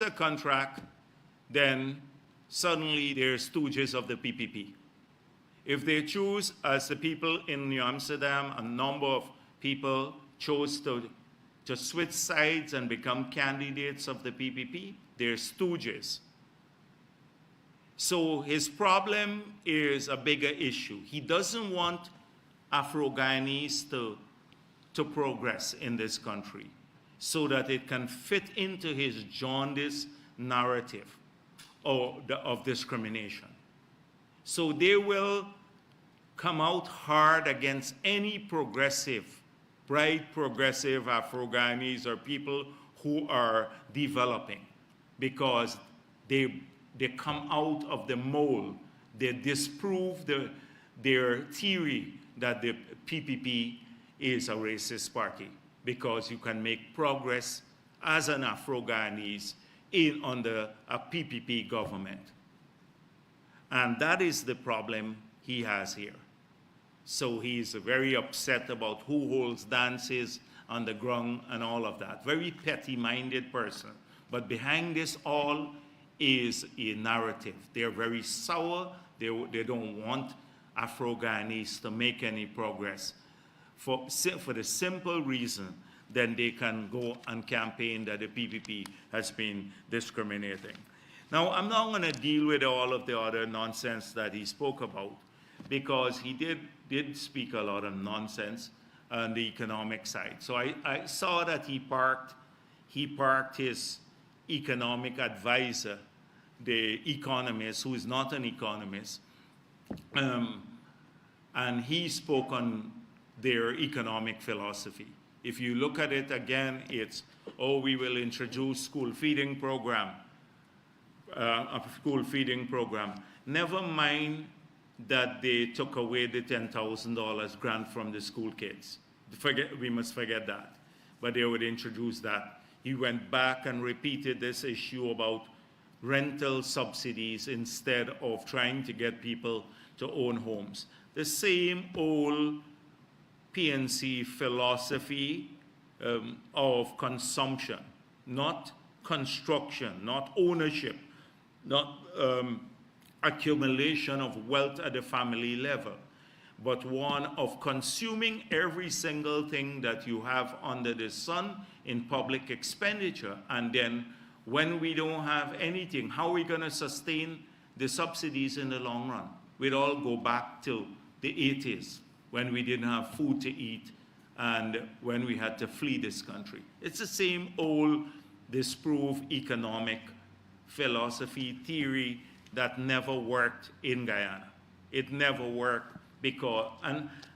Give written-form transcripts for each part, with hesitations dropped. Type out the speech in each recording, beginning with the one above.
a contract, then suddenly they're stooges of the PPP. If they choose, as the people in New Amsterdam, a number of people chose to switch sides and become candidates of the PPP, they're stooges. So his problem is a bigger issue. He doesn't want Afro-Guyanese to progress in this country so that it can fit into his jaundiced narrative of discrimination. So they will come out hard against any progressive, bright progressive Afro-Guyanese or people who are developing, because they come out of the mold. They disprove their theory that the PPP is a racist party, because you can make progress as an Afro-Guyanese under a PPP government. And that is the problem he has here. So he's very upset about who holds dances on the ground and all of that. Very petty-minded person. But behind this all is a narrative. They're very sour. They don't want Afro-Guyanese to make any progress for the simple reason that they can go and campaign that the PPP has been discriminating. Now, I'm not going to deal with all of the other nonsense that he spoke about, because he did speak a lot of nonsense on the economic side. So I saw that he parked his economic advisor, the economist, who is not an economist, and he spoke on their economic philosophy. If you look at it again, it's, oh, we will introduce school feeding program, a school feeding program. Never mind that they took away the $10,000 grant from the school kids. We must forget that. But they would introduce that. He went back and repeated this issue about rental subsidies instead of trying to get people to own homes. The same old PNC philosophy of consumption, not construction, not ownership, not accumulation of wealth at the family level, but one of consuming every single thing that you have under the sun in public expenditure. And then when we don't have anything, how are we going to sustain the subsidies in the long run? We'd all go back to the 80s when we didn't have food to eat and when we had to flee this country. It's the same old disproved economic philosophy, theory that never worked in Guyana. It never worked because,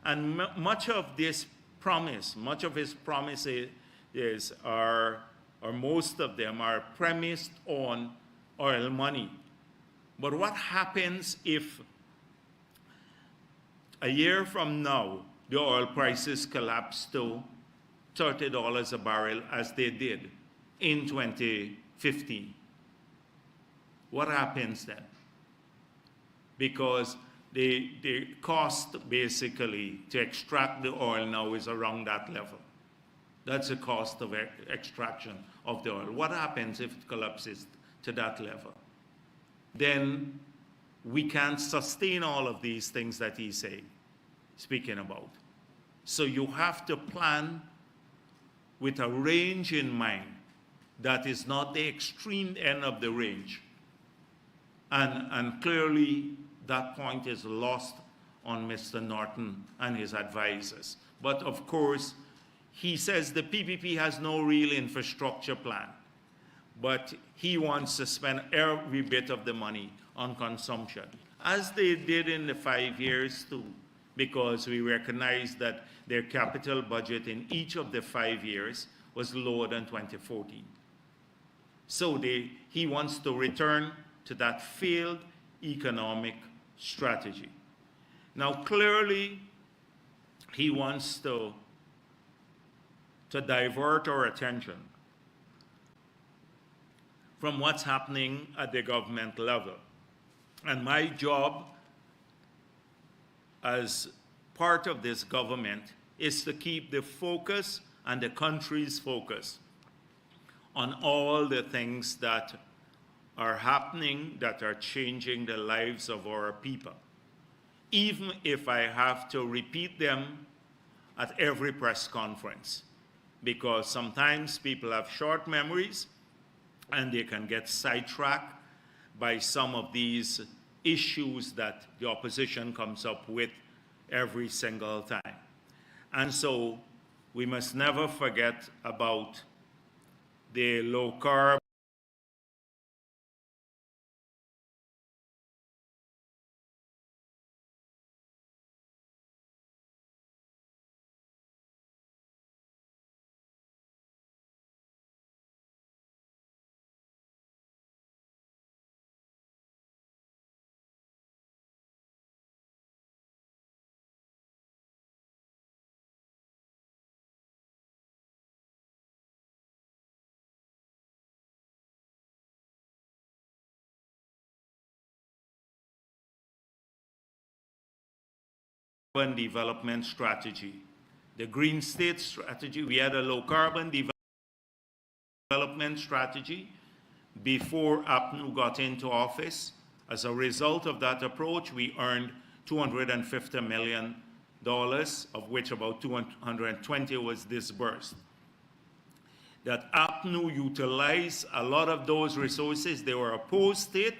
and much of this promise, much of his promises or most of them are premised on oil money. But what happens if a year from now, the oil prices collapse to $30 a barrel as they did in 2015? What happens then? Because the cost basically to extract the oil now is around that level. That's the cost of extraction of the oil. What happens if it collapses to that level? Then we can't sustain all of these things that he's speaking about. So you have to plan with a range in mind that is not the extreme end of the range. And clearly that point is lost on Mr. Norton and his advisors. But of course, he says the PPP has no real infrastructure plan, but he wants to spend every bit of the money on consumption, as they did in the 5 years too, because we recognize that their capital budget in each of the 5 years was lower than 2014. So he wants to return to that failed economic strategy. Now clearly, he wants to divert our attention from what's happening at the government level. And my job as part of this government is to keep the focus and the country's focus on all the things that are happening that are changing the lives of our people, even if I have to repeat them at every press conference, because sometimes people have short memories and they can get sidetracked by some of these issues that the opposition comes up with every single time. And so we must never forget about the low carbon development strategy. The Green State strategy, we had a low carbon development strategy before APNU got into office. As a result of that approach, we earned $250 million, of which about 220 was disbursed. That APNU utilized a lot of those resources. They were opposed to it,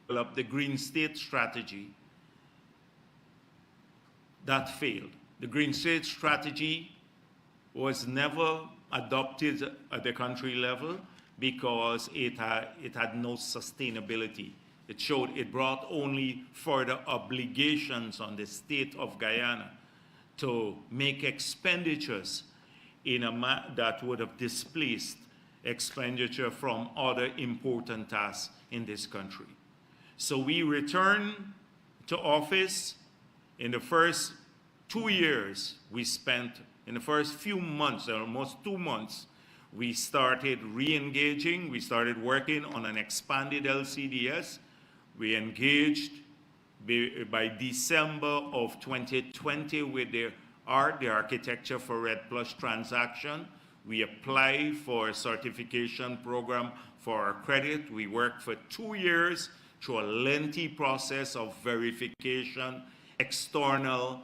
developed the Green State strategy. That failed. The Green State strategy was never adopted at the country level because it had no sustainability. It brought only further obligations on the state of Guyana to make expenditures that would have displaced expenditure from other important tasks in this country. So we returned to office. In the first 2 years, we spent, in the first few months, almost 2 months, we started re-engaging. We started working on an expanded LCDS. We engaged by December of 2020 with the Architecture for REDD+ transaction. We applied for a certification program for our credit. We worked for 2 years through a lengthy process of verification, external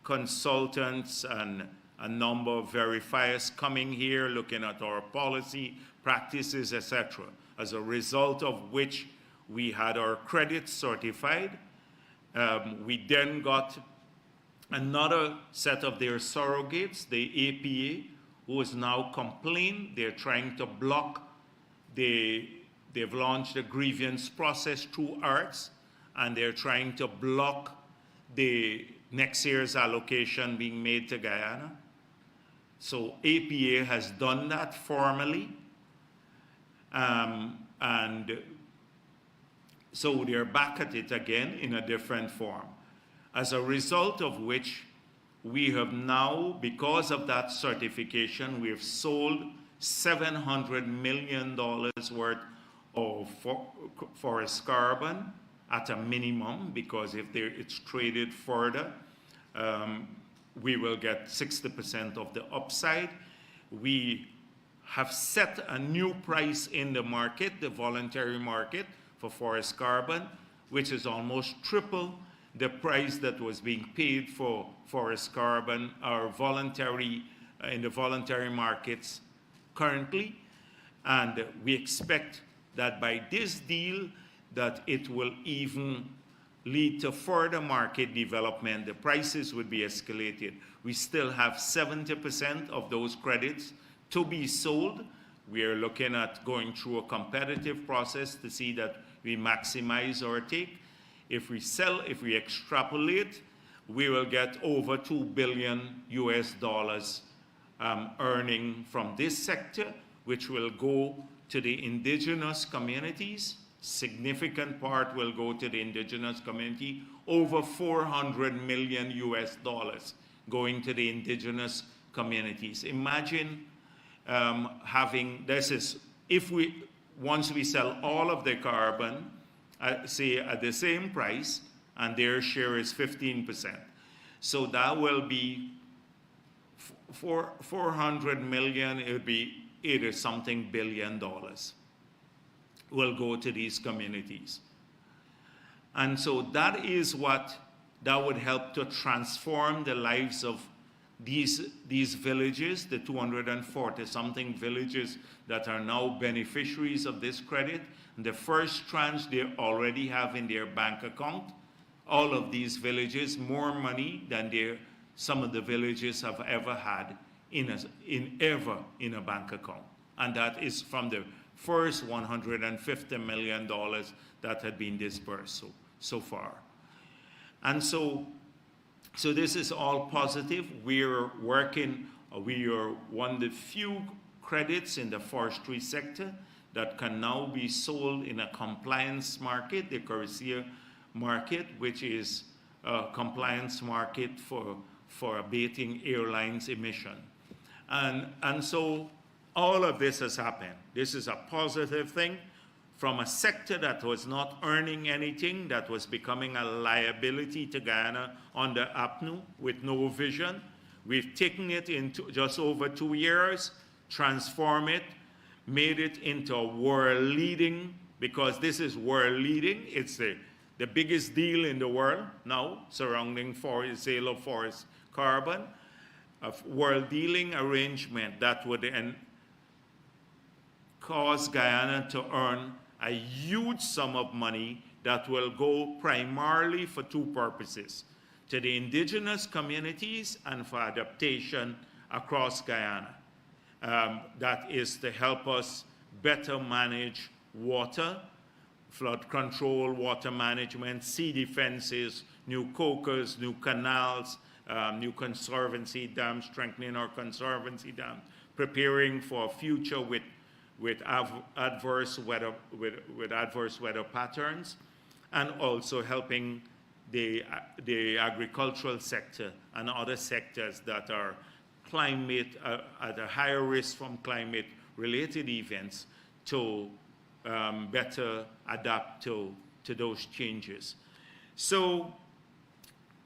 consultants and a number of verifiers coming here, looking at our policy, practices, etc. As a result of which we had our credit certified. We then got another set of their surrogates, the APA, who has now complained. They're trying to block, they've launched a grievance process through ARTS, and they're trying to block the next year's allocation being made to Guyana. So APA has done that formally, and so they're back at it again in a different form. As a result of which, we have now, because of that certification, we have sold $700 million worth of forest carbon at a minimum, because if it's traded further, we will get 60% of the upside. We have set a new price in the market, the voluntary market for forest carbon, which is almost triple the price that was being paid for forest carbon or voluntary in the voluntary markets currently. And we expect that by this deal, that it will even lead to further market development. The prices would be escalated. We still have 70% of those credits to be sold. We are looking at going through a competitive process to see that we maximize our take. If we sell, if we extrapolate, we will get over $2 billion earning from this sector, which will go to the indigenous communities. Significant part will go to the indigenous community, over $400 million going to the indigenous communities. Imagine having, this is, if we, once we sell all of the carbon, say at the same price, and their share is 15%. So that will be 400 million, it would be 80-something billion will go to these communities. And so that is what that would help to transform the lives of these villages, the 240-something villages that are now beneficiaries of this credit. And the first tranche they already have in their bank account, all of these villages, more money than some of the villages have ever had in a bank account. And that is from the first $150 million that had been disbursed so far. And so this is all positive. We are one of the few credits in the forestry sector that can now be sold in a compliance market, the Corsia market, which is a compliance market for abating airlines emission. And so all of this has happened. This is a positive thing from a sector that was not earning anything, that was becoming a liability to Guyana under APNU with no vision. We've taken it into just over 2 years, transformed it, made it into a world leading, because this is world leading. It's the biggest deal in the world now surrounding sale of forest carbon, a world dealing arrangement that would cause Guyana to earn a huge sum of money that will go primarily for two purposes: to the indigenous communities and for adaptation across Guyana. That is to help us better manage water, flood control, water management, sea defenses, new cocas, new canals, new conservancy dams, strengthening our conservancy dams, preparing for a future with adverse weather patterns, and also helping the agricultural sector and other sectors that are at a higher risk from climate-related events to better adapt to those changes. So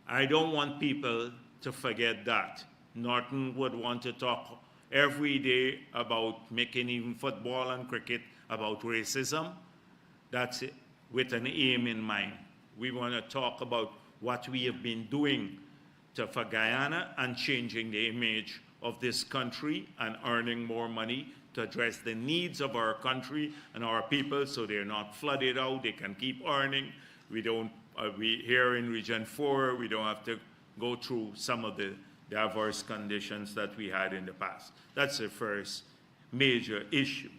I don't want people to forget that. Norton would want to talk every day about making even football and cricket about racism. That's it, with an aim in mind. We want to talk about what we have been doing for Guyana and changing the image of this country and earning more money to address the needs of our country and our people so they're not flooded out, they can keep earning. We here in Region 4, we don't have to go through some of the diverse conditions that we had in the past. That's the first major issue.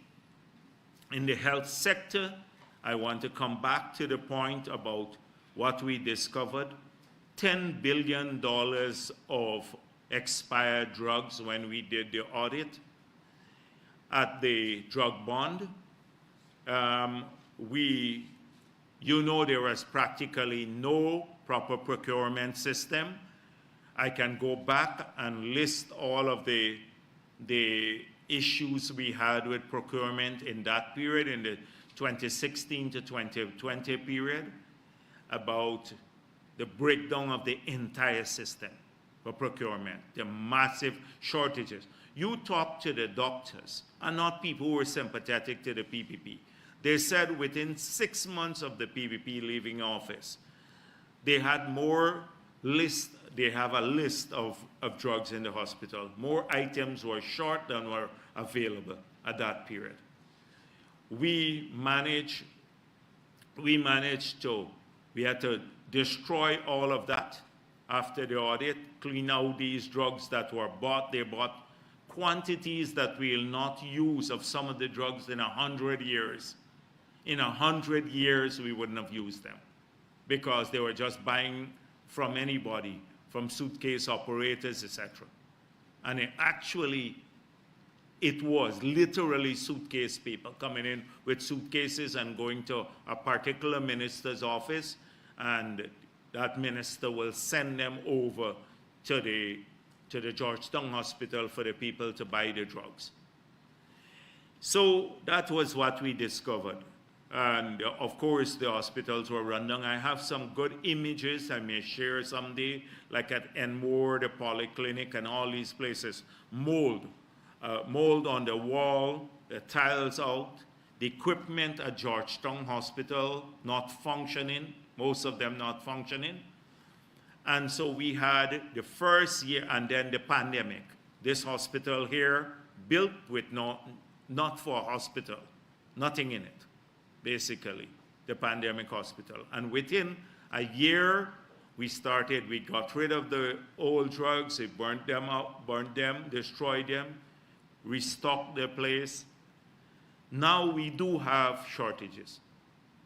In the health sector, I want to come back to the point about what we discovered. $10 billion of expired drugs when we did the audit at the drug bond. There was practically no proper procurement system. I can go back and list all of the issues we had with procurement in that period, in the 2016 to 2020 period, about the breakdown of the entire system for procurement, the massive shortages. You talk to the doctors, and not people who were sympathetic to the PPP. They said within 6 months of the PPP leaving office, they had they have a list of drugs in the hospital. More items were short than were available at that period. We had to destroy all of that after the audit, clean out these drugs that were bought. They bought quantities that we'll not use of some of the drugs in 100 years. In 100 years, we wouldn't have used them because they were just buying from anybody, from suitcase operators, etc. And it was literally suitcase people coming in with suitcases and going to a particular minister's office, and that minister will send them over to the Georgetown Hospital for the people to buy the drugs. So that was what we discovered. And of course, the hospitals were run down. I have some good images I may share someday, like at Enmore, the Polyclinic, and all these places. Mold. mold on the wall, the tiles out, the equipment at Georgetown Hospital not functioning, most of them not functioning. And so we had the first year and then the pandemic. This hospital here built with not for a hospital, nothing in it, basically, the pandemic hospital. And within a year, we got rid of the old drugs, we burnt them out, destroyed them, restocked the place. Now we do have shortages,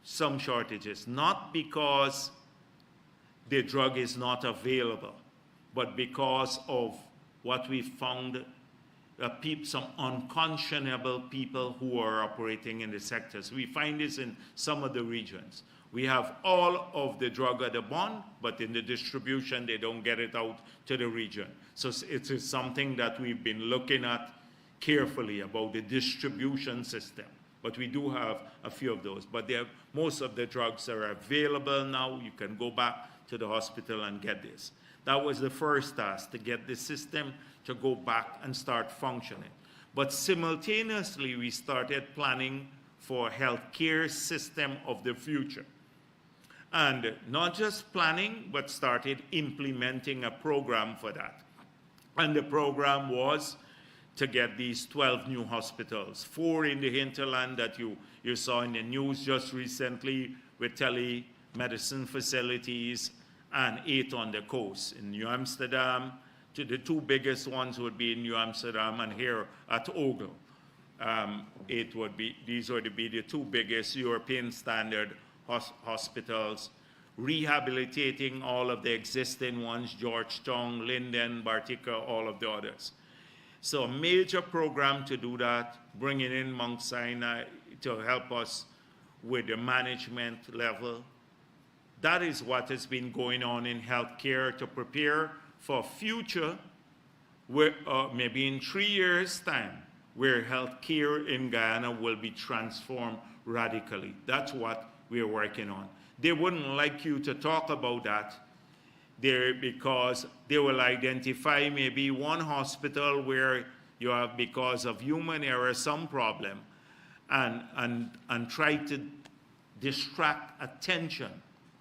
some shortages, not because the drug is not available, but because of what we found, some unconscionable people who are operating in the sectors. We find this in some of the regions. We have all of the drug at the bond, but in the distribution, they don't get it out to the region. So it is something that we've been looking at carefully about the distribution system. But we do have a few of those. But most of the drugs are available now. You can go back to the hospital and get this. That was the first task, to get the system to go back and start functioning. But simultaneously, we started planning for a healthcare system of the future. And not just planning, but started implementing a program for that. And the program was to get these 12 new hospitals, 4 in the hinterland that you saw in the news just recently with telemedicine facilities, and 8 on the coast. In New Amsterdam, the 2 biggest ones would be in New Amsterdam and here at Ogle. These would be the 2 biggest European standard hospitals, rehabilitating all of the existing ones, Georgetown, Linden, Bartica, all of the others. So a major program to do that, bringing in Mount Sinai to help us with the management level. That is what has been going on in healthcare to prepare for future, where, maybe in 3 years' time, where healthcare in Guyana will be transformed radically. That's what we're working on. They wouldn't like you to talk about that there because they will identify maybe one hospital where you have, because of human error, some problem, and try to distract attention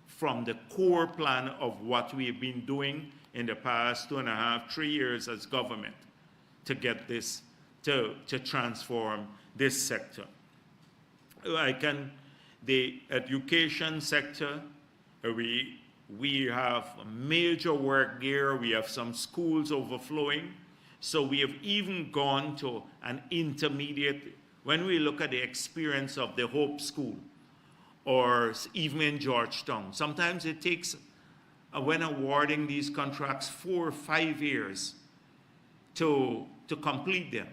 from the core plan of what we've been doing in the past 2.5, 3 years as government to get this, to transform this sector. The education sector, we have major work there. We have some schools overflowing. So we have even gone to an intermediate, when we look at the experience of the Hope School, or even in Georgetown, sometimes it takes, when awarding these contracts, 4 or 5 years to complete them.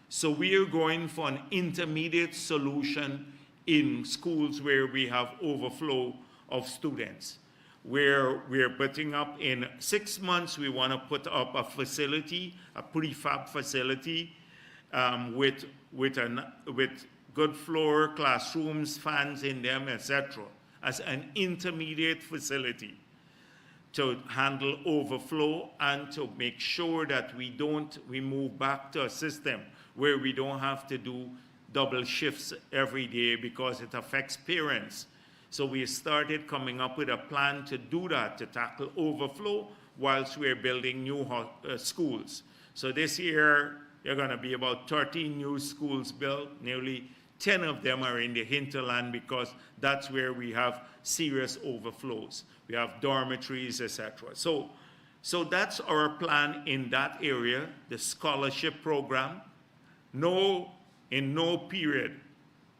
So we are going for an intermediate solution in schools where we have overflow of students, where we're putting up in 6 months, we want to put up a facility, a prefab facility with good floor, classrooms, fans in them, etc., as an intermediate facility to handle overflow and to make sure that we move back to a system where we don't have to do double shifts every day because it affects parents. So we started coming up with a plan to do that, to tackle overflow whilst we're building new schools. So this year, there are going to be about 13 new schools built. Nearly 10 of them are in the hinterland because that's where we have serious overflows. We have dormitories, etc. So that's our plan in that area, the scholarship program. In no period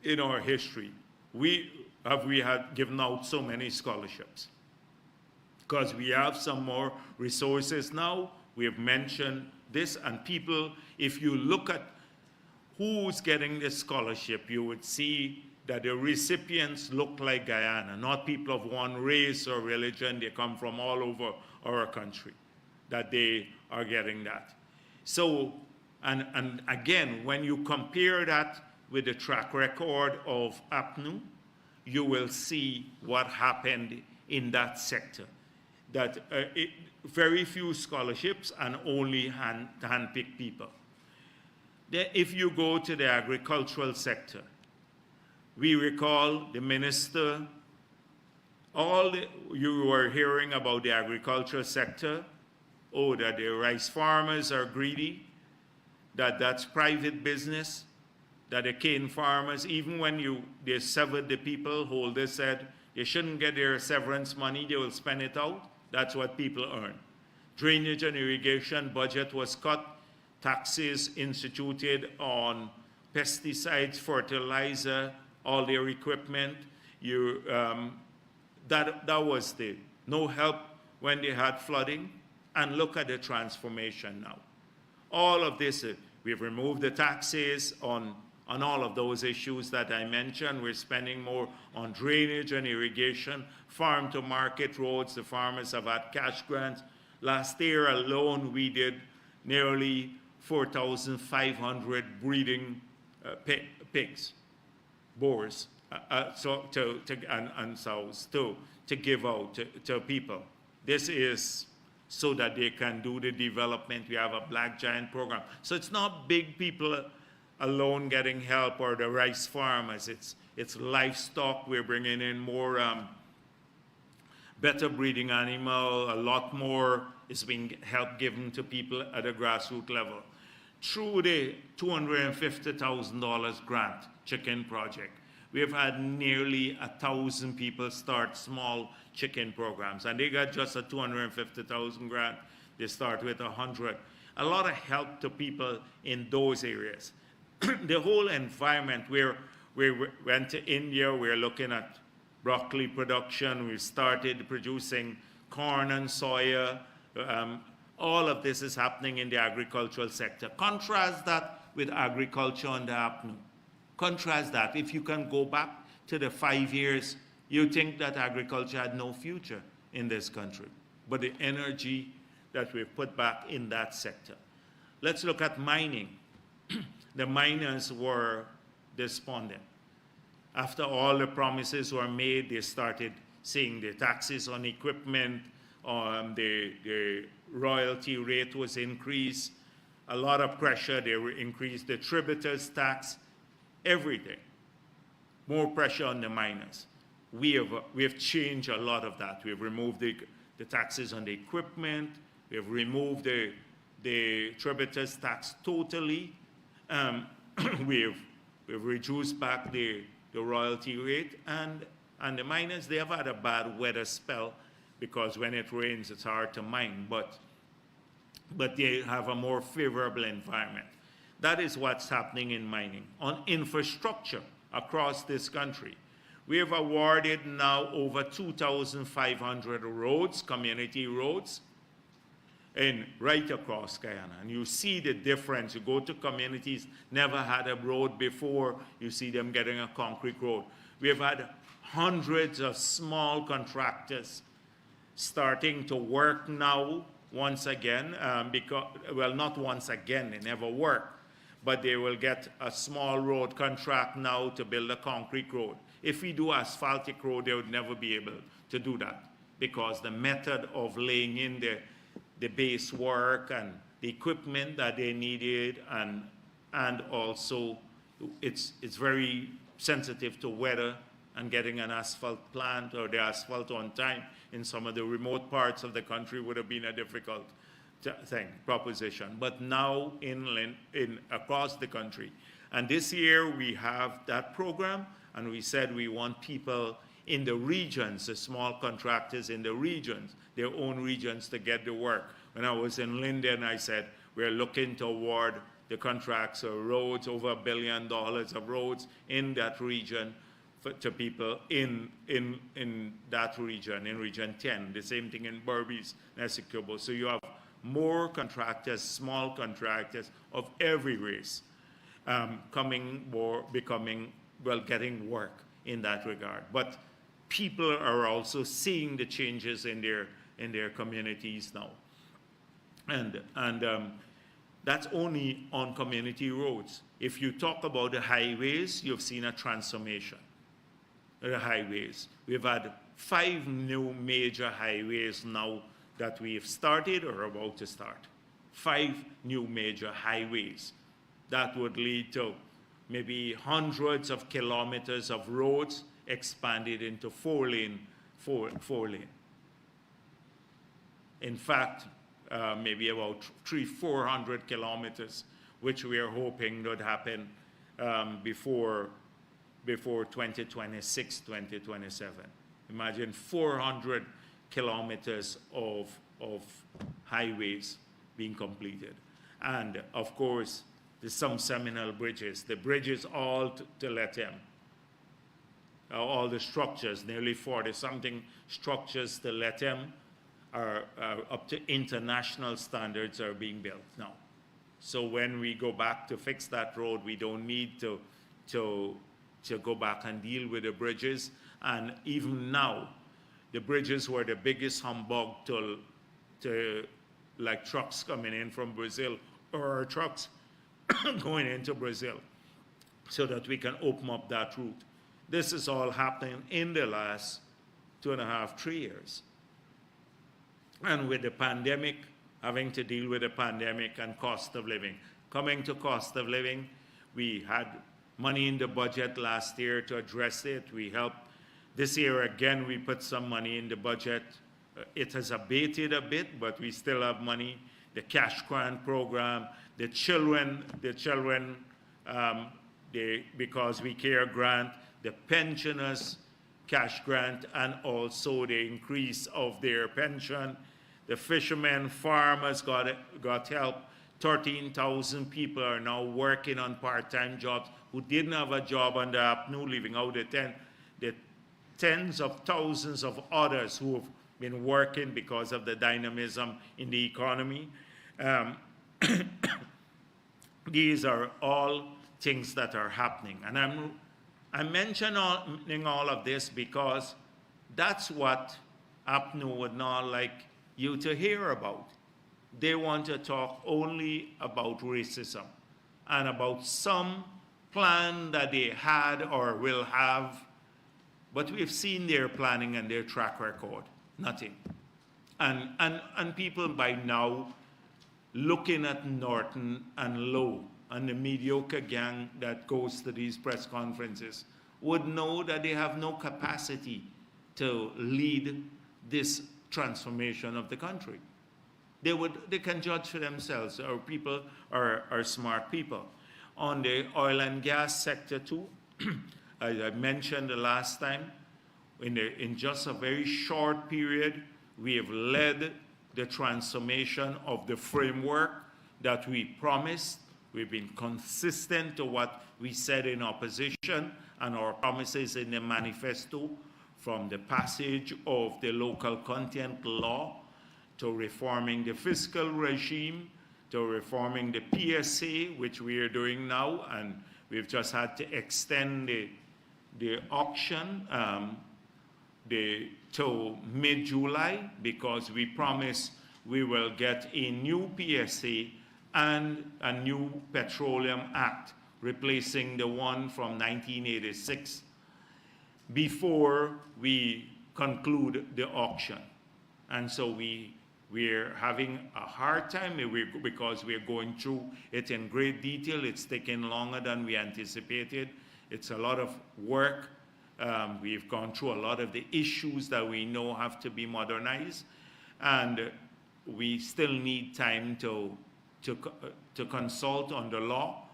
in our history we had given out so many scholarships, because we have some more resources now. We have mentioned this, and people, if you look at who's getting this scholarship, you would see that the recipients look like Guyana, not people of one race or religion. They come from all over our country, that they are getting that. So, and again, when you compare that with the track record of APNU, you will see what happened in that sector. That very few scholarships and only hand-picked people. If you go to the agricultural sector, we recall the minister, you were hearing about the agricultural sector, that the rice farmers are greedy, that's private business, that the cane farmers, even when they severed the people, holders said they shouldn't get their severance money, they will spend it out. That's what people earn. Drainage and irrigation budget was cut, taxes instituted on pesticides, fertilizer, all their equipment. That was no help when they had flooding. And look at the transformation now. All of this, we've removed the taxes on all of those issues that I mentioned. We're spending more on drainage and irrigation, farm to market roads. The farmers have had cash grants. Last year alone, we did nearly 4,500 breeding pigs, boars, and sows to give out to people. This is so that they can do the development. We have a Black Giant program. So it's not big people alone getting help or the rice farmers. It's livestock. We're bringing in more better breeding animal. A lot more is being help given to people at a grassroots level. Through the $250,000 grant chicken project, we have had nearly 1,000 people start small chicken programs, and they got just a $250,000 grant. They start with 100. A lot of help to people in those areas. The whole environment, we went to India, we're looking at broccoli production, we started producing corn and soya. All of this is happening in the agricultural sector. Contrast that with agriculture on the APNU. Contrast that. If you can go back to the 5 years, you think that agriculture had no future in this country. But the energy that we've put back in that sector. Let's look at mining. The miners were despondent. After all the promises were made, they started seeing the taxes on equipment, the royalty rate was increased, a lot of pressure, they increased the tributers tax, everything. More pressure on the miners. We have changed a lot of that. We've removed the taxes on the equipment, we've removed the tributers tax totally. We've reduced back the royalty rate, and the miners, they have had a bad weather spell because when it rains, it's hard to mine, but they have a more favorable environment. That is what's happening in mining. On infrastructure across this country, we have awarded now over 2,500 roads, community roads, right across Guyana. And you see the difference. You go to communities, never had a road before, you see them getting a concrete road. We have had hundreds of small contractors starting to work now once again, well, not once again, they never work, but they will get a small road contract now to build a concrete road. If we do asphaltic road, they would never be able to do that because the method of laying in the base work and the equipment that they needed, and also it's very sensitive to weather and getting an asphalt plant or the asphalt on time in some of the remote parts of the country would have been a difficult proposition. But now inland, across the country. And this year we have that program, and we said we want people in the regions, the small contractors in the regions, their own regions, to get the work. When I was in Linden, I said, we're looking to award the contracts of roads, over $1 billion of roads in that region to people in that region, in Region 10. The same thing in Berbice, Essequibo. So you have more contractors, small contractors of every race becoming, getting work in that regard. But people are also seeing the changes in their communities now. And that's only on community roads. If you talk about the highways, you've seen a transformation. The highways. We've had 5 new major highways now that we've started or about to start. 5 new major highways that would lead to maybe hundreds of kilometers of roads expanded into four lane. In fact, maybe about 400 kilometers, which we are hoping would happen before 2026, 2027. Imagine 400 kilometers of highways being completed. And of course, there's some seminal bridges. The bridges all to Lethem, all the structures, nearly 40-something structures to Lethem are up to international standards are being built now. So when we go back to fix that road, we don't need to go back and deal with the bridges. And even now, the bridges were the biggest humbug to like trucks coming in from Brazil or trucks going into Brazil, so that we can open up that route. This is all happening in the last 2.5, 3 years. And with the pandemic, having to deal with the pandemic and cost of living. Coming to cost of living, we had money in the budget last year to address it. We helped. This year, again, we put some money in the budget. It has abated a bit, but we still have money. The cash grant program, the children, because we care grant, the pensioners cash grant, and also the increase of their pension. The fishermen, farmers got help. 13,000 people are now working on part-time jobs who didn't have a job under APNU, leaving out the tens of thousands of others who have been working because of the dynamism in the economy. These are all things that are happening. And I'm mentioning all of this because that's what APNU would not like you to hear about. They want to talk only about racism and about some plan that they had or will have, but we've seen their planning and their track record. Nothing. And people by now looking at Norton and Lowe and the mediocre gang that goes to these press conferences would know that they have no capacity to lead this transformation of the country. They can judge for themselves. Our people are smart people. On the oil and gas sector too, as I mentioned the last time, in just a very short period, we have led the transformation of the framework that we promised. We've been consistent to what we said in opposition and our promises in the manifesto, from the passage of the local content law to reforming the fiscal regime, to reforming the PSA, which we are doing now, and we've just had to extend the auction to mid-July, because we promise we will get a new PSA and a new Petroleum Act, replacing the one from 1986, before we conclude the auction. And so we're having a hard time because we're going through it in great detail. It's taking longer than we anticipated. It's a lot of work. We've gone through a lot of the issues that we know have to be modernized. And we still need time to consult on the law.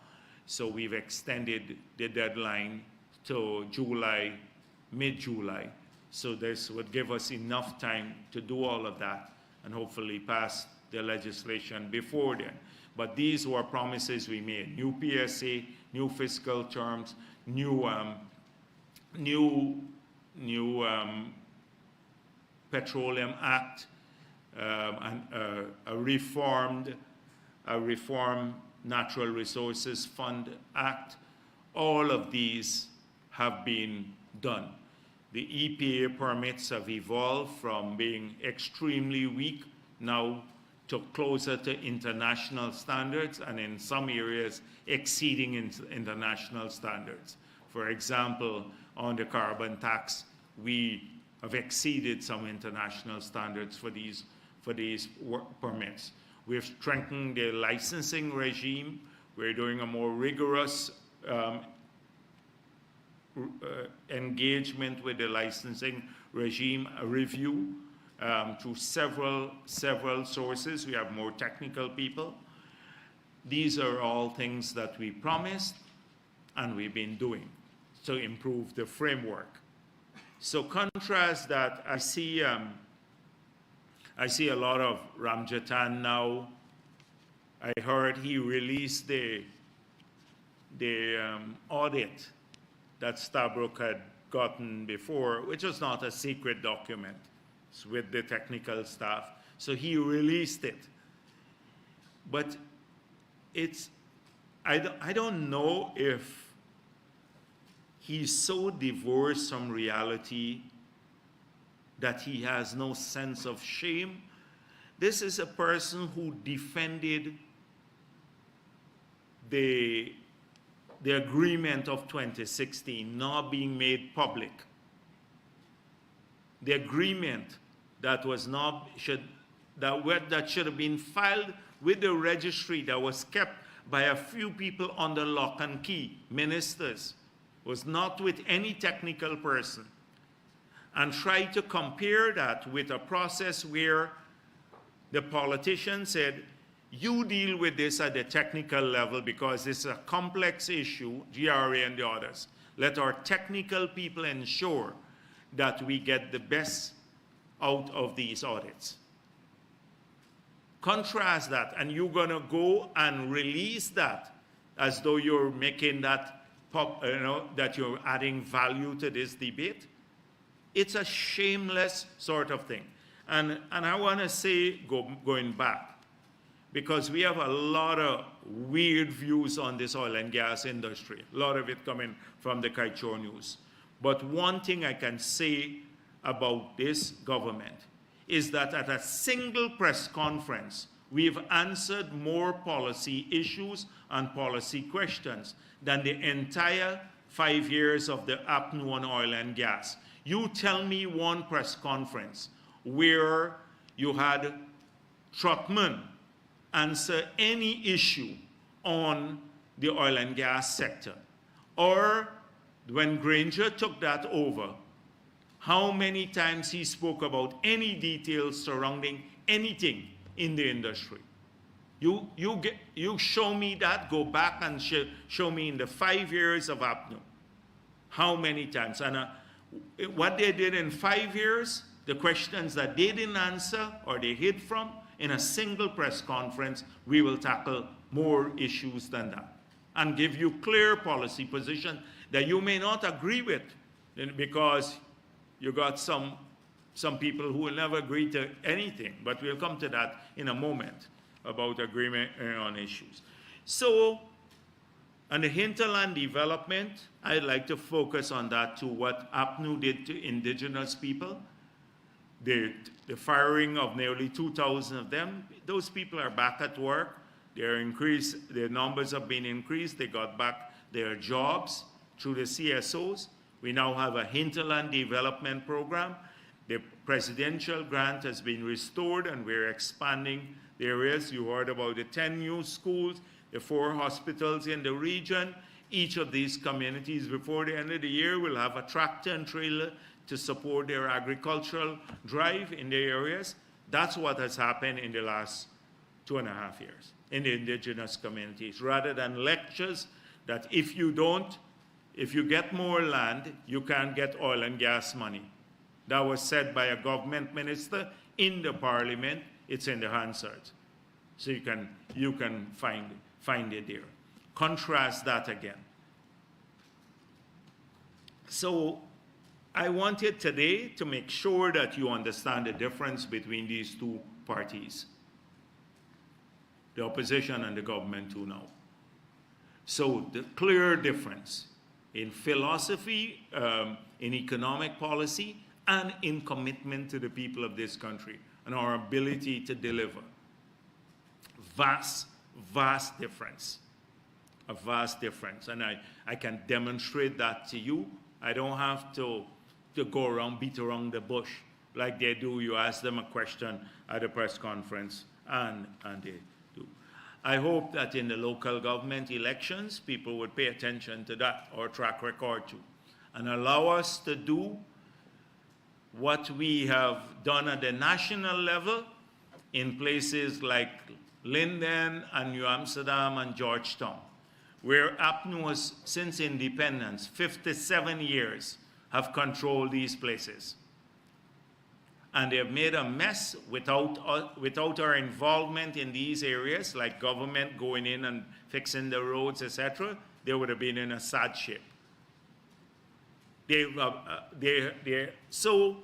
So we've extended the deadline to July, mid-July. So this would give us enough time to do all of that and hopefully pass the legislation before then. But these were promises we made: new PSA, new fiscal terms, new Petroleum Act, and a reformed Natural Resources Fund Act. All of these have been done. The EPA permits have evolved from being extremely weak now to closer to international standards, and in some areas exceeding international standards. For example, on the carbon tax, we have exceeded some international standards for these permits. We've strengthened the licensing regime We're doing a more rigorous engagement with the licensing regime review through several sources. We have more technical people. These are all things that we promised and we've been doing to improve the framework. So contrast that, I see a lot of Ramjatan now. I heard he released the audit that Stabrook had gotten before, which was not a secret document. It's with the technical staff. So he released it. But I don't know if he's so divorced from reality that he has no sense of shame. This is a person who defended the agreement of 2016 not being made public. The agreement that was not that should have been filed with the registry, that was kept by a few people under lock and key, ministers, was not with any technical person, and try to compare that with a process where the politician said, you deal with this at the technical level because it's a complex issue, GRA and the others. Let our technical people ensure that we get the best out of these audits. Contrast that, and you're going to go and release that as though you're making that, that you're adding value to this debate. It's a shameless sort of thing. And I want to say, going back, because we have a lot of weird views on this oil and gas industry, a lot of it coming from the Kaichor News. But one thing I can say about this government is that at a single press conference, we've answered more policy issues and policy questions than the entire 5 years of the APNU on oil and gas. You tell me one press conference where you had Trotman answer any issue on the oil and gas sector. Or when Granger took that over, how many times he spoke about any details surrounding anything in the industry. You show me that, go back and show me in the 5 years of APNU, how many times. And what they did in 5 years, the questions that they didn't answer or they hid from, in a single press conference, we will tackle more issues than that and give you clear policy position that you may not agree with, because you got some people who will never agree to anything, but we'll come to that in a moment about agreement on issues. So, on the hinterland development, I'd like to focus on that too, what APNU did to indigenous people. The firing of nearly 2,000 of them, those people are back at work. Their numbers have been increased. They got back their jobs through the CSOs. We now have a hinterland development program. The presidential grant has been restored and we're expanding the areas. You heard about the 10 new schools, the 4 hospitals in the region. Each of these communities before the end of the year will have a tractor and trailer to support their agricultural drive in the areas. That's what has happened in the last 2.5 years in the indigenous communities, rather than lectures that if you get more land, you can't get oil and gas money. That was said by a government minister in the parliament. It's in the Hansard. So you can find it there. Contrast that again. So I wanted today to make sure that you understand the difference between these two parties, the opposition and the government too now. So the clear difference in philosophy, in economic policy, and in commitment to the people of this country and our ability to deliver. Vast, vast difference. A vast difference. And I can demonstrate that to you. I don't have to go around, beat around the bush like they do. You ask them a question at a press conference, and they do. I hope that in the local government elections, people would pay attention to that, our track record too, and allow us to do what we have done at the national level in places like Linden and New Amsterdam and Georgetown, where APNUs, since independence, 57 years, have controlled these places. And they have made a mess without our involvement in these areas, like government going in and fixing the roads, etc. They would have been in a sad shape. So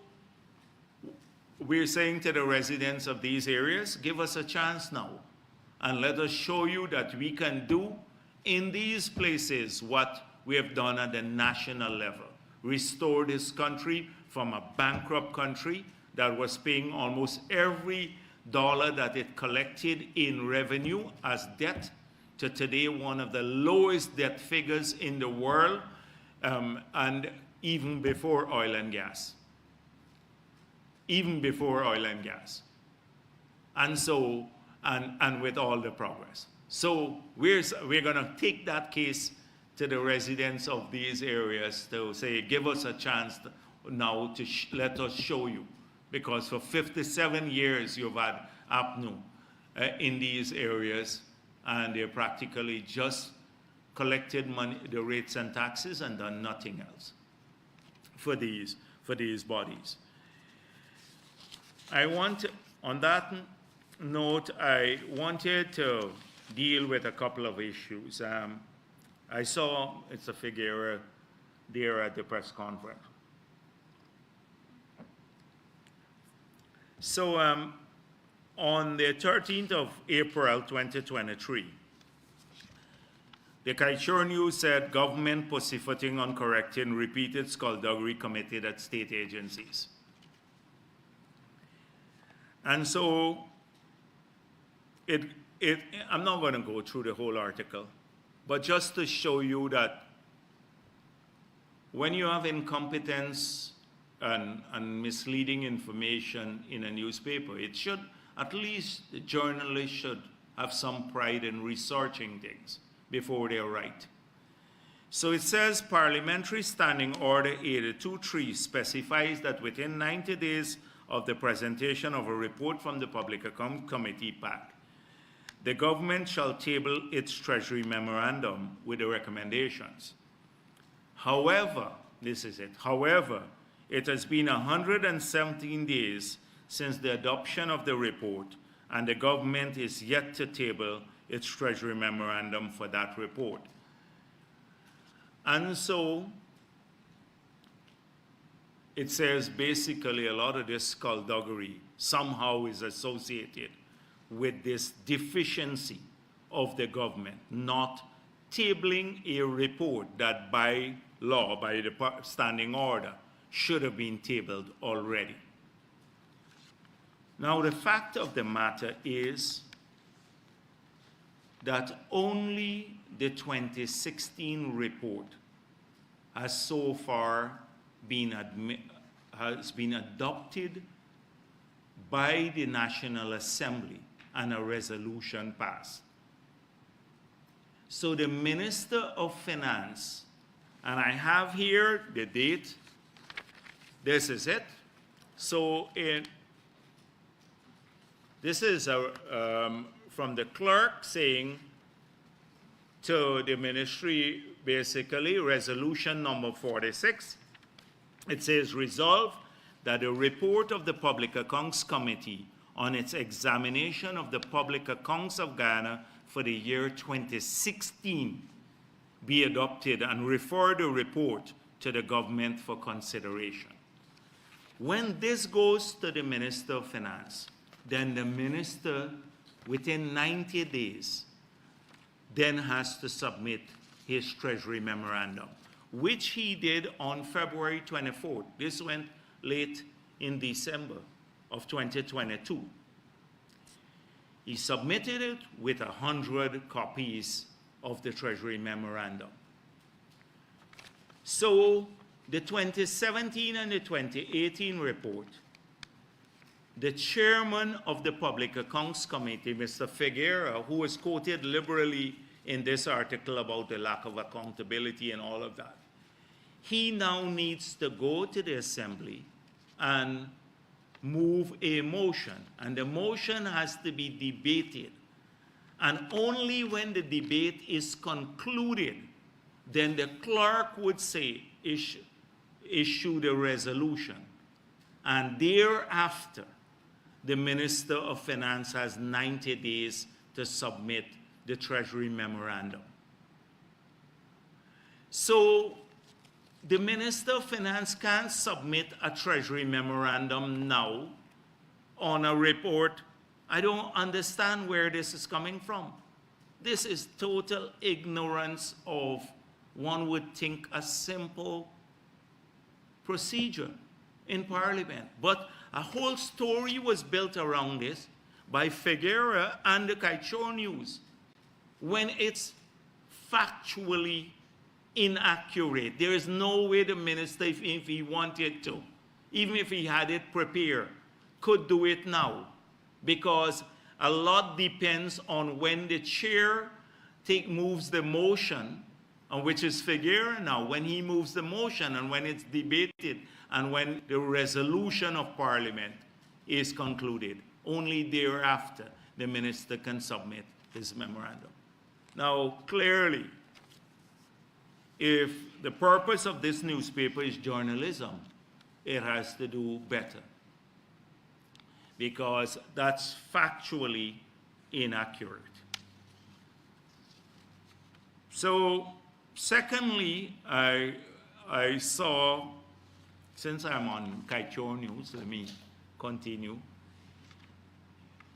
we're saying to the residents of these areas, give us a chance now, and let us show you that we can do in these places what we have done at the national level. Restore this country from a bankrupt country that was paying almost every dollar that it collected in revenue as debt, to today one of the lowest debt figures in the world, and even before oil and gas. Even before oil and gas. And so, and with all the progress. So we're going to take that case to the residents of these areas to say, give us a chance now to let us show you. Because for 57 years you've had APNU in these areas, and they're practically just collected money, the rates and taxes, and done nothing else for these bodies. On that note, I wanted to deal with a couple of issues. I saw, it's a figure there at the press conference. So on the 13th of April 2023, the Kaieteur News said government pussyfooting on correcting repeated skullduggery committed at state agencies. And so I'm not going to go through the whole article, but just to show you that when you have incompetence and misleading information in a newspaper, it should, at least the journalists should have some pride in researching things before they write. So it says Parliamentary Standing Order 82.3 specifies that within 90 days of the presentation of a report from the Public Account Committee PAC, the government shall table its Treasury Memorandum with the recommendations. However, this is it, however, it has been 117 days since the adoption of the report, and the government is yet to table its Treasury Memorandum for that report. And so it says basically a lot of this skullduggery somehow is associated with this deficiency of the government not tabling a report that by law, by the standing order, should have been tabled already. Now, the fact of the matter is that only the 2016 report has so far been adopted by the National Assembly and a resolution passed. So the Minister of Finance, and I have here the date, this is it. So this is from the clerk saying to the ministry, basically, resolution number 46. It says, resolve that a report of the Public Accounts Committee on its examination of the public accounts of Guyana for the year 2016 be adopted, and refer the report to the government for consideration. When this goes to the Minister of Finance, then the minister, within 90 days, then has to submit his Treasury Memorandum, which he did on February 24th. This went late in December of 2022. He submitted it with 100 copies of the Treasury Memorandum. So the 2017 and the 2018 report the chairman of the Public Accounts Committee, Mr. Figueroa, who was quoted liberally in this article about the lack of accountability and all of that, he now needs to go to the Assembly and move a motion. And the motion has to be debated. And only when the debate is concluded, then the clerk would say, issue the resolution. And thereafter, the Minister of Finance has 90 days to submit the Treasury Memorandum. So the Minister of Finance can't submit a Treasury Memorandum now on a report. I don't understand where this is coming from. This is total ignorance of, one would think, a simple procedure in Parliament. But a whole story was built around this by Figueroa and the Kaichor News when it's factually inaccurate. There is no way the minister, if he wanted to, even if he had it prepared, could do it now, because a lot depends on when the chair moves the motion, and which is Figueroa now, when he moves the motion and when it's debated and when the resolution of Parliament is concluded. Only thereafter the minister can submit his memorandum. Now, clearly, if the purpose of this newspaper is journalism, it has to do better, because that's factually inaccurate. So, secondly, I saw, since I'm on Kaichor News, let me continue.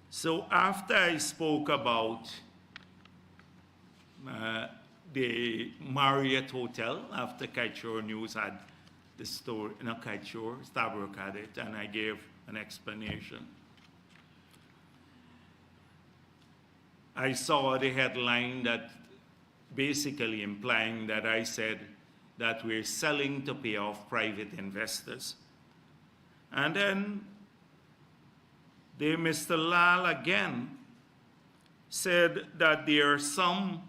So after I spoke about the Marriott Hotel, after Kaichor News had the story, not Kaichor, Stabrook had it, and I gave an explanation. I saw the headline that basically implying that I said that we're selling to pay off private investors. And then Mr. Lal again said that there are some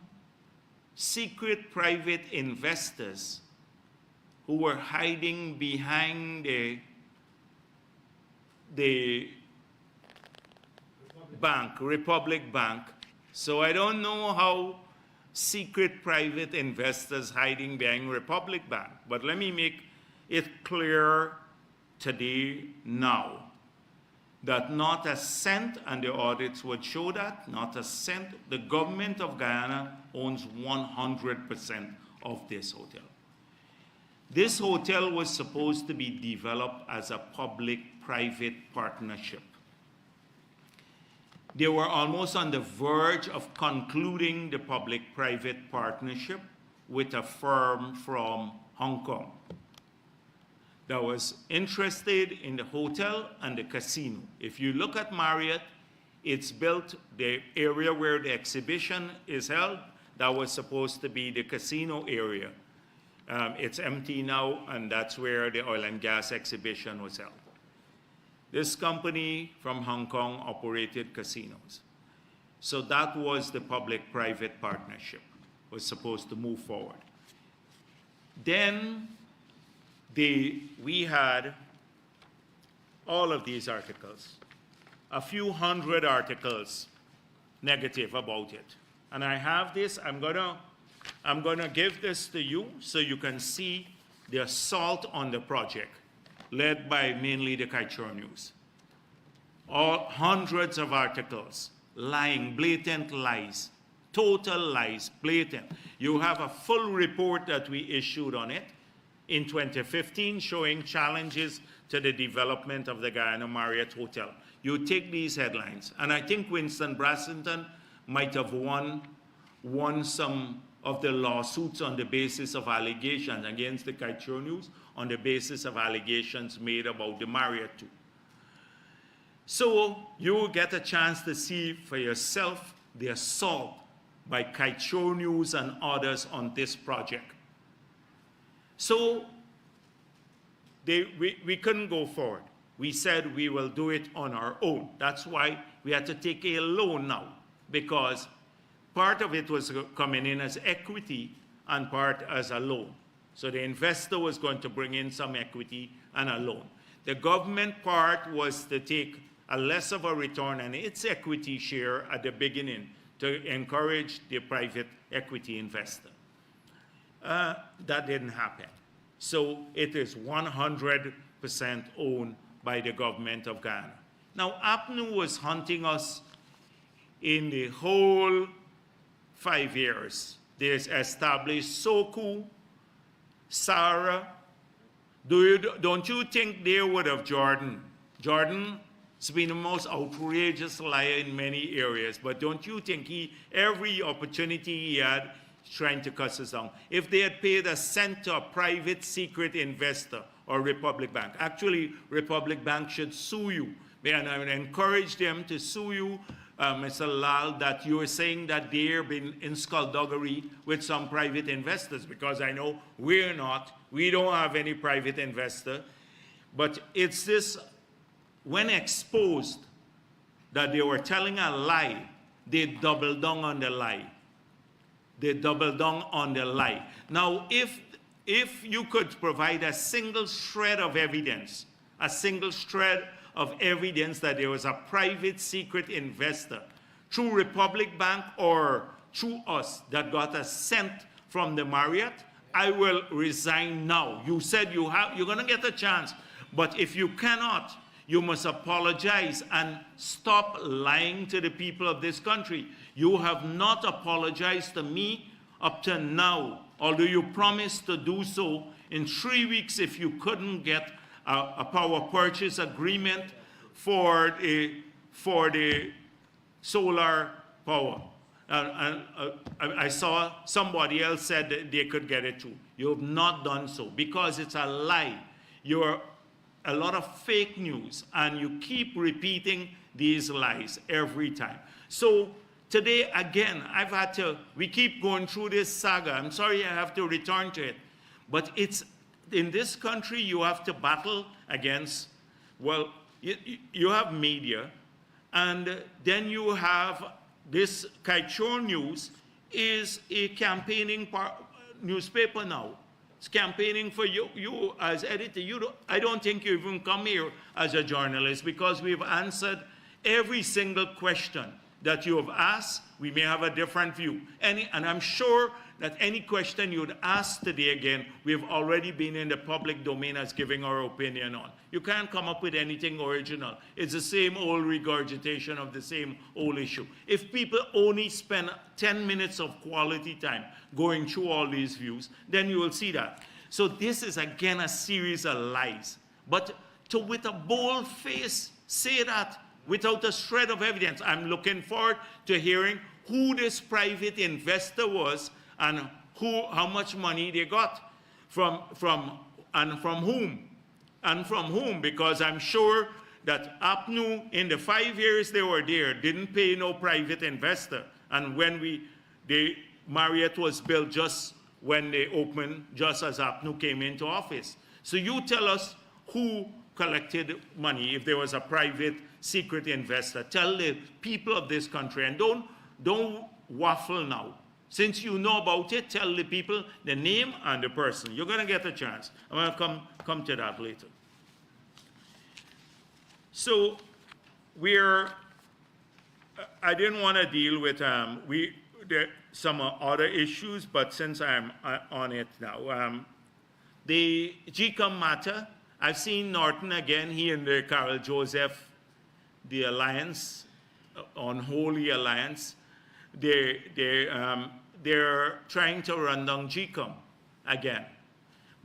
secret private investors who were hiding behind the bank, Republic Bank. So I don't know how secret private investors hiding behind Republic Bank, but let me make it clear today now that not a cent, and the audits would show that, not a cent, the government of Guyana owns 100% of this hotel. This hotel was supposed to be developed as a public-private partnership. They were almost on the verge of concluding the public-private partnership with a firm from Hong Kong that was interested in the hotel and the casino. If you look at Marriott, it's built, the area where the exhibition is held, that was supposed to be the casino area. It's empty now, and that's where the oil and gas exhibition was held. This company from Hong Kong operated casinos. So that was the public-private partnership, was supposed to move forward. Then we had all of these articles, a few hundred articles negative about it. And I have this, I'm gonna give this to you so you can see the assault on the project, led by mainly the Kaichor News. All hundreds of articles, lying, blatant lies, total lies, blatant. You have a full report that we issued on it in 2015 showing challenges to the development of the Guyana Marriott Hotel. You take these headlines, and I think Winston Brassington might have won some of the lawsuits on the basis of allegations against the Kaichor News, on the basis of allegations made about the Marriott too. So you will get a chance to see for yourself the assault by Kaichor News and others on this project. So we couldn't go forward. we said we will do it on our own. That's why we had to take a loan now, because part of it was coming in as equity and part as a loan. So the investor was going to bring in some equity and a loan. The government part was to take a less of a return on its equity share at the beginning to encourage the private equity investor. That didn't happen. So it is 100% owned by the government of Ghana. Now, APNU was hunting us in the whole 5 years. They established SOKU, SARA. Don't you think they would have Jordan? Jordan's been the most outrageous liar in many areas, but don't you think every opportunity he had, trying to cut us down? If they had paid a cent to a private secret investor or Republic Bank, actually, Republic Bank should sue you. And I would encourage them to sue you, Mr. Lal, that you are saying that they've been in skullduggery with some private investors, because I know we're not. We don't have any private investor. But it's this, when exposed that they were telling a lie, they doubled down on the lie. They doubled down on the lie. Now, if you could provide a single shred of evidence, that there was a private secret investor through Republic Bank or through us that got a cent from the Marriott, I will resign now. You said you're going to get a chance, but if you cannot, you must apologize and stop lying to the people of this country. You have not apologized to me up to now, although you promised to do so in 3 weeks if you couldn't get a power purchase agreement for the solar power. I saw somebody else said that they could get it too. You have not done so because it's a lie. You're a lot of fake news, and you keep repeating these lies every time. So today, again, we keep going through this saga. I'm sorry I have to return to it. But it's, in this country, you have to battle against, well, you have media, and then you have this Kaichor News is a campaigning newspaper now. It's campaigning for you as editor. I don't think you even come here as a journalist, because we've answered every single question that you have asked. We may have a different view. And I'm sure that any question you'd ask today again, we've already been in the public domain as giving our opinion on. You can't come up with anything original. It's the same old regurgitation of the same old issue. If people only spend 10 minutes of quality time going through all these views, then you will see that. So this is, again, a series of lies. But to, with a bold face, say that without a shred of evidence. I'm looking forward to hearing who this private investor was and how much money they got from whom, because I'm sure that APNU, in the 5 years they were there, didn't pay no private investor. And when the Marriott was built just when they opened, just as APNU came into office. So you tell us who collected money if there was a private secret investor. Tell the people of this country, and don't waffle now. Since you know about it, tell the people the name and the person. You're going to get a chance. I'm going to come to that later. So I didn't want to deal with some other issues, but since I'm on it now, the GCOM matter, I've seen Norton again, he and the Carol Joseph, the alliance, unholy alliance, they're trying to run down GCOM again.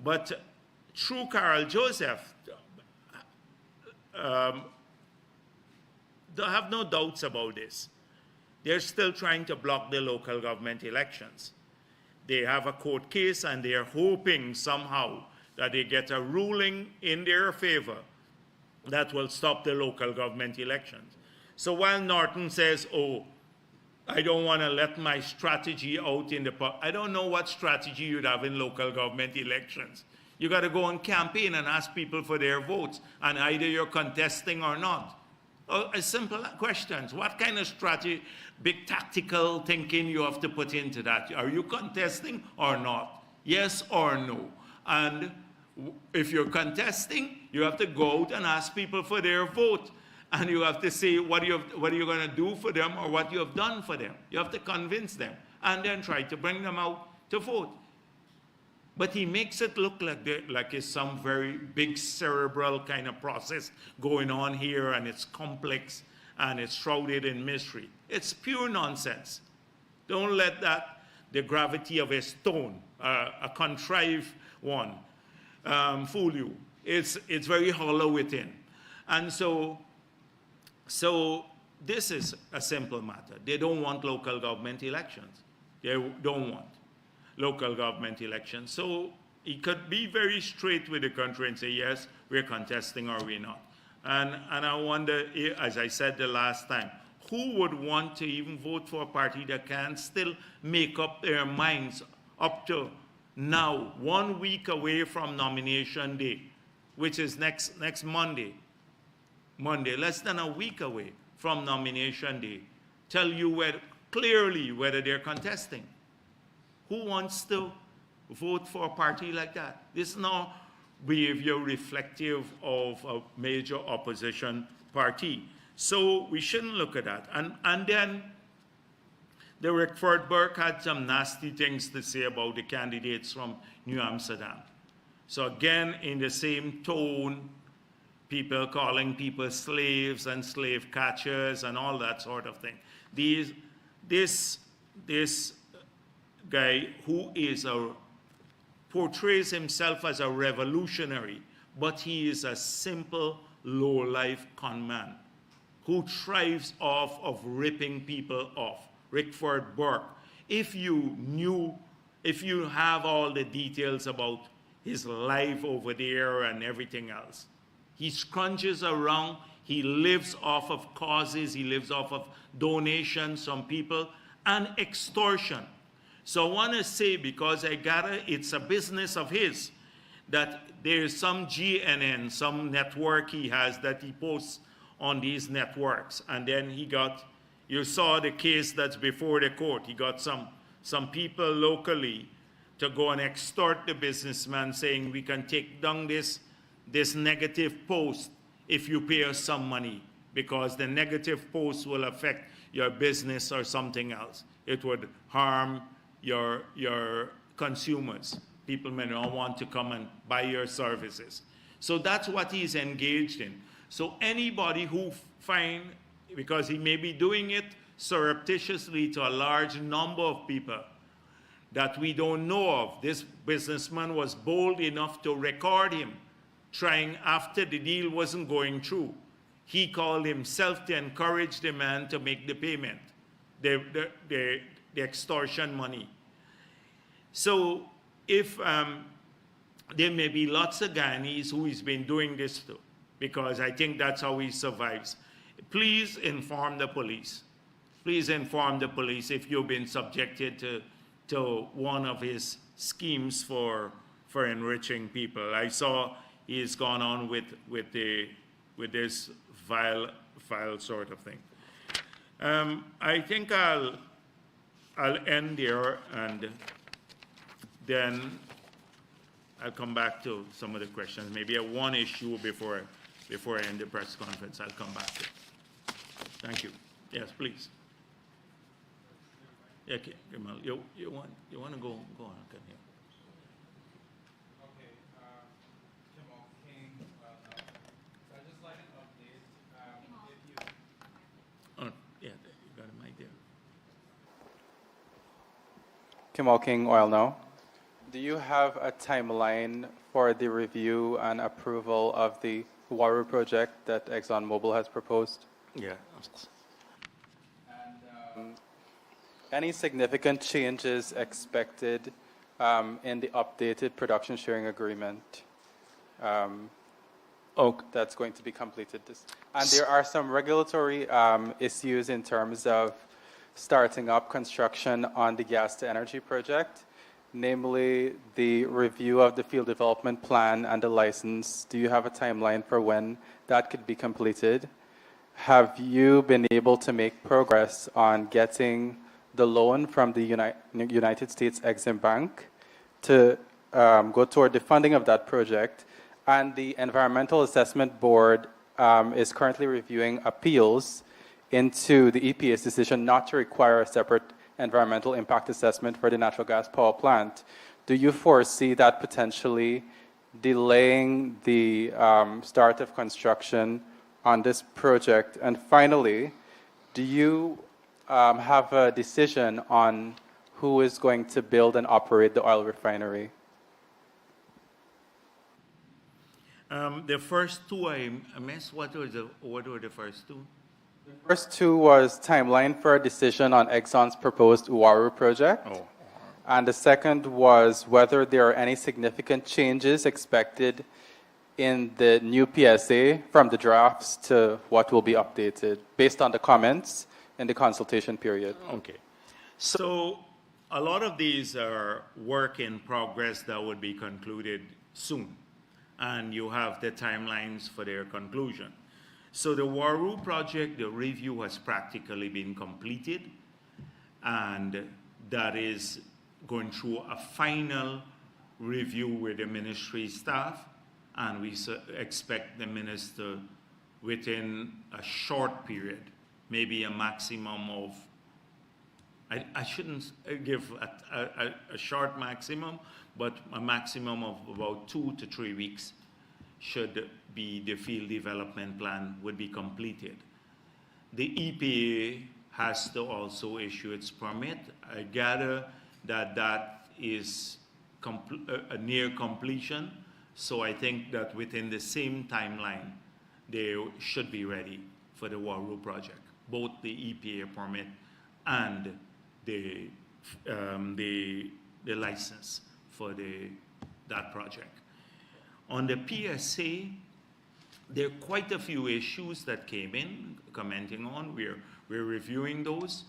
But through Carol Joseph, I have no doubts about this. They're still trying to block the local government elections. They have a court case, and they're hoping somehow that they get a ruling in their favor that will stop the local government elections. So while Norton says, oh, I don't want to let my strategy out in the public, I don't know what strategy you'd have in local government elections. You got to go on campaign and ask people for their votes, and either you're contesting or not. Simple questions. What kind of strategy, big tactical thinking you have to put into that? Are you contesting or not? Yes or no? And if you're contesting, you have to go out and ask people for their vote. And you have to say what are you going to do for them or what you have done for them. You have to convince them and then try to bring them out to vote. But he makes it look like it's some very big cerebral kind of process going on here, and it's complex and it's shrouded in mystery. It's pure nonsense. Don't let the gravity of a stone, a contrived one, fool you. It's very hollow within. And so this is a simple matter. They don't want local government elections. They don't want local government elections. So he could be very straight with the country and say, yes, we're contesting or we're not. And I wonder, as I said the last time, who would want to even vote for a party that can still make up their minds up to now, 1 week away from nomination day, which is next Monday, less than a week away from nomination day, tell you clearly whether they're contesting. Who wants to vote for a party like that? This is no behavior reflective of a major opposition party. So we shouldn't look at that. And then the Rickford Burke had some nasty things to say about the candidates from New Amsterdam. So again, in the same tone, people calling people slaves and slave catchers and all that sort of thing. This guy who portrays himself as a revolutionary, but he is a simple, low-life con man who thrives off of ripping people off. Rickford Burke. If you have all the details about his life over there and everything else, he scrunches around, he lives off of causes, he lives off of donations from people, and extortion. So I want to say, because I gather it's a business of his, that there's some GNN, some network he has that he posts on these networks. And then you saw the case that's before the court. He got some people locally to go and extort the businessman, saying we can take down this negative post if you pay us some money, because the negative post will affect your business or something else. It would harm your consumers. People may not want to come and buy your services. So that's what he's engaged in. So anybody who because he may be doing it surreptitiously to a large number of people that we don't know of. This businessman was bold enough to record him trying, after the deal wasn't going through. He called himself to encourage the man to make the payment, the extortion money. So if there may be lots of Guyanese who he's been doing this to, because I think that's how he survives. Please inform the police. Please inform the police if you've been subjected to one of his schemes for enriching people. I saw he's gone on with this vile sort of thing. I think I'll end there, and then I'll come back to some of the questions. Maybe one issue before I end the press conference. I'll come back to it. Thank you. Yes, please. Yeah, okay, Gamal, you want to go on? Okay, yeah. Okay, Jamal King. So I'd just like an update. If you. Oh, yeah, you got a mic there. Jamal King, Oil Now. Do you have a timeline for the review and approval of the Waru project that ExxonMobil has proposed? Yeah. And any significant changes expected in the updated production sharing agreement that's going to be completed And there are some regulatory issues in terms of starting up construction on the gas to energy project namely the review of the field development plan and the license. Do you have a timeline for when that could be completed? Have you been able to make progress on getting the loan from the United States Exim Bank to go toward the funding of that project? And the Environmental Assessment Board is currently reviewing appeals into the EPA's decision not to require a separate environmental impact assessment for the natural gas power plant. Do you foresee that potentially delaying the start of construction on this project? And finally, do you have a decision on who is going to build and operate the oil refinery? The first two I missed. What were the first two? The first two was timeline for a decision on Exxon's proposed Uaru project. Oh. And the second was whether there are any significant changes expected in the new PSA from the drafts to what will be updated based on the comments in the consultation period. Okay. So a lot of these are work in progress that would be concluded soon. And you have the timelines for their conclusion. So the Uaru project, the review has practically been completed, and that is going through a final review with the ministry staff, and we expect the minister within a short period, maybe a maximum of, I shouldn't give a short maximum, but a maximum of about 2 to 3 weeks should be the field development plan would be completed. The EPA has to also issue its permit. I gather that that is near completion, so I think that within the same timeline, they should be ready for the Uaru project, both the EPA permit and the license for that project. On the PSA, there are quite a few issues that came in, commenting on. We're reviewing those.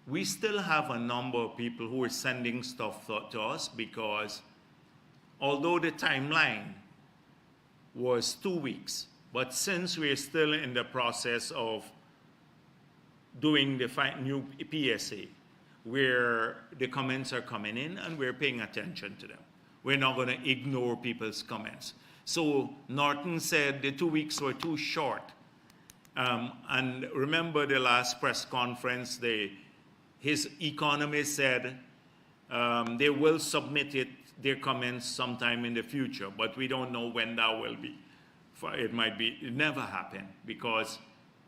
We still have a number of people who are sending stuff to us because although the timeline was 2 weeks, but since we're still in the process of doing the new PSA, where the comments are coming in and we're paying attention to them. We're not going to ignore people's comments. So Norton said the 2 weeks were too short. And remember the last press conference, his economist said they will submit their comments sometime in the future, but we don't know when that will be. It never happened because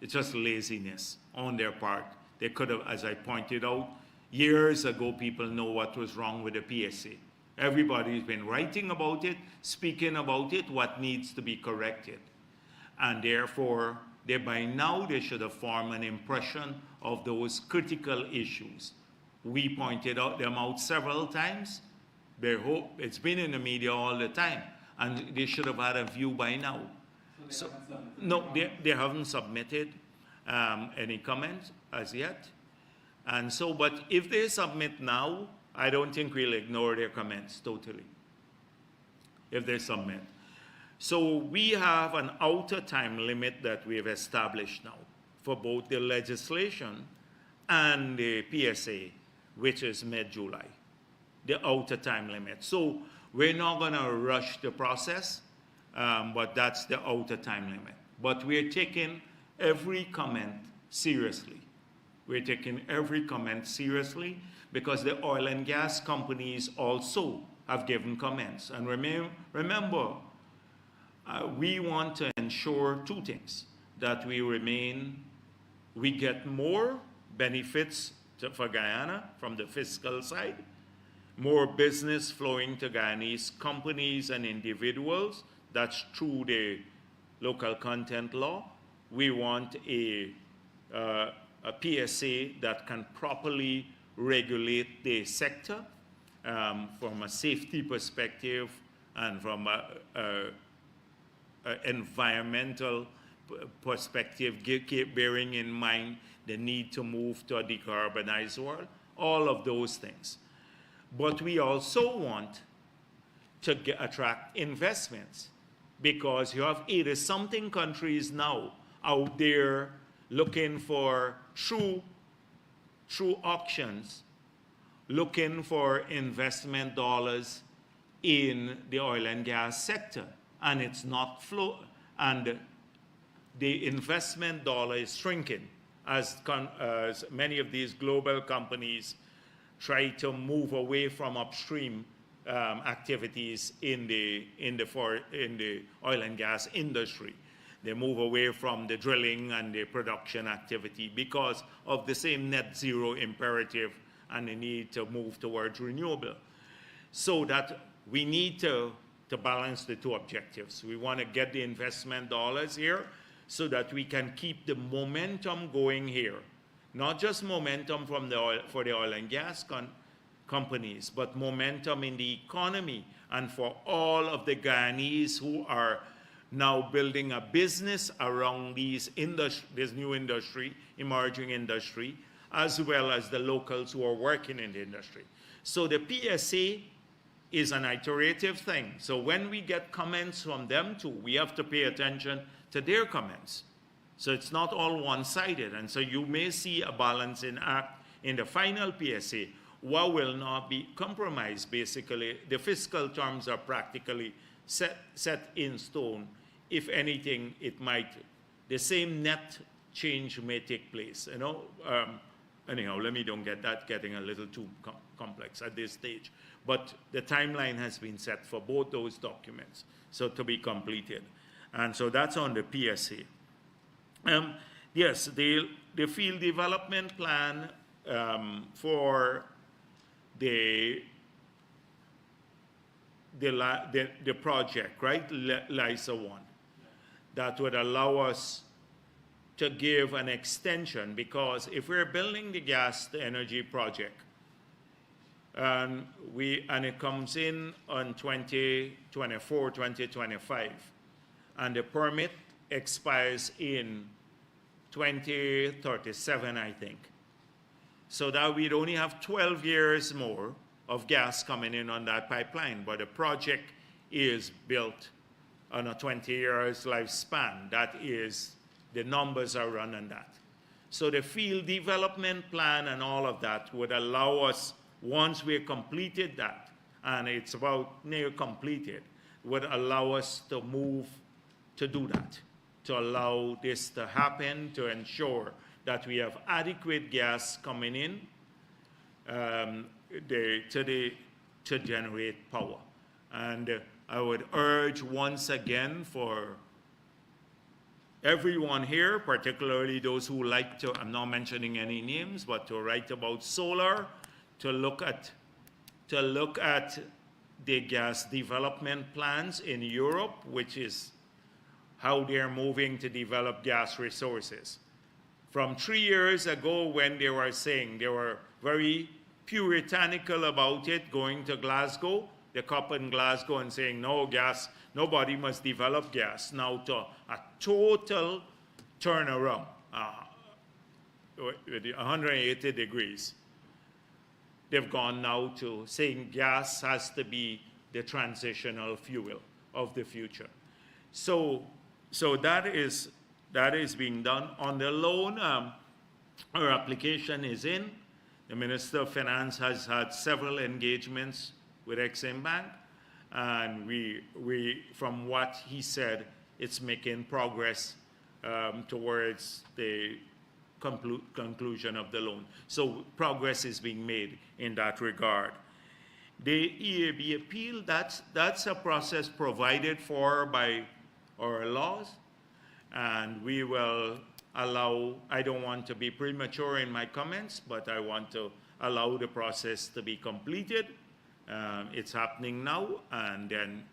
it's just laziness on their part. They could have, as I pointed out, years ago, people know what was wrong with the PSA. Everybody's been writing about it, speaking about it, what needs to be corrected. And therefore, by now, they should have formed an impression of those critical issues. We pointed them out several times. It's been in the media all the time, and they should have had a view by now. So no, they haven't submitted any comments as yet. And so, but if they submit now, I don't think we'll ignore their comments totally, if they submit. So we have an outer time limit that we have established now for both the legislation and the PSA, which is mid-July, the outer time limit. So we're not going to rush the process, but that's the outer time limit. But we're taking every comment seriously. We're taking every comment seriously because the oil and gas companies also have given comments. And remember, we want to ensure two things: that we get more benefits for Guyana from the fiscal side, more business flowing to Guyanese companies and individuals. That's through the local content law. We want a PSA that can properly regulate the sector from a safety perspective and from an environmental perspective, bearing in mind the need to move to a decarbonized world, all of those things. But we also want to attract investments, because you have 80-something countries now out there looking for, through auctions, looking for investment dollars in the oil and gas sector. And it's not and the investment dollar is shrinking as many of these global companies try to move away from upstream activities in the oil and gas industry. They move away from the drilling and the production activity because of the same net zero imperative and the need to move towards renewable. So that we need to balance the two objectives. We want to get the investment dollars here so that we can keep the momentum going here. Not just momentum for the oil and gas companies, but momentum in the economy and for all of the Guyanese who are now building a business around this new industry, emerging industry, as well as the locals who are working in the industry. So the PSA is an iterative thing. So when we get comments from them too, we have to pay attention to their comments. So it's not all one-sided. And so you may see a balancing act in the final PSA. What will not be compromised, basically, the fiscal terms are practically set in stone. If anything, the same net change may take place, you know. Anyhow, let me don't get that getting a little too complex at this stage. But the timeline has been set for both those documents, so to be completed. And so that's on the PSA. Yes, the field development plan for the project, right, LISA 1, that would allow us to give an extension, because if we're building the gas to energy project, and it comes in on 2024, 2025, and the permit expires in 2037, I think. So that we'd only have 12 years more of gas coming in on that pipeline, but the project is built on a 20 years lifespan. That is, the numbers are run on that. So the field development plan and all of that would allow us, once we've completed that, and it's about near completed, would allow us to move to do that, to allow this to happen, to ensure that we have adequate gas coming in to generate power. And I would urge once again for everyone here, particularly those who like to, I'm not mentioning any names, but to write about solar, to look at the gas development plans in Europe, which is how they're moving to develop gas resources. From 3 years ago, when they were saying, they were very puritanical about it, going to Glasgow, the COP in Glasgow, and saying, no gas, nobody must develop gas. Now to a total turnaround, with 180 degrees. They've gone now to saying gas has to be the transitional fuel of the future. So that is being done. On the loan, our application is in. The Minister of Finance has had several engagements with Exim Bank, and we from what he said, it's making progress towards the conclusion of the loan. So progress is being made in that regard. The EAB appeal, that's a process provided for by our laws, and we will allow, I don't want to be premature in my comments, but I want to allow the process to be completed. It's happening now, and then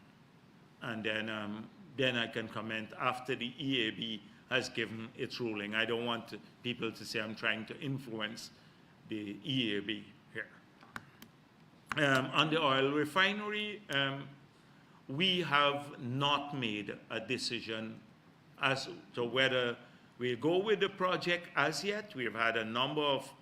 I can comment after the EAB has given its ruling. I don't want people to say I'm trying to influence the EAB here. On the oil refinery, we have not made a decision as to whether we'll go with the project as yet. We've had a number of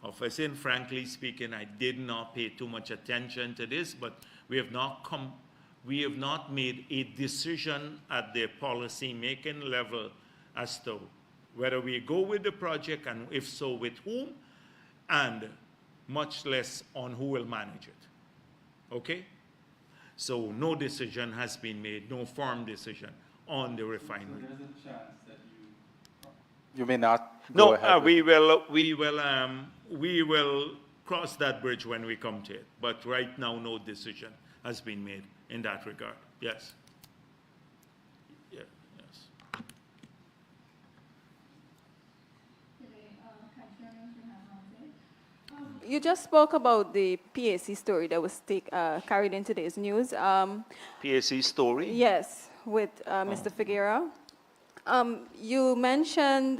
office. And frankly speaking, I did not pay too much attention to this, but we have not made a decision at the policy-making level as to whether we go with the project, and if so, with whom, and much less on who will manage it. Okay? So no decision has been made, no firm decision on the refinery. So there's a chance that you may not go ahead. We will cross that bridge when we come to it. But right now, no decision has been made in that regard. Yes. Yeah. Yes. You just spoke about the PAC story that was carried in today's news. PAC story? Yes, with Mr. Figueroa. You mentioned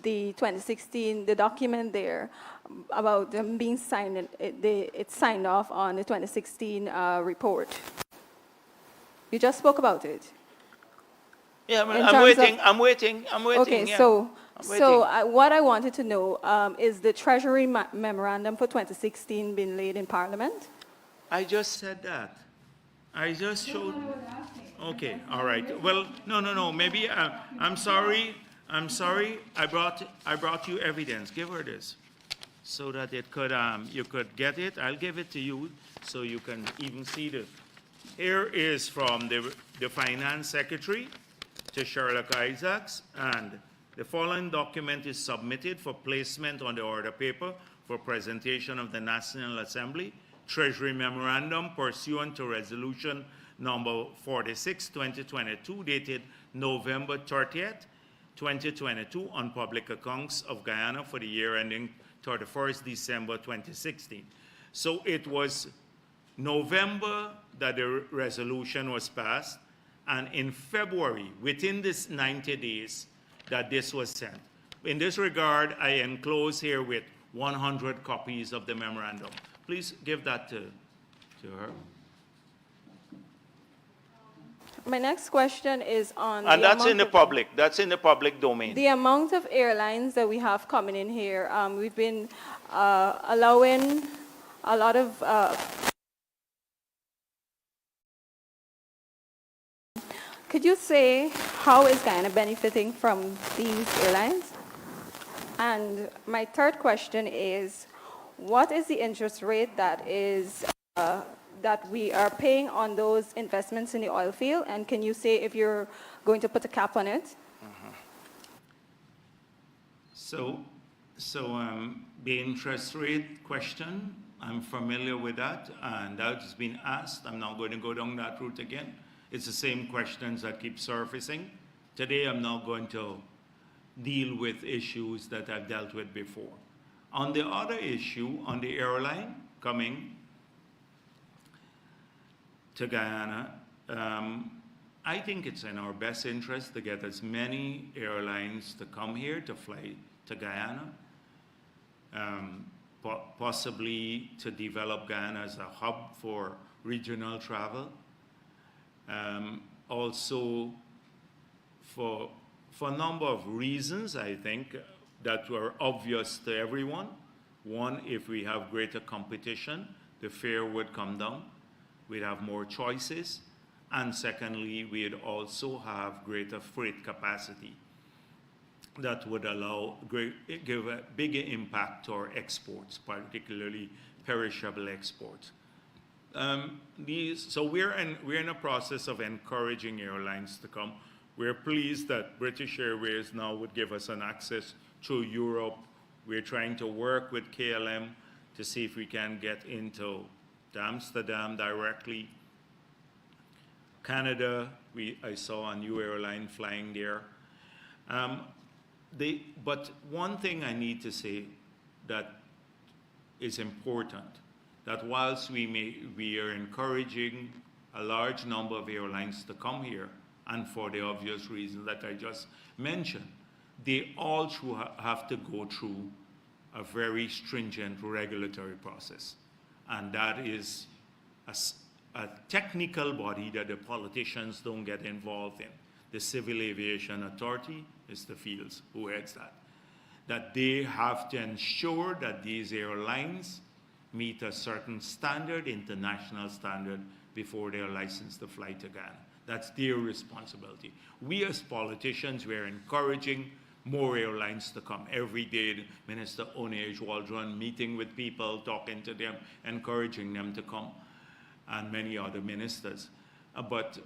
the 2016, the document there about them being signed, it's signed off on the 2016 report. You just spoke about it. Yeah, I'm waiting. Okay, yeah. so what I wanted to know is the Treasury memorandum for 2016 been laid in Parliament? I just said that. I just showed. Okay, all right. Well, no. Maybe I'm sorry. I brought you evidence. Give her this, so that it could you could get it. I'll give it to you so you can even see the. Here is from the Finance Secretary to Sherlock Isaacs, and the following document is submitted for placement on the order paper for presentation of the National Assembly. Treasury Memorandum pursuant to Resolution number 46, 2022, dated November 30th, 2022, on public accounts of Guyana for the year ending 31st December 2016. So it was November that the resolution was passed, and in February, within this 90 days, that this was sent. In this regard, I enclose here with 100 copies of the memorandum. Please give that to her. My next question is on And that's in the public. That's in the public domain. the amount of airlines that we have coming in here. We've been allowing a lot of. Could you say how is Guyana benefiting from these airlines? And my third question is, what is the interest rate that is that we are paying on those investments in the oil field? And can you say if you're going to put a cap on it? So the interest rate question, I'm familiar with that, and that's been asked. I'm not going to go down that route again. It's the same questions that keep surfacing. Today, I'm not going to deal with issues that I've dealt with before. On the other issue, on the airline coming to Guyana, I think it's in our best interest to get as many airlines to come here to fly to Guyana, possibly to develop Guyana as a hub for regional travel. Also, for a number of reasons, I think, that were obvious to everyone. One, if we have greater competition, the fare would come down. We'd have more choices. And secondly, we'd also have greater freight capacity that would give a bigger impact to our exports, particularly perishable exports. So we're in a process of encouraging airlines to come. We're pleased that British Airways now would give us an access through Europe. We're trying to work with KLM to see if we can get into Amsterdam directly. Canada, I saw a new airline flying there. But one thing I need to say that is important, that whilst we are encouraging a large number of airlines to come here, and for the obvious reasons that I just mentioned, they all have to go through a very stringent regulatory process. And that is a technical body that the politicians don't get involved in. The Civil Aviation Authority, Mr. Fields, who heads that. that they have to ensure that these airlines meet a certain standard, international standard, before they're licensed to fly to Ghana. That's their responsibility. We as politicians, we're encouraging more airlines to come. Every day, Minister Onage Waldron meeting with people, talking to them, encouraging them to come, and many other ministers. But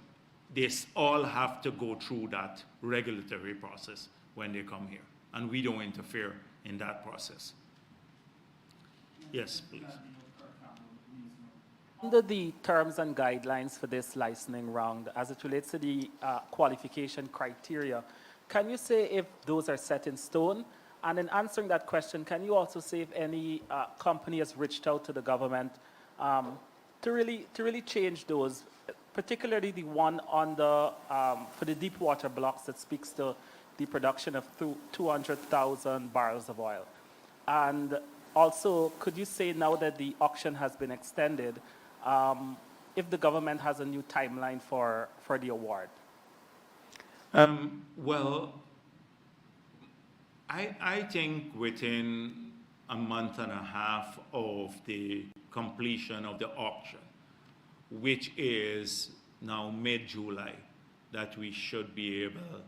they all have to go through that regulatory process when they come here, and we don't interfere in that process. Yes, please. Under the terms and guidelines for this licensing round, as it relates to the qualification criteria, can you say if those are set in stone? And in answering that question, can you also say if any company has reached out to the government to really change those, particularly the one on the for the deep water blocks that speaks to the production of 200,000 barrels of oil? And also, could you say now that the auction has been extended, if the government has a new timeline for the award? Well, I think within a month and a half of the completion of the auction, which is now mid-July, that we should be able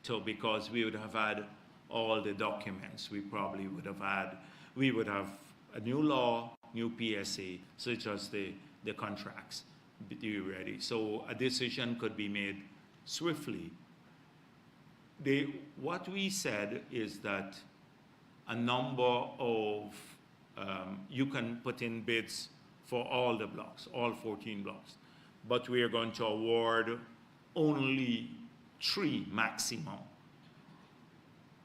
to, because we would have had all the documents. We probably would have a new law, new PSA, such as the contracts be ready. So a decision could be made swiftly. What we said is that a number of, you can put in bids for all the blocks, all 14 blocks, but we are going to award only 3 maximum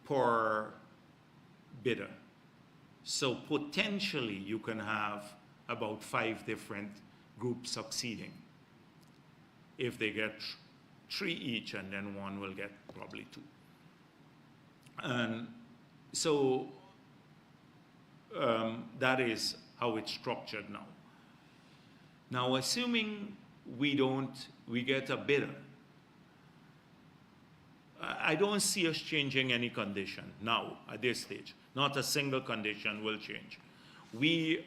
per bidder. So potentially you can have about 5 different groups succeeding if they get 3 each, and then one will get probably 2. And so that is how it's structured now. Now, assuming we get a bidder, I don't see us changing any condition now at this stage. Not a single condition will change. We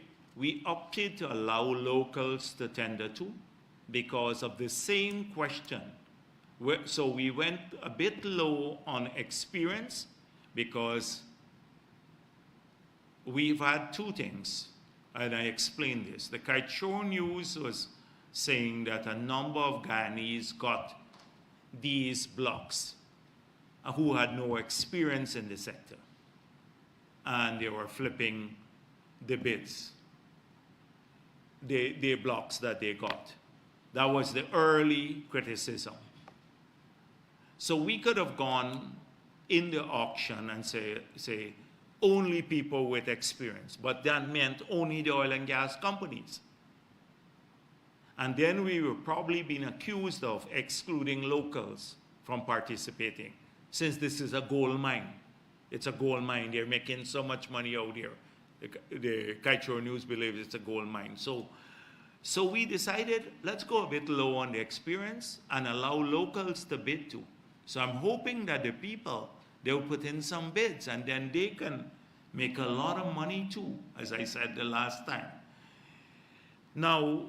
opted to allow locals to tender too because of the same question. So we went a bit low on experience because we've had 2 things, and I explained this. The Kaichor News was saying that a number of Guyanese got these blocks who had no experience in the sector, and they were flipping the bids, the blocks that they got. That was the early criticism. So we could have gone in the auction and say only people with experience, but that meant only the oil and gas companies. And then we were probably being accused of excluding locals from participating, since this is a gold mine. It's a gold mine. They're making so much money out here. The Kaichor News believes it's a gold mine. So we decided, let's go a bit low on the experience and allow locals to bid too. So I'm hoping that the people, they'll put in some bids, and then they can make a lot of money too, as I said the last time. Now,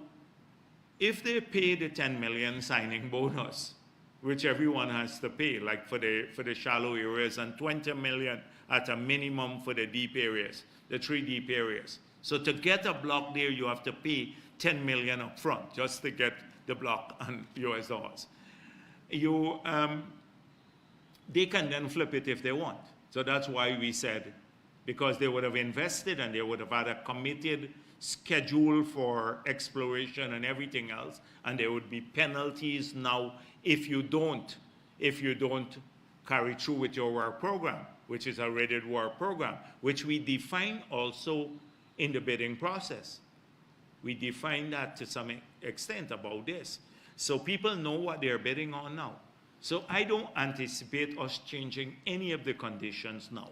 if they pay the 10 million signing bonus, which everyone has to pay, like for the shallow areas, and 20 million at a minimum for the deep areas, the 3 deep areas. So to get a block there, you have to pay 10 million up front just to get the block on US dollars. They can then flip it if they want. So that's why we said, because they would have invested and they would have had a committed schedule for exploration and everything else, and there would be penalties now if you don't carry through with your work program, which is a rated work program, which we define also in the bidding process. We define that to some extent about this. So people know what they're bidding on now. So I don't anticipate us changing any of the conditions now.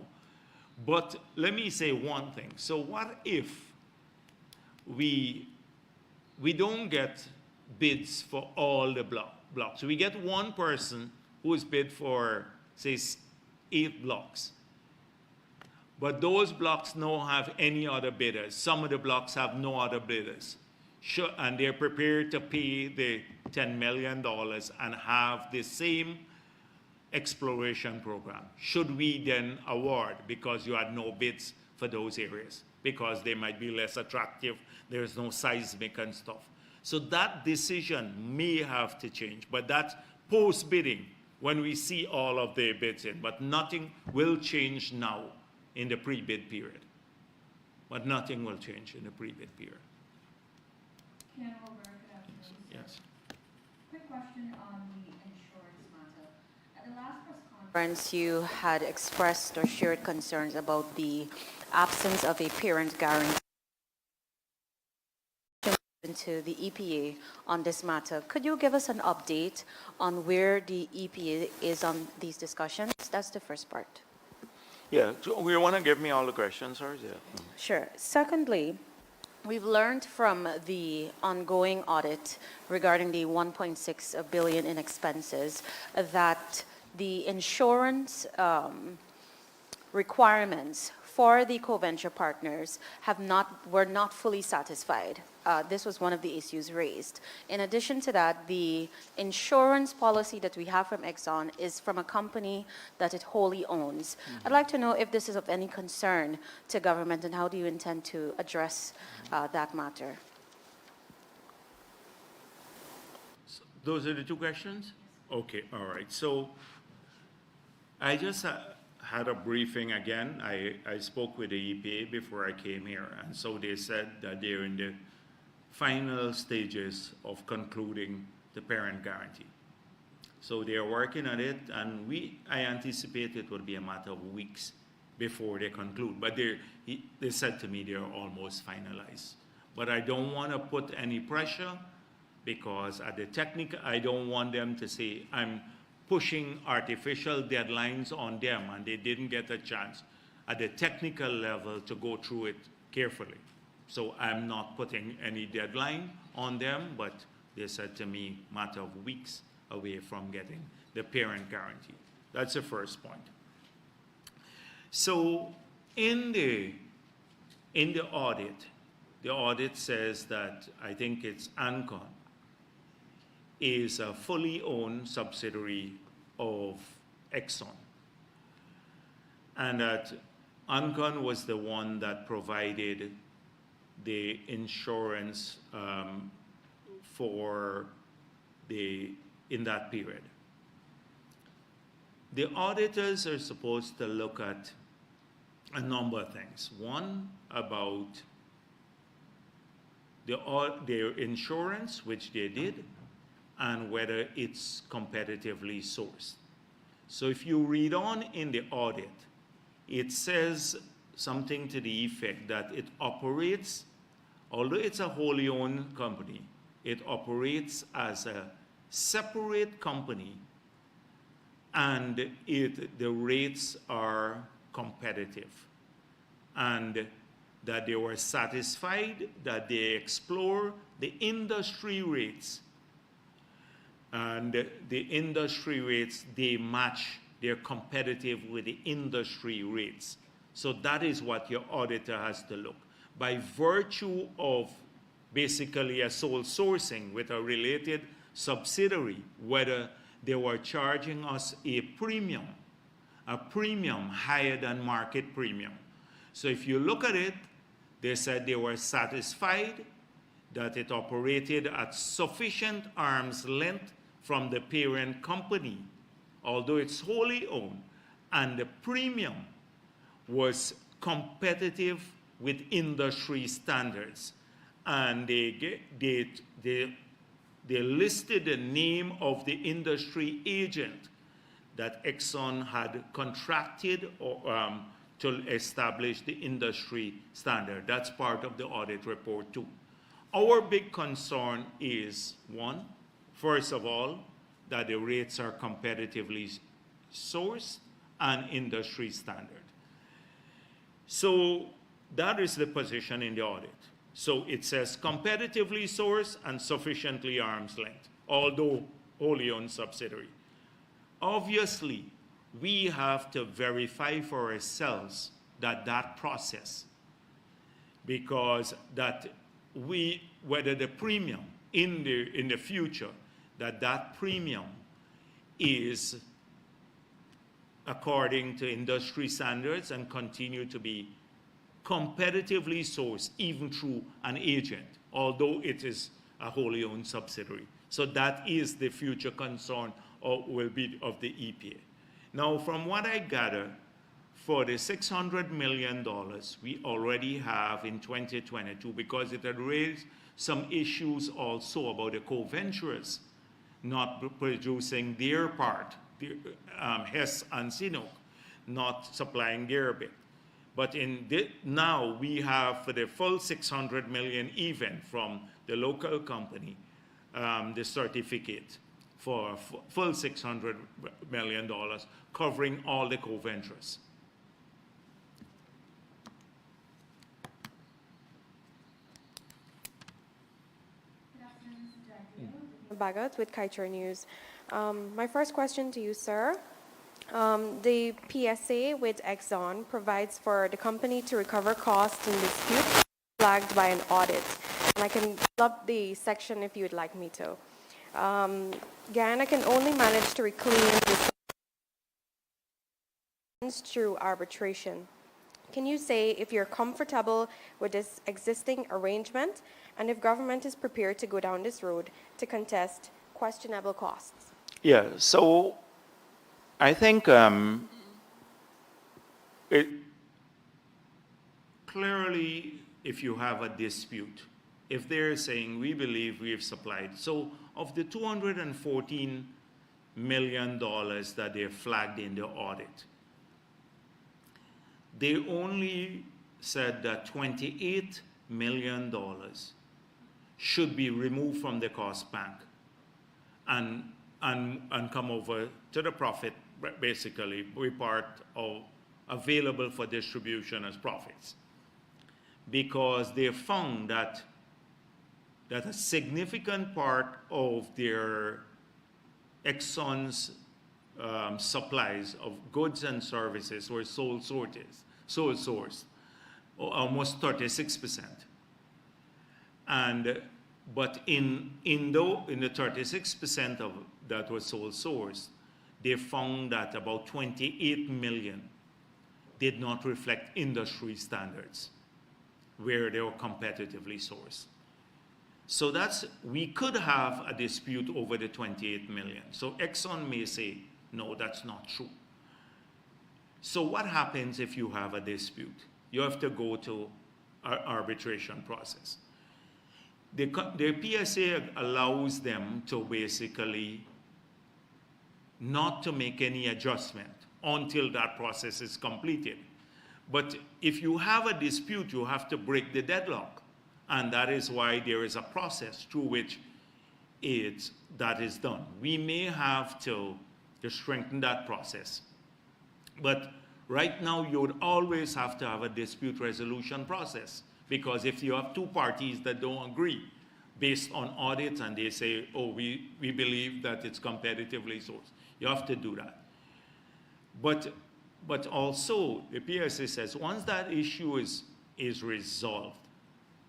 But let me say one thing. So what if we don't get bids for all the blocks? We get one person who is bid for, say, 8 blocks. But those blocks don't have any other bidders. Some of the blocks have no other bidders. Sure, and they're prepared to pay the $10 million and have the same exploration program. Should we then award because you had no bids for those areas? Because they might be less attractive, there's no seismic and stuff. So that decision may have to change, but that's post-bidding when we see all of the bids in. But nothing will change now in the pre-bid period. But nothing will change in the pre-bid period. Ken Robert, good afternoon. Yes. Quick question on the insurance matter. At the last press conference, you had expressed or shared concerns about the absence of a parent guarantee to the EPA on this matter. Could you give us an update on where the EPA is on these discussions? That's the first part. Yeah, so you want to give me all the questions, or? Yeah. Sure. Secondly, we've learned from the ongoing audit regarding the 1.6 billion in expenses that the insurance requirements for the co-venture partners were not fully satisfied. This was one of the issues raised. In addition to that, the insurance policy that we have from Exxon is from a company that it wholly owns. I'd like to know if this is of any concern to government, and how do you intend to address that matter? So those are the two questions? Okay, all right. So I just had a briefing again. I spoke with the EPA before I came here, and so they said that they're in the final stages of concluding the parent guarantee. So they are working on it, and I anticipate it will be a matter of weeks before they conclude. But they said to me they're almost finalized. But I don't want to put any pressure, because at the technical, I don't want them to say I'm pushing artificial deadlines on them and they didn't get a chance at the technical level to go through it carefully. So I'm not putting any deadline on them, but they said to me, matter of weeks away from getting the parent guarantee. That's the first point. So in the audit says that, I think it's Ancon, is a fully owned subsidiary of Exxon. And that Ancon was the one that provided the insurance in that period. The auditors are supposed to look at a number of things. One, about their insurance, which they did, and whether it's competitively sourced. So if you read on in the audit, it says something to the effect that it operates, although it's a wholly owned company, it operates as a separate company, and the rates are competitive, and that they were satisfied that they explore the industry rates, and the industry rates, they're competitive with the industry rates. So that is what your auditor has to look. By virtue of basically a sole sourcing with a related subsidiary, whether they were charging us a premium higher than market premium. So if you look at it, they said they were satisfied that it operated at sufficient arm's length from the parent company, although it's wholly owned, and the premium was competitive with industry standards. And they listed the name of the industry agent that Exxon had contracted to establish the industry standard. That's part of the audit report too. Our big concern is, one, first of all, that the rates are competitively sourced and industry standard. So that is the position in the audit. So it says competitively sourced and sufficiently arm's length, although wholly owned subsidiary. Obviously, we have to verify for ourselves that process, because that whether the premium in the future, that premium is according to industry standards and continue to be competitively sourced even through an agent, although it is a wholly owned subsidiary. So that is the future concern or will be of the EPA. Now, from what I gather, for the $600 million we already have in 2022, because it had raised some issues also about the co-venturers not producing their part, Hess and Sinopec not supplying their bit. But now we have for the full 600 million even from the local company, the certificate for full $600 million covering all the co-ventures. Bharrat with Kaicher News. My first question to you, sir. The PSA with Exxon provides for the company to recover costs in disputes flagged by an audit. And I can pull up the section if you would like me to. Guyana can only manage to reclaim this through arbitration. Can you say if you're comfortable with this existing arrangement and if government is prepared to go down this road to contest questionable costs? Yeah, so I think clearly if you have a dispute, if they're saying we believe we've supplied, so of the $214 million that they flagged in the audit, they only said that $28 million should be removed from the cost bank and come over to the profit, basically, be part of available for distribution as profits. Because they found that a significant part of their Exxon's supplies of goods and services were sole sourced, almost 36%. But in the 36% of that was sole sourced, they found that about 28 million did not reflect industry standards where they were competitively sourced. So we could have a dispute over the 28 million. So Exxon may say, no, that's not true. So what happens if you have a dispute? You have to go to an arbitration process. The PSA allows them to basically not to make any adjustment until that process is completed. But if you have a dispute, you have to break the deadlock. And that is why there is a process through which that is done. We may have to strengthen that process. But right now, you would always have to have a dispute resolution process. Because if you have two parties that don't agree based on audits and they say, oh, we believe that it's competitively sourced, you have to do that. But also, the PSA says once that issue is resolved,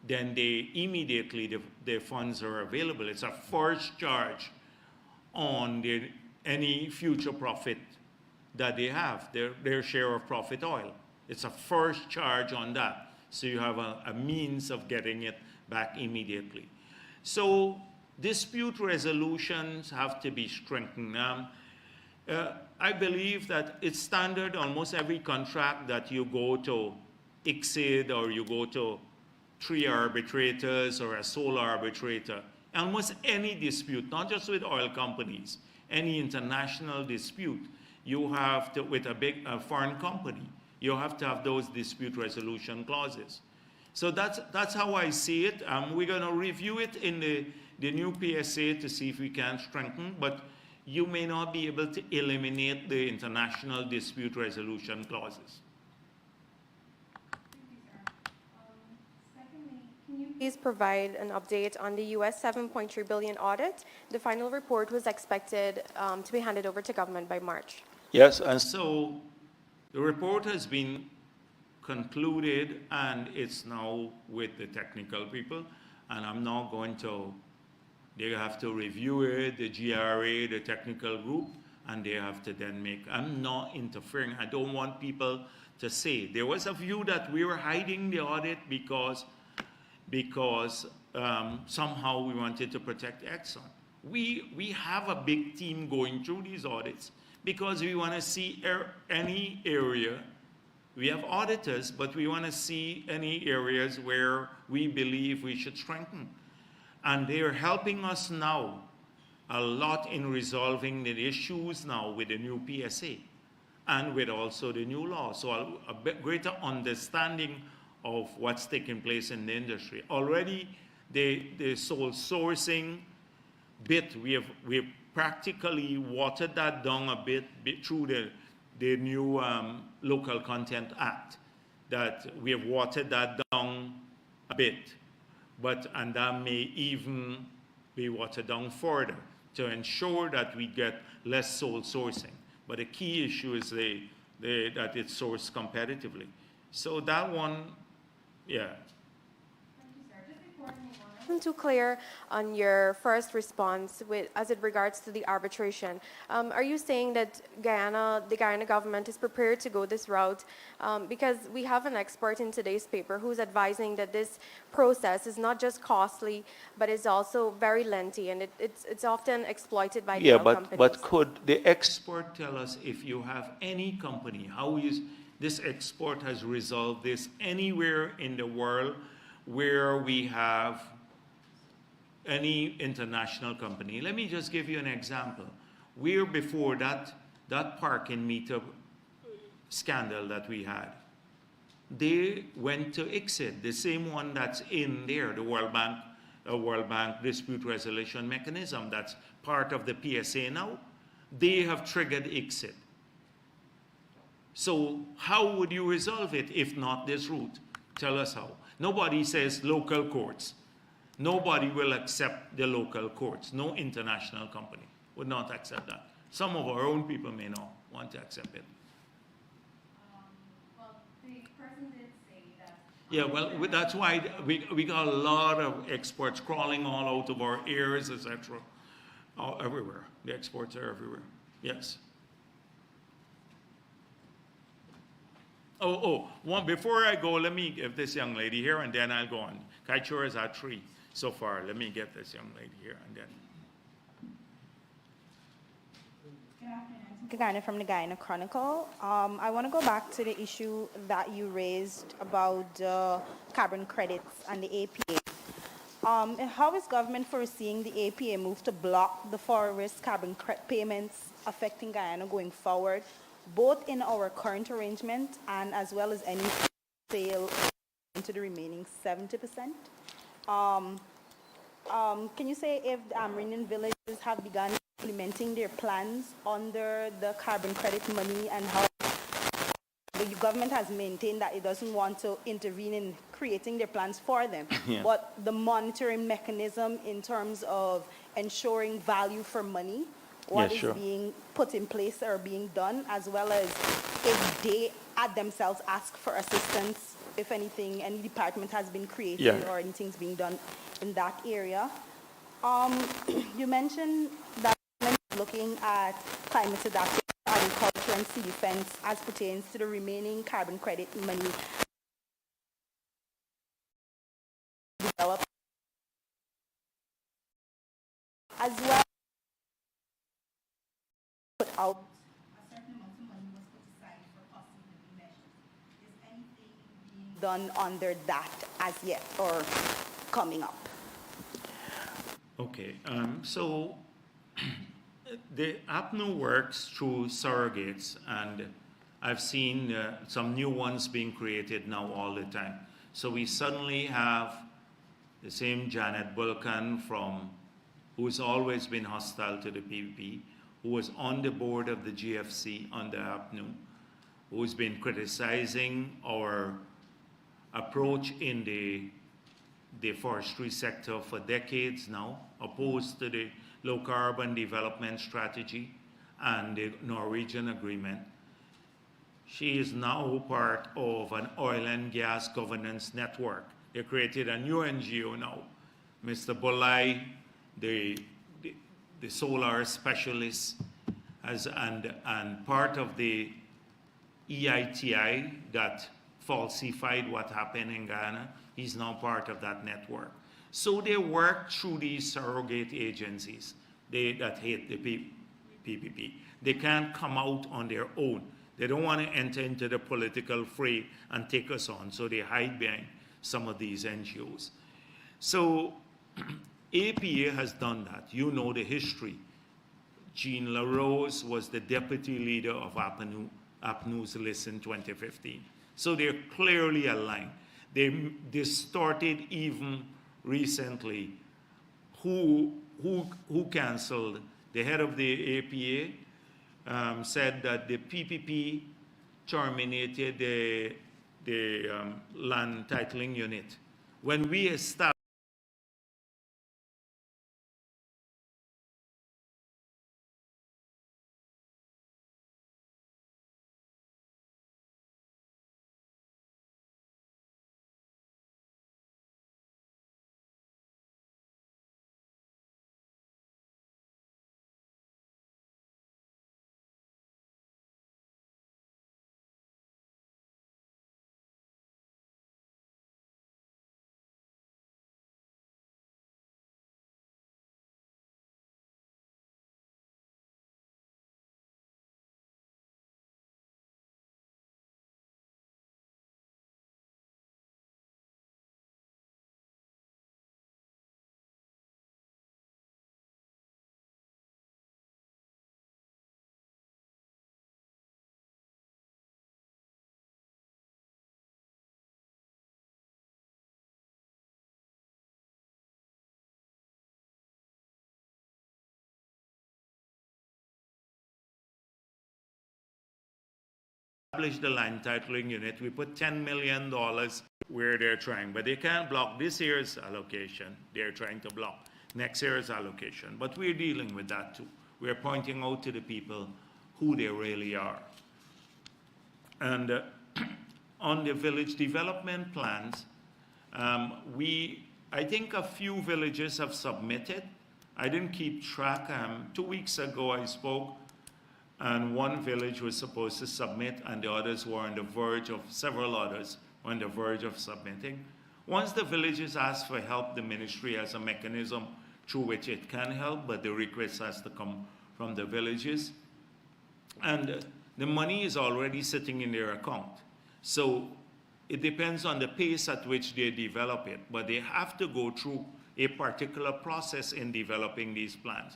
then immediately the funds are available. It's a first charge on any future profit that they have, their share of profit oil. It's a first charge on that. So you have a means of getting it back immediately. So dispute resolutions have to be strengthened. I believe that it's standard almost every contract that you go to ICSID or you go to 3 arbitrators or a sole arbitrator. Almost any dispute, not just with oil companies, any international dispute, you have to, with a foreign company, you have to have those dispute resolution clauses. So that's how I see it. We're going to review it in the new PSA to see if we can strengthen, but you may not be able to eliminate the international dispute resolution clauses. Please provide an update on the US $7.3 billion audit. The final report was expected to be handed over to government by March. Yes, and so the report has been concluded, and it's now with the technical people, and I'm now going to, they have to review it, the GRA, the technical group, and they have to then make, I'm not interfering. I don't want people to say, there was a view that we were hiding the audit because somehow we wanted to protect Exxon. We have a big team going through these audits because we want to see any area. We have auditors, but we want to see any areas where we believe we should strengthen. And they are helping us now a lot in resolving the issues now with the new PSA and with also the new law. So a bit greater understanding of what's taking place in the industry. Already, the sole sourcing bit, we have practically watered that down a bit through the new Local Content Act, that we have watered that down a bit, and that may even be watered down further to ensure that we get less sole sourcing. But the key issue is that it's sourced competitively. So that one, yeah. Wasn't too clear on your first response as it regards to the arbitration. Are you saying that the Guyana government is prepared to go this route? Because we have an expert in today's paper who's advising that this process is not just costly, but it's also very lengthy, and it's often exploited by the oil companies. But could the expert tell us if you have any company, how is this expert has resolved this anywhere in the world where we have any international company? Let me just give you an example. Where before that parking meter scandal that we had, they went to ICSID, the same one that's in there, the World Bank dispute resolution mechanism that's part of the PSA now. They have triggered ICSID. So how would you resolve it if not this route? Tell us how. Nobody says local courts. Nobody will accept the local courts. No international company would not accept that. Some of our own people may not want to accept it. Well, the person did say that. Yeah, well, that's why we got a lot of exports crawling all out of our ears, etc. Everywhere. The exports are everywhere. Yes. Before I go, let me give this young lady here, and then I'll go on. Kaichur is at 3 so far. Let me get this young lady here, and then. Guyana from the Guyana Chronicle. I want to go back to the issue that you raised about carbon credits and the APA. How is government foreseeing the APA move to block the forest carbon payments affecting Guyana going forward, both in our current arrangement and as well as any sale into the remaining 70%? Can you say if the Amerindian villages have begun implementing their plans under the carbon credit money, and how the government has maintained that it doesn't want to intervene in creating their plans for them, Yeah. but the monitoring mechanism in terms of ensuring value for money, what is being put in place or being done, as well as if they at themselves ask for assistance, if anything, any department has been created or anything's being done in that area. You mentioned that looking at climate adaptation, agriculture, and sea defense as pertains to the remaining carbon credit money developed, as well put out a certain amount of money was put aside for cost of living measures. Is anything being done under that as yet or coming up? Okay, so the APNU works through surrogates, and I've seen some new ones being created now all the time. So we suddenly have the same Janet Bulkan who's always been hostile to the PPP, who was on the board of the GFC under APNU, who's been criticizing our approach in the forestry sector for decades now, opposed to the low carbon development strategy and the Norwegian agreement. She is now part of an oil and gas governance network. They created a new NGO now. Mr. Bolai, the solar specialist, and part of the EITI that falsified what happened in Ghana, he's now part of that network. So they work through these surrogate agencies that hate the PPP. They can't come out on their own. They don't want to enter into the political fray and take us on, so they hide behind some of these NGOs. So APA has done that. You know the history. Jean LaRose was the deputy leader of APNU's list in 2015. So they're clearly aligned. They distorted even recently who canceled. The head of the APA said that the PPP terminated the land titling unit. When we established the land titling unit, we put $10 million where they're trying, but they can't block this year's allocation. They're trying to block next year's allocation, but we're dealing with that too. We're pointing out to the people who they really are. And on the village development plans, I think a few villages have submitted. I didn't keep track. 2 weeks ago I spoke, and one village was supposed to submit, and the others were on the verge of, several others were on the verge of submitting. Once the villages ask for help, the ministry has a mechanism through which it can help, but the request has to come from the villages. And the money is already sitting in their account. So it depends on the pace at which they develop it, but they have to go through a particular process in developing these plans.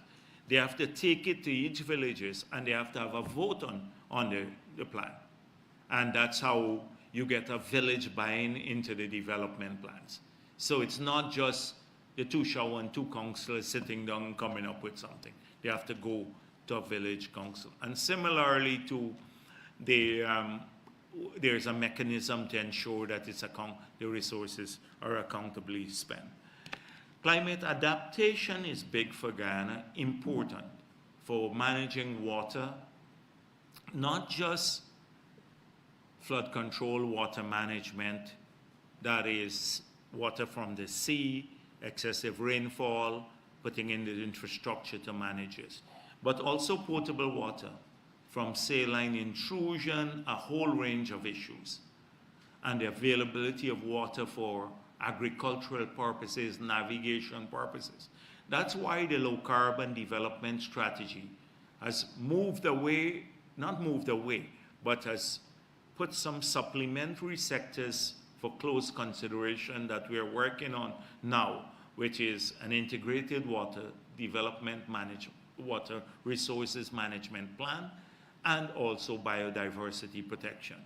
They have to take it to each villages, and they have to have a vote on the plan. And that's how you get a village buy-in into the development plans. So it's not just the two shower and two councillors sitting down and coming up with something. They have to go to a village council. And similarly to there's a mechanism to ensure that the resources are accountably spent. Climate adaptation is big for Guyana, important for managing water, not just flood control, water management, that is water from the sea, excessive rainfall, putting in the infrastructure to manage it, but also potable water from saline intrusion, a whole range of issues, and the availability of water for agricultural purposes, navigation purposes. That's why the low carbon development strategy has moved away, not moved away, but has put some supplementary sectors for close consideration that we are working on now, which is an integrated water development water resources management plan, and also biodiversity protection.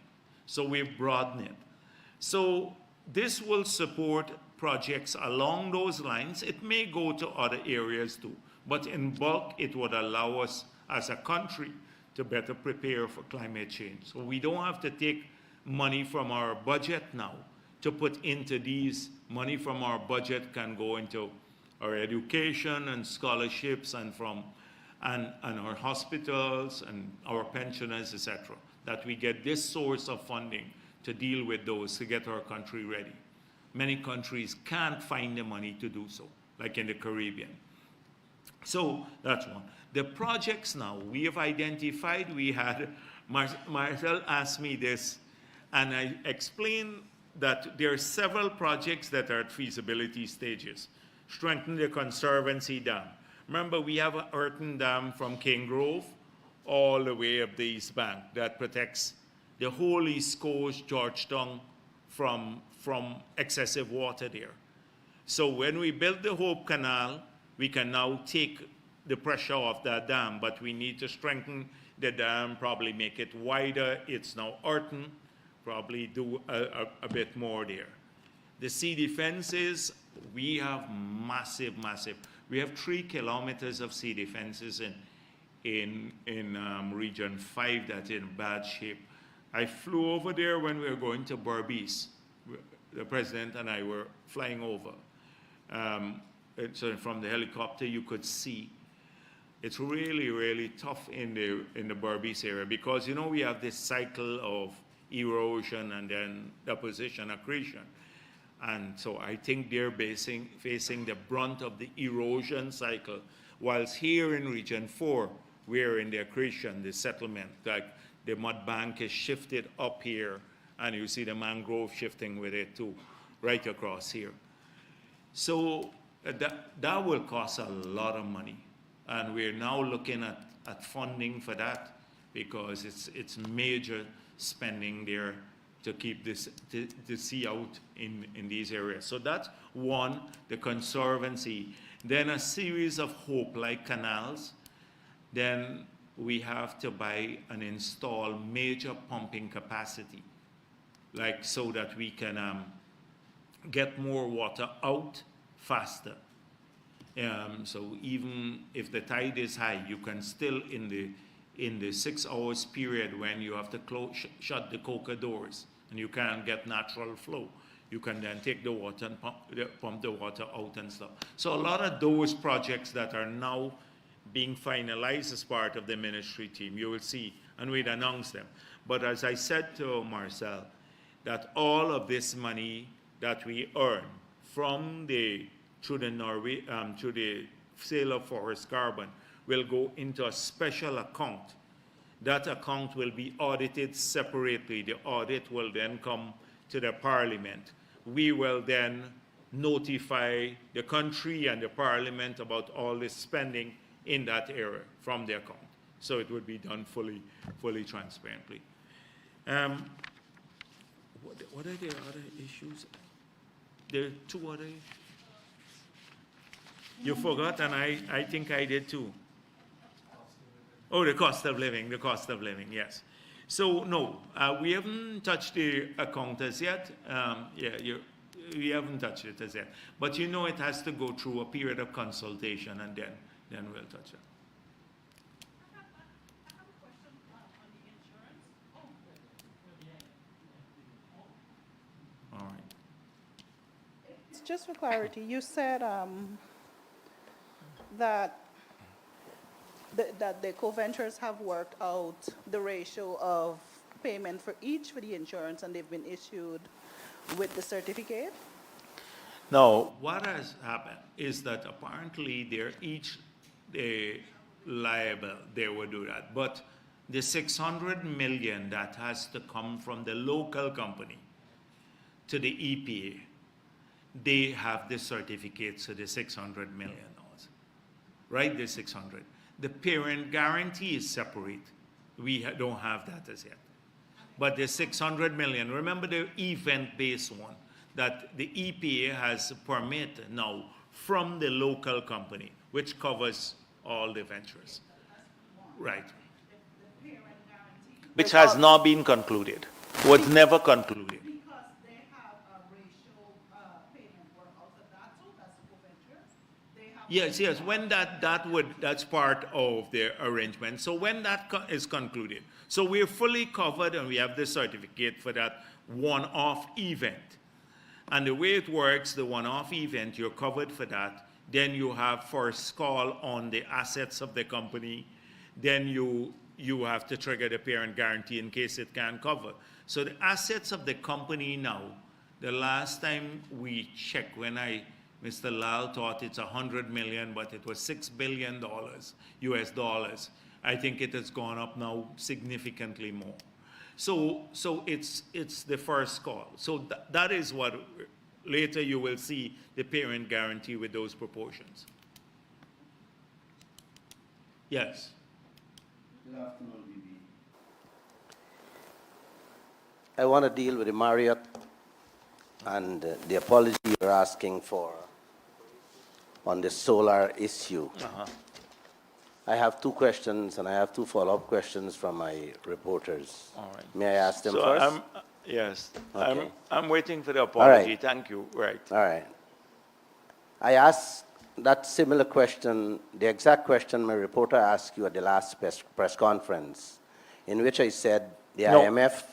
So we've broadened it. So this will support projects along those lines. It may go to other areas too, but in bulk, it would allow us as a country to better prepare for climate change. So we don't have to take money from our budget now to put into these. Money from our budget can go into our education and scholarships, and from and our hospitals and our pensioners, etc., that we get this source of funding to deal with those, to get our country ready. Many countries can't find the money to do so, like in the Caribbean. So that's one. The projects now, we have identified, we had, Marcel asked me this, and I explained that there are several projects that are at feasibility stages. Strengthen the Conservancy Dam. Remember, we have an earthen dam from King Grove all the way up the East Bank that protects the whole East Coast, Georgetown, from excessive water there. So when we build the Hope Canal, we can now take the pressure off that dam, but we need to strengthen the dam, probably make it wider. It's now earthen, probably do a bit more there. The sea defenses, we have massive. We have 3 kilometers of sea defenses in Region 5 that's in bad shape. I flew over there when we were going to Berbice. The president and I were flying over. So from the helicopter, you could see. It's really tough in the Berbice area because, you know, we have this cycle of erosion and then deposition, accretion. And so I think they're facing the brunt of the erosion cycle, whilst here in Region 4, we're in the accretion, the settlement. Like the mud bank is shifted up here, and you see the mangrove shifting with it too, right across here. So that will cost a lot of money. And we're now looking at funding for that because it's major spending there to keep this the sea out in these areas. So that's one, the Conservancy. Then a series of Hope-like canals. Then we have to buy and install major pumping capacity, like so that we can get more water out faster. So even if the tide is high, you can still in the 6 hours period when you have to shut the coca doors and you can't get natural flow, you can then take the water and pump the water out and stuff. So a lot of those projects that are now being finalized as part of the ministry team, you will see, and we'd announce them. But as I said to Marcel, that all of this money that we earn through the sale of forest carbon will go into a special account. That account will be audited separately. The audit will then come to the Parliament. We will then notify the country and the Parliament about all this spending in that area from the account. So it would be done fully transparently. What are the other issues? There are 2 other issues. You forgot, and I think I did too. Oh, the cost of living, yes. So, no, we haven't touched the account as yet. We haven't touched it as yet. But you know it has to go through a period of consultation, and then we'll touch it. All right. Just for clarity, you said that the co-ventures have worked out the ratio of payment for each for the insurance, and they've been issued with the certificate? No, what has happened is that apparently they're each liable, they will do that. But the 600 million that has to come from the local company to the EPA, they have the certificates of the $600 million, right? The 600. The parent guarantee is separate. We don't have that as yet. But the 600 million, remember the event-based one, that the EPA has permit now from the local company, which covers all the ventures. Right. Which has not been concluded, was never concluded. Because they have a ratio payment work out of that, so that's the co-ventures. Yes. When that's part of the arrangement. So when that is concluded, so we're fully covered and we have the certificate for that one-off event. And the way it works, the one-off event, you're covered for that. then you have first call on the assets of the company, then you have to trigger the parent guarantee in case it can't cover. So the assets of the company now, the last time we checked, Mr. Lal thought it's 100 million, but it was $6 billion US dollars. I think it has gone up now significantly more. So it's the first call. So that is what later you will see the parent guarantee with those proportions. Yes. Good afternoon, I want to deal with the Marriott and the apology you're asking for on the solar issue. I have two questions, and I have two follow-up questions from my reporters. All right. May I ask them first? Yes. Okay. I'm waiting for the apology. right. Thank you. Right. All right. I asked that similar question, the exact question my reporter asked you at the last press conference, in which I said the IMF,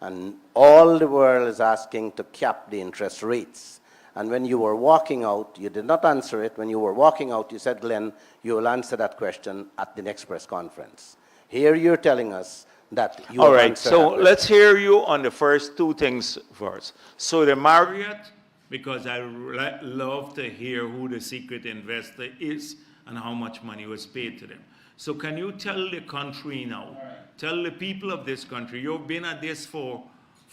and all the world is asking to cap the interest rates. And when you were walking out, you did not answer it. When you were walking out, you said, Glenn, you will answer that question at the next press conference. Here you're telling us that you will answer that question. Let's hear you on the first two things first. So the Marriott, because I love to hear who the secret investor is and how much money was paid to them. So can you tell the country now, tell the people of this country, you've been at this for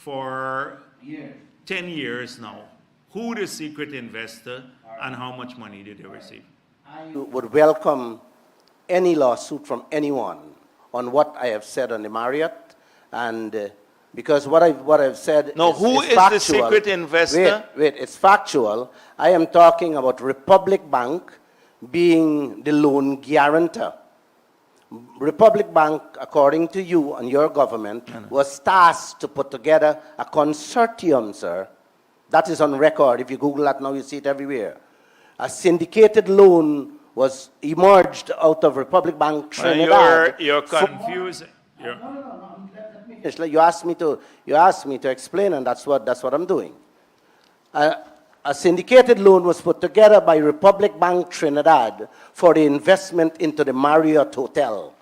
10 years now, who the secret investor and how much money did they receive? I would welcome any lawsuit from anyone on what I have said on the Marriott, and because what I've said who is factual. the secret investor? Wait, it's factual. I am talking about Republic Bank being the loan guarantor. Republic Bank, according to you and your government, was tasked to put together a consortium, sir. That is on record. If you Google that now, you see it everywhere. A syndicated loan was emerged out of Republic Bank Trinidad. You're confusing. No. Let me finish. You asked me to explain, and that's what I'm doing. A syndicated loan was put together by Republic Bank Trinidad for the investment into the Marriott Hotel.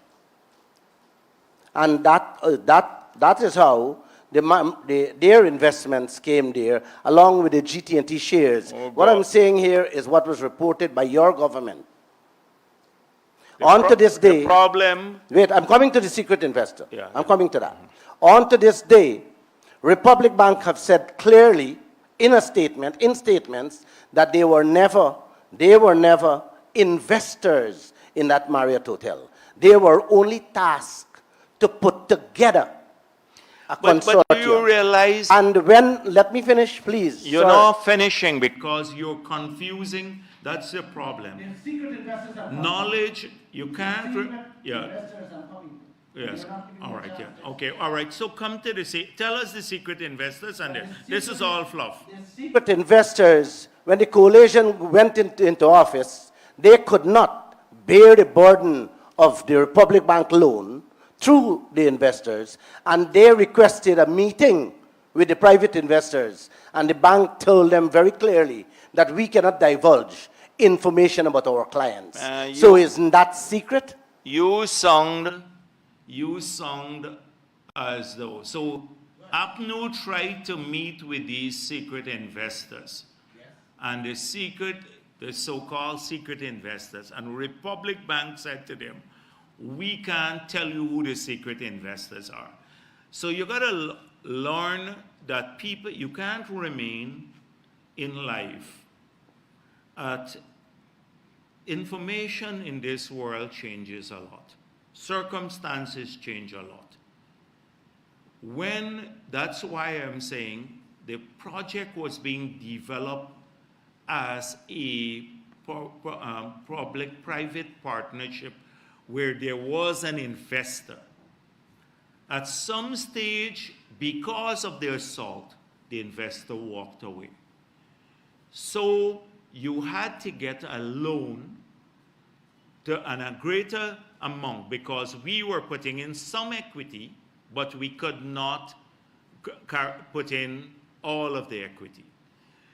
And that is how their investments came there, along with the GT&T shares. What I'm saying here is what was reported by your government. To this day, the problem. Wait, I'm coming to the secret investor. Yeah. I'm coming to that. On to this day, Republic Bank have said clearly in statements, that they were never investors in that Marriott Hotel. They were only tasked to put together a consortium. But do you realize? And let me finish, please. You're not finishing because you're confusing. That's the problem. The secret investors are knowledge, you can't. Yes. All right. Yeah. Okay. All right. So come to tell us the secret investors, and this is all fluff. The secret investors, when the coalition went into office, they could not bear the burden of the Republic Bank loan through the investors, and they requested a meeting with the private investors, and the bank told them very clearly that we cannot divulge information about our clients. So isn't that secret? You sound as though. So APNU tried to meet with these secret investors. Yes. And the so-called secret investors, and Republic Bank said to them, we can't tell you who the secret investors are. So you got to learn that you can't remain in life information in this world changes a lot. Circumstances change a lot. That's why I'm saying the project was being developed as a public-private partnership where there was an investor. At some stage, because of the assault, the investor walked away. So you had to get a loan and a greater amount because we were putting in some equity, but we could not put in all of the equity.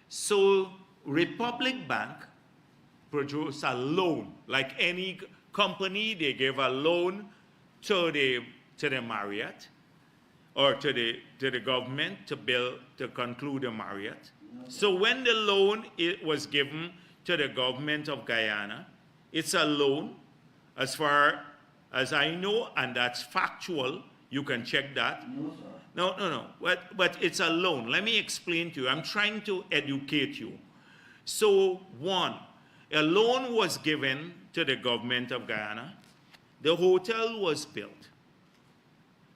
So Republic Bank produced a loan. Like any company, they give a loan to the Marriott or to the government to conclude a Marriott. So when the loan was given to the government of Guyana, it's a loan as far as I know, and that's factual. You can check that. No. But it's a loan. Let me explain to you. I'm trying to educate you. So, one, a loan was given to the government of Guyana. The hotel was built.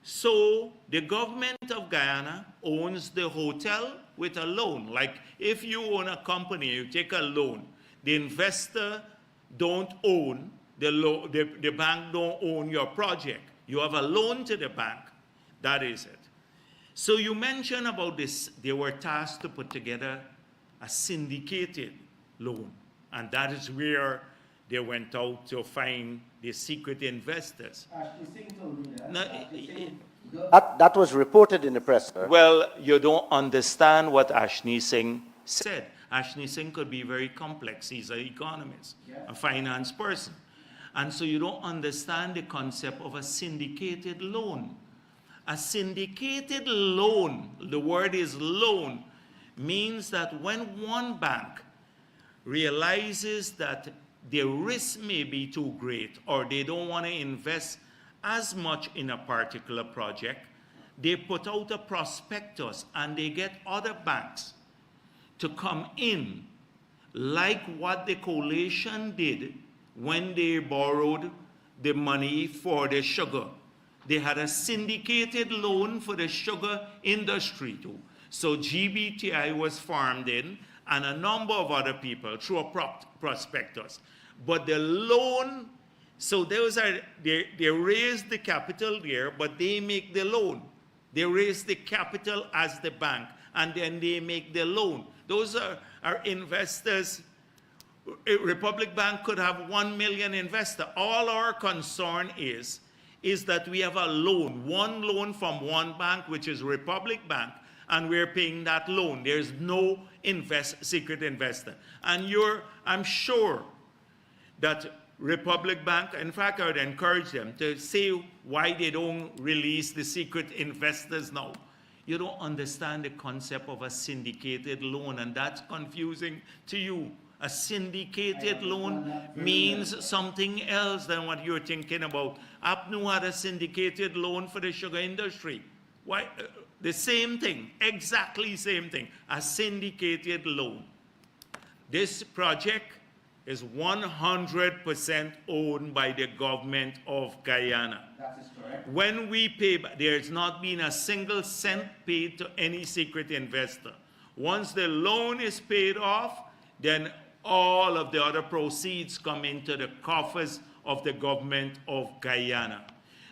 So, the government of Guyana owns the hotel with a loan. Like, if you own a company, you take a loan, the investor don't own the bank don't own your project. You have a loan to the bank. That is it. So you mentioned about this, they were tasked to put together a syndicated loan. And that is where they went out to find the secret investors. That was reported in the press, sir. Well, you don't understand what Ashni Singh said. Ashni Singh could be very complex. He's an economist, a finance person. And so you don't understand the concept of a syndicated loan. A syndicated loan, the word is loan, means that when one bank realizes that the risk may be too great or they don't want to invest as much in a particular project, they put out a prospectus and they get other banks to come in, like what the coalition did when they borrowed the money for the sugar. They had a syndicated loan for the sugar industry too. So GBTI was formed in, and a number of other people through a prospectus. But the loan, so those are, they raise the capital there, but they make the loan. They raise the capital as the bank, and then they make the loan. Those are investors. A Republic Bank could have 1 million investors. All our concern is that we have a loan, one loan from one bank, which is Republic Bank, and we're paying that loan. There's no secret investor. And I'm sure that Republic Bank, in fact, I would encourage them to say why they don't release the secret investors now. You don't understand the concept of a syndicated loan, and that's confusing to you. A syndicated loan means something else than what you're thinking about. APNU had a syndicated loan for the sugar industry. Why? The same thing, exactly same thing, a syndicated loan. This project is 100% owned by the government of Guyana. That is correct. When we pay, there's not been a single cent paid to any secret investor. Once the loan is paid off, then all of the other proceeds come into the coffers of the government of Guyana.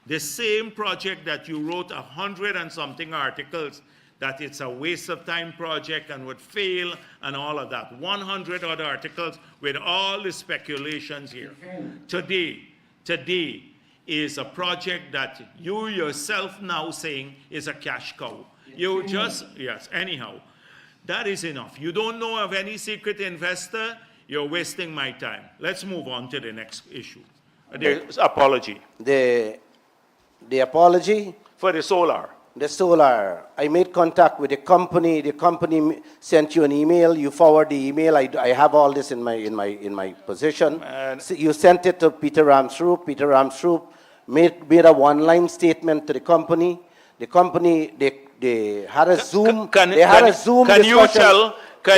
The same project that you wrote 100 and something articles that it's a waste of time project and would fail and all of that. 100 other articles with all the speculations here. Today is a project that you yourself now saying is a cash cow. You just, yes, anyhow. That is enough. You don't know of any secret investor, you're wasting my time. Let's move on to the next issue. There's apology. The apology? For the solar. The solar. I made contact with the company. The company sent you an email. You forward the email. I have all this in my possession. So you sent it to Peter Ramsroop. Peter Ramsroop made a one-line statement to the company. The company, they had a Zoom. Can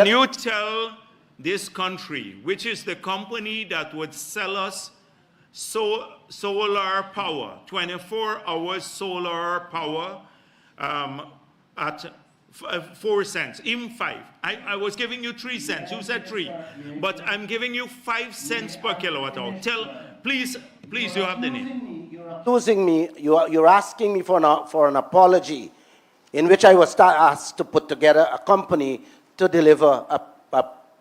you tell this country, which is the company that would sell us solar power, 24 hours solar power at 4 cents, even 5. I was giving you 3 cents. You said 3, but I'm giving you 5 cents per kilowatt hour. Please, you have the name. You're accusing me. You're asking me for an apology, in which I was asked to put together a company to deliver a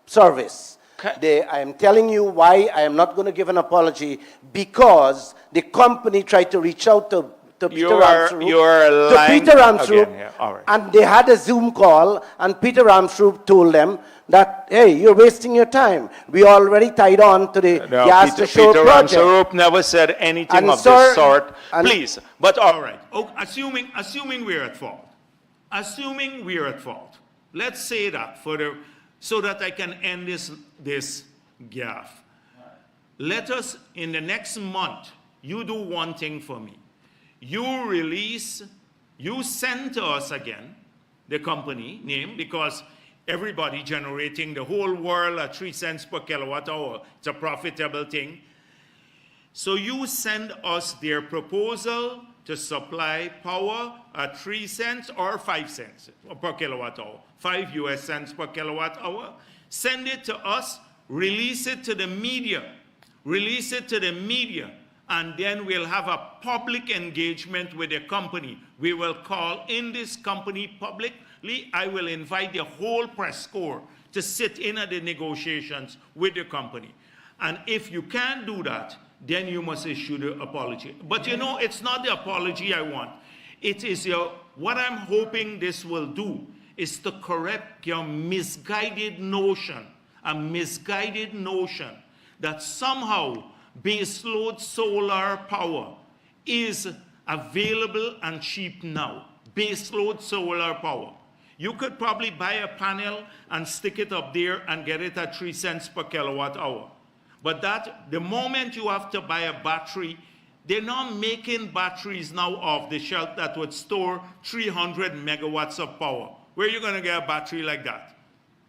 service. I am telling you why I am not going to give an apology, because the company tried to reach out to to Peter You're lying Peter Ramsrup, again, yeah, all right. and they had a Zoom call, and Peter Ramsrup told them that, hey, you're wasting your time. We already tied on to the No, gas to shore Peter project. Ramsrup never said anything And of sir, this sort. and- Please, but all right. Oh, assuming we're at fault. Assuming we're at fault. Let's say that so that I can end this gaffe. Let us, in the next month, you do one thing for me. You send to us again the company name, because everybody generating the whole world at 3 cents per kilowatt hour. It's a profitable thing. So you send us their proposal to supply power at 3 cents or 5 cents per kilowatt hour, 5 US cents per kilowatt hour. Send it to us, release it to the media, and then we'll have a public engagement with the company. We will call in this company publicly. I will invite the whole press corps to sit in at the negotiations with the company. And if you can't do that, then you must issue the apology. But you know, it's not the apology I want. It is what I'm hoping this will do is to correct your misguided notion, a misguided notion that somehow baseload solar power is available and cheap now. Baseload solar power. You could probably buy a panel and stick it up there and get it at 3 cents per kilowatt hour. But the moment you have to buy a battery, they're not making batteries now off the shelf that would store 300 megawatts of power. Where are you going to get a battery like that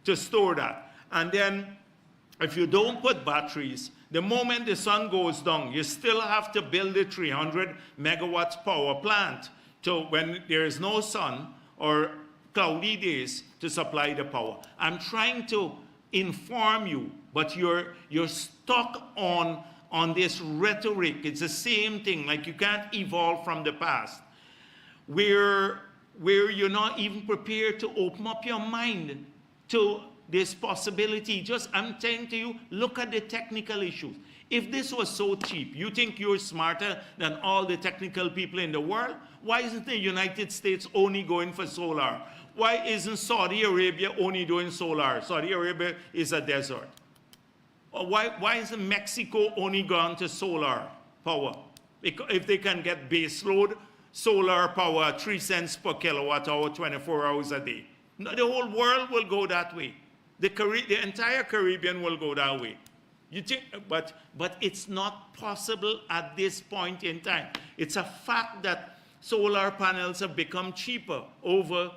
to store that? And then if you don't put batteries, the moment the sun goes down, you still have to build a 300 megawatts power plant to when there is no sun or cloudy days to supply the power. I'm trying to inform you, but you're stuck on this rhetoric. It's the same thing, like you can't evolve from the past, where you're not even prepared to open up your mind to this possibility. I'm saying to you, look at the technical issues. If this was so cheap, you think you're smarter than all the technical people in the world? Why isn't the United States only going for solar? Why isn't Saudi Arabia only doing solar? Saudi Arabia is a desert. Or why isn't Mexico only gone to solar power? If they can get baseload solar power at 3 cents per kilowatt hour, 24 hours a day. No, the whole world will go that way. The entire Caribbean will go that way. You think, but it's not possible at this point in time. It's a fact that solar panels have become cheaper over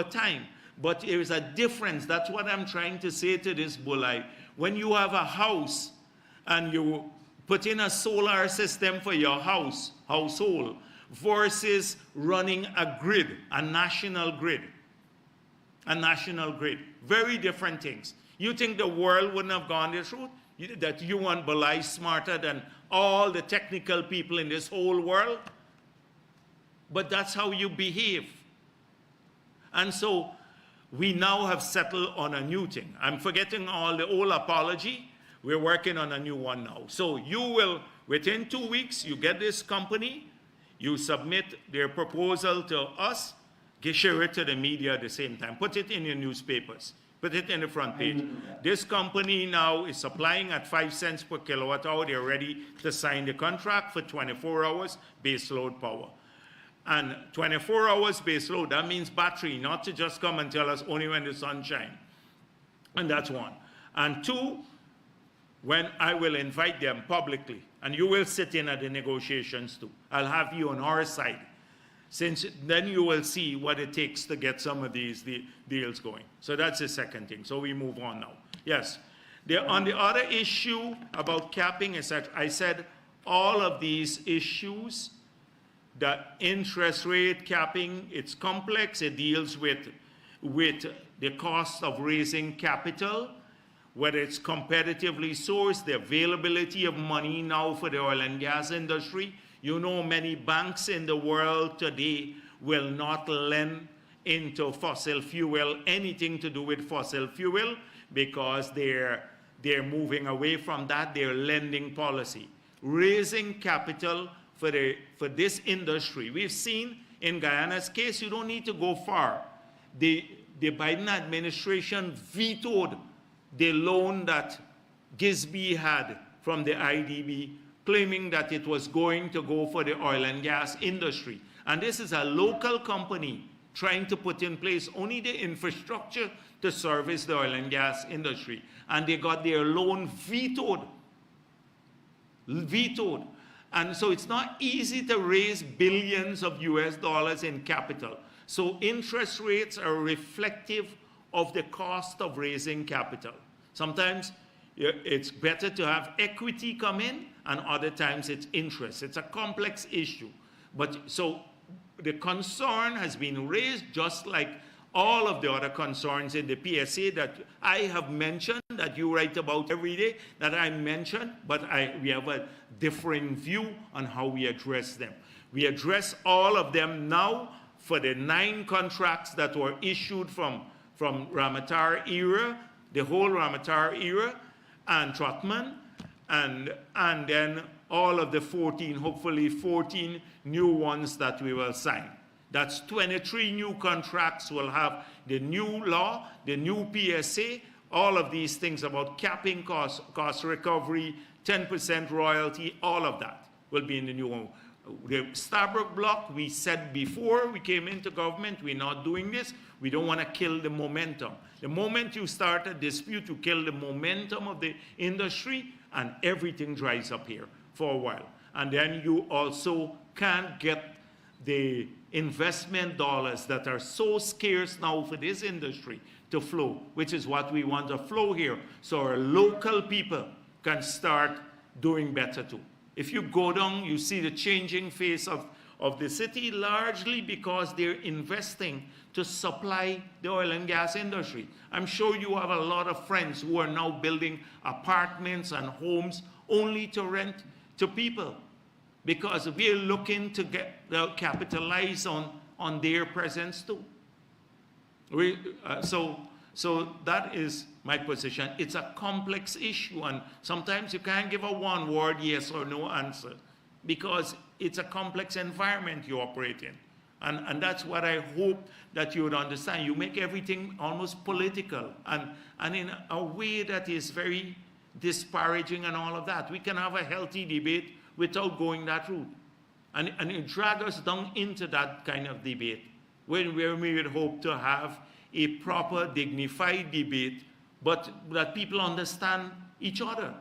time. But there is a difference. That's what I'm trying to say to this bulleye. When you have a house and you put in a solar system for your household, versus running a grid, a national grid. Very different things. You think the world wouldn't have gone this route? That you and Belai smarter than all the technical people in this whole world? But that's how you behave. And so we now have settled on a new thing. I'm forgetting all the old apology. We're working on a new one now. So you will, within 2 weeks, you get this company, you submit their proposal to us, share it to the media at the same time. Put it in your newspapers. Put it in the front page. This company now is supplying at 5 cents per kilowatt hour. They're ready to sign the contract for 24 hours baseload power. And 24 hours baseload, that means battery, not to just come and tell us only when the sun shines. And that's one. And two, when I will invite them publicly, and you will sit in at the negotiations too. I'll have you on our side. Since then you will see what it takes to get some of these deals going. So that's the second thing. So we move on now. Yes. On the other issue about capping, etc., I said all of these issues, the interest rate capping, it's complex. It deals with the cost of raising capital, whether it's competitively sourced, the availability of money now for the oil and gas industry. You know, many banks in the world today will not lend into fossil fuel, anything to do with fossil fuel, because they're moving away from that, their lending policy. Raising capital for this industry. We've seen in Guyana's case, you don't need to go far. The Biden administration vetoed the loan that Gisby had from the IDB, claiming that it was going to go for the oil and gas industry. And this is a local company trying to put in place only the infrastructure to service the oil and gas industry. And they got their loan vetoed. Vetoed. And so it's not easy to raise billions of US dollars in capital. So interest rates are reflective of the cost of raising capital. Sometimes it's better to have equity come in, and other times it's interest. It's a complex issue. But so the concern has been raised, just like all of the other concerns in the PSA that I have mentioned, that you write about every day, that I mentioned, but we have a differing view on how we address them. We address all of them now for the 9 contracts that were issued from Ramatar era, the whole Ramatar era, and Trotman, and then all of the 14, hopefully 14 new ones that we will sign. That's 23 new contracts will have the new law, the new PSA, all of these things about capping cost recovery, 10% royalty, all of that will be in the new one. The Starbrook block, we said before we came into government, we're not doing this. We don't want to kill the momentum. The moment you start a dispute, you kill the momentum of the industry, and everything dries up here for a while. And then you also can't get the investment dollars that are so scarce now for this industry to flow, which is what we want to flow here, so our local people can start doing better too. If you go down, you see the changing face of the city, largely because they're investing to supply the oil and gas industry. I'm sure you have a lot of friends who are now building apartments and homes only to rent to people, because we're looking to capitalize on their presence too. So that is my position. It's a complex issue, and sometimes you can't give a one-word yes or no answer, because it's a complex environment you operate in. And that's what I hope that you would understand. You make everything almost political, and in a way that is very disparaging and all of that. We can have a healthy debate without going that route. And it drags us down into that kind of debate, where we would hope to have a proper, dignified debate, but that people understand each other.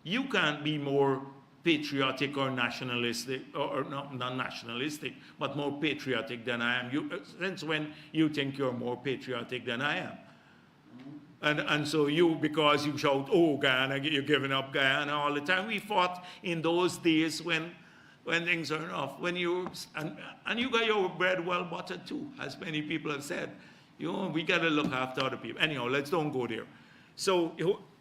You can't be more patriotic or nationalistic, or not nationalistic, but more patriotic than I am. Since when you think you're more patriotic than I am? And so because you shout, oh, Guyana, you're giving up Guyana all the time. We fought in those days when things are off, and you got your bread well buttered too, as many people have said. We got to look after other people. Anyhow, don't go there. So,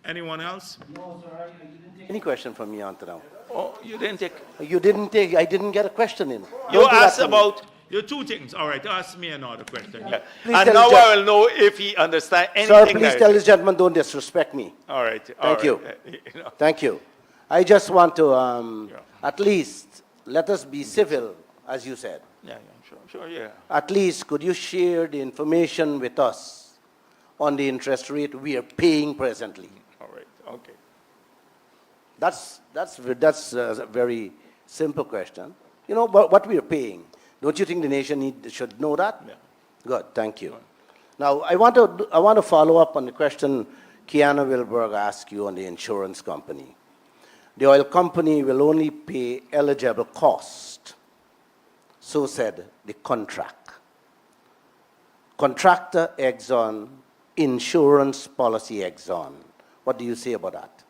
anyone else? No, sir, you didn't take any question from me until now. Oh, you didn't take? You didn't take, I didn't get a question in. You asked about your 2 things. All right, ask me another question. Yeah. And now I will know if he understands anything. Sir, please tell this gentleman, don't disrespect me. All right. Thank you. Thank you. I just want to at least let us be civil, as you said. Yeah, sure, yeah. At least could you share the information with us on the interest rate we are paying presently? All right, okay. That's a very simple question. But what we are paying. Don't you think the nation should know that? Yeah. Good, thank you. Now, I want to follow up on the question Kiana Wilberg asked you on the insurance company. The oil company will only pay eligible cost. So said the contract. Contractor Exxon, insurance policy Exxon. What do you say about that?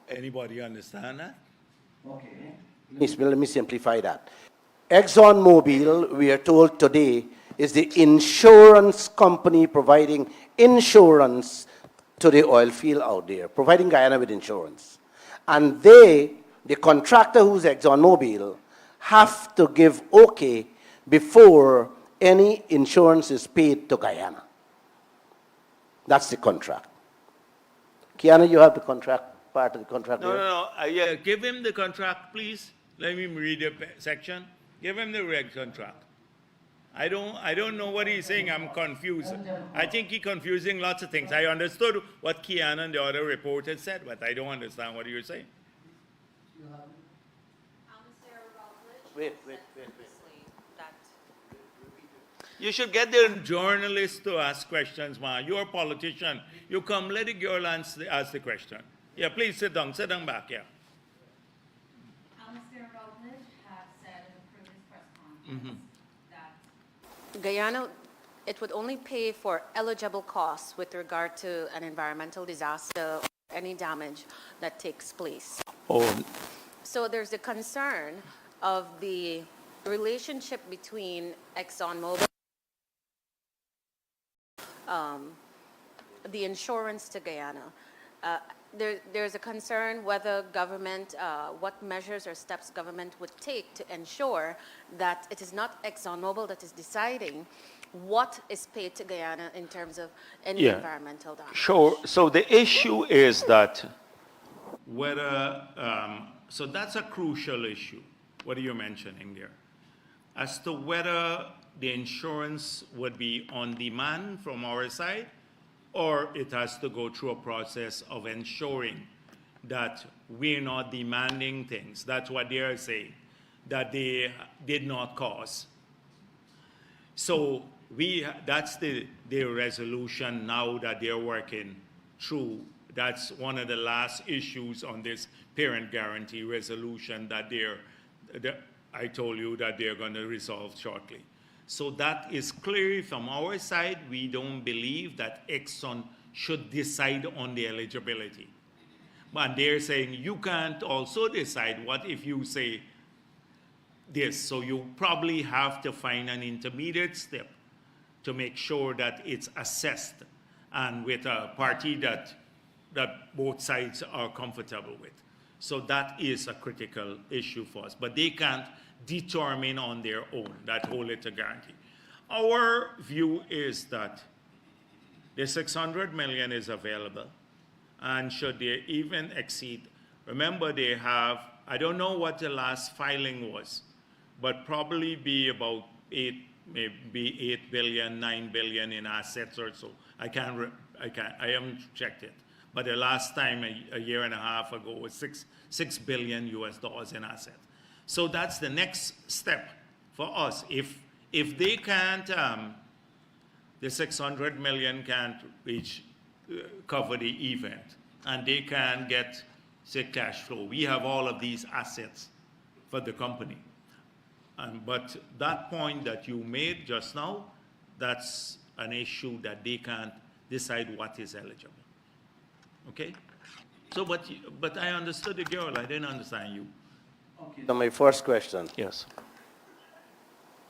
Anybody understand that? Okay. Let me simplify that. ExxonMobil, we are told today, is the insurance company providing insurance to the oil field out there, providing Guyana with insurance. And the contractor who's ExxonMobil, have to give okay before any insurance is paid to Guyana. That's the contract. Kiana, you have the contract, part of the contract No, here. no, no. Yeah, give him the contract, please. Let me read the section. Give him the red contract. I don't know what he's saying. I'm confused. I think he's confusing lots of things. I understood what Kian and the other reporters said, but I don't understand what you're saying. Wait. You should get the journalists to ask questions, man. You're a politician. You come, let the girl ask the question. Yeah, please sit down back, yeah. Mr. Rutledge has said in the previous press conference that Guyana, it would only pay for eligible costs with regard to an environmental disaster or any damage that takes place. Oh, So there's a concern of the relationship between ExxonMobil, the insurance to Guyana. There's a concern whether government, what measures or steps government would take to ensure that it is not ExxonMobil that is deciding what is paid to Guyana in terms of any environmental damage. sure. So the issue is that whether, so that's a crucial issue, what you're mentioning there, as to whether the insurance would be on demand from our side, or it has to go through a process of ensuring that we're not demanding things. That's what they are saying, that they did not cause. So that's the resolution now that they're working through. That's one of the last issues on this parent guarantee resolution that I told you that they're going to resolve shortly. So that is clear from our side. We don't believe that Exxon should decide on the eligibility. But they're saying you can't also decide. What if you say this? So you probably have to find an intermediate step to make sure that it's assessed and with a party that both sides are comfortable with. So that is a critical issue for us. But they can't determine on their own that whole letter guarantee. Our view is that the 600 million is available, and should they even exceed, remember they have, I don't know what the last filing was, but probably be about 8 billion, 9 billion in assets or so. I haven't checked it. But the last time, a year and a half ago, was $6 billion in assets. So that's the next step for us. If they can't, the 600 million can't cover the event, and they can't get, say, cash flow. We have all of these assets for the company. But that point that you made just now, that's an issue that they can't decide what is eligible. Okay? So, but I understood the girl. I didn't understand you. Okay. So my first question. Yes.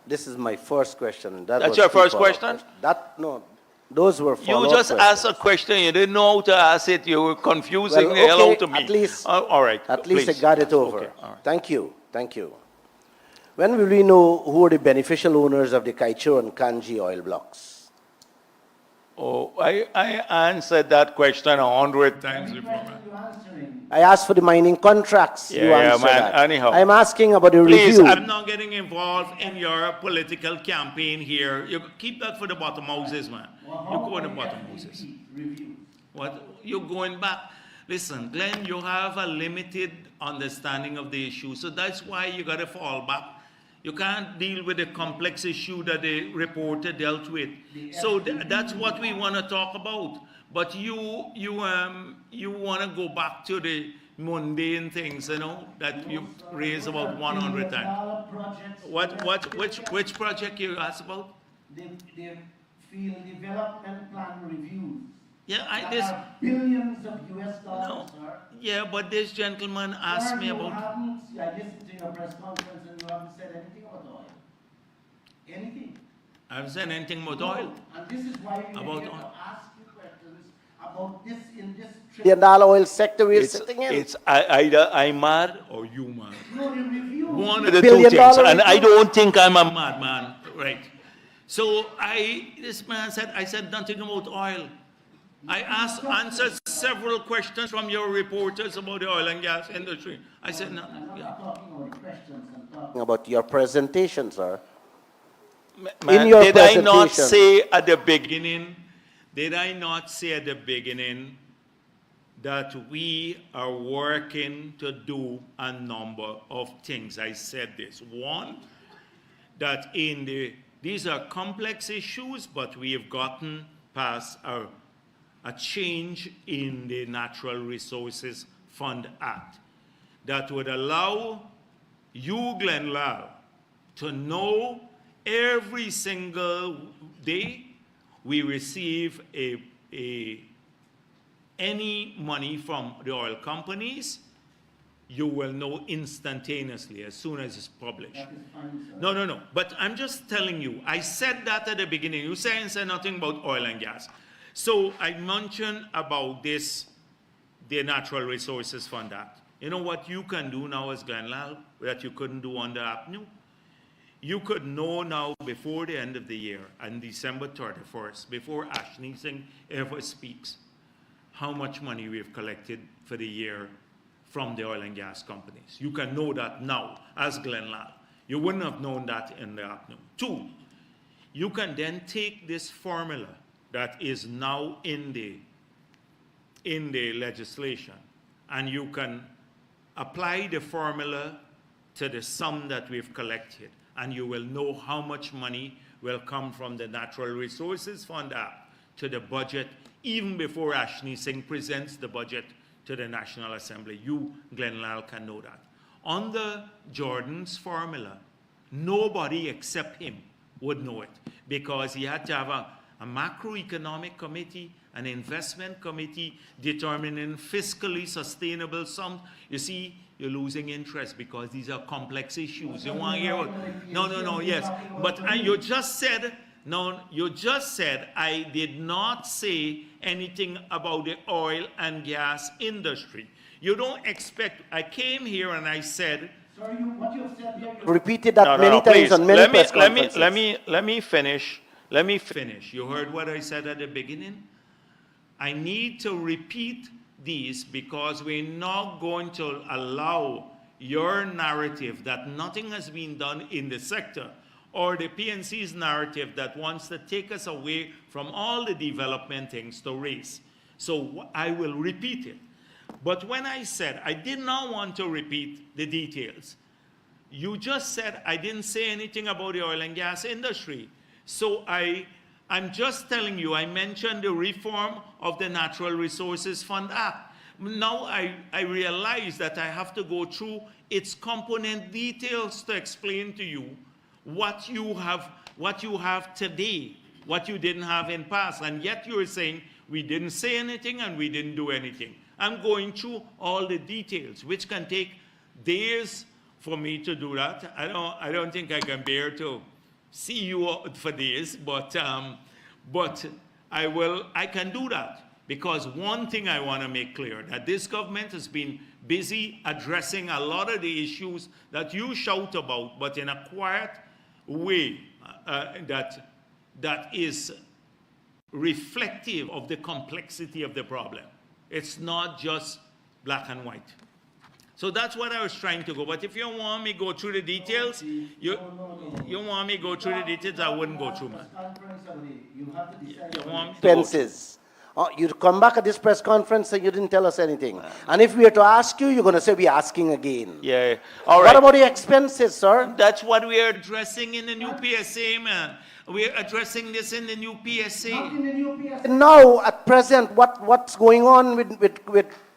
This is my first question. That's your first question? No, those were follow-up You just questions. asked a question. You didn't know how to ask it. You were confusing the hell out of me. At least, all right. At least please. I got it over. Okay, all right. Thank you. Thank you. When will we know who are the beneficial owners of the Kaicho and Kanji oil blocks? Oh, I answered that question 100 times before. I asked for the mining contracts. You answered man. that. Anyhow. I'm asking about the Please, review. I'm not getting involved in your political campaign here. You keep that for the bottom houses, man. You go in the bottom houses. What? You're going back. Listen, Glenn, you have a limited understanding of the issue, so that's why you got to fall back. You can't deal with the complex issue that the reporter dealt with. So that's what we want to talk about. But you want to go back to the mundane things, you know, that you raised about 100 times. Which project you asked about? The field development plan reviews. Yeah, billions of US dollars, no, sir. yeah, but this gentleman asked Sir, me about. I listened to your press conference and you haven't said anything about oil. Anything. I haven't said anything about oil. And this is why we About need to oil. ask you questions about this in this $1 billion oil sector we're sitting in. It's either I'm mad or you mad. No, the review. One of the $1 two billion things, and I review. don't think I'm a madman, right? So this man said, I said nothing about oil. I answered several questions from your reporters about the oil and gas industry. I said, no. I'm not talking about the questions, I'm talking About your presentation, sir. Man, your did I not presentation. say at the beginning, that we are working to do a number of things? I said this. One, that these are complex issues, but we have gotten past a change in the Natural Resources Fund Act that would allow you, Glenn Lal, to know every single day we receive any money from the oil companies, you will know instantaneously as soon as it's published. that is fine, sir. No. But I'm just telling you, I said that at the beginning. You said nothing about oil and gas. So I mentioned about this, the Natural Resources Fund Act. You know what you can do now as Glenn Lal that you couldn't do under APNU? You could know now before the end of the year, on December 31st, before Ashley Singh ever speaks, how much money we have collected for the year from the oil and gas companies. You can know that now as Glenn Lal. You wouldn't have known that in the APNU. Two, you can then take this formula that is now in the legislation, and you can apply the formula to the sum that we've collected, and you will know how much money will come from the Natural Resources Fund Act to the budget even before Ashley Singh presents the budget to the National Assembly. You, Glenn Lal, can know that. Under Jordan's formula, nobody except him would know it because he had to have a macroeconomic committee, an investment committee determining fiscally sustainable sums. You see, you're losing interest because these are complex issues. You want to hear what? No, yes. But you just said, I did not say anything about the oil and gas industry. You don't expect, I came here and I said, Sir, what you have said here, Repeated that many times on many press conferences. Let me finish. You heard what I said at the beginning? I need to repeat these because we're not going to allow your narrative that nothing has been done in the sector, or the PNC's narrative that wants to take us away from all the development things to race. So I will repeat it. But when I said I did not want to repeat the details, you just said I didn't say anything about the oil and gas industry. So I'm just telling you, I mentioned the reform of the Natural Resources Fund Act. Now I realize that I have to go through its component details to explain to you what you have today, what you didn't have in past, and yet you're saying we didn't say anything and we didn't do anything. I'm going through all the details, which can take days for me to do that. I don't think I can bear to see you for days, but I can do that. Because one thing I want to make clear, that this government has been busy addressing a lot of the issues that you shout about, but in a quiet way that is reflective of the complexity of the problem. It's not just black and white. So that's what I was trying to go. But if you want me to go through the details, you want me to go through the details, I wouldn't go through, man. You have to decide. You want me to go through? Expenses. You come back at this press conference and you didn't tell us anything. And if we are to ask you, you're going to say we're asking again. Yeah. All right. What about the expenses, sir? That's what we are addressing in the new PSA, man. We're addressing this in the new PSA. Not in the new PSA. Now, at present, what's going on with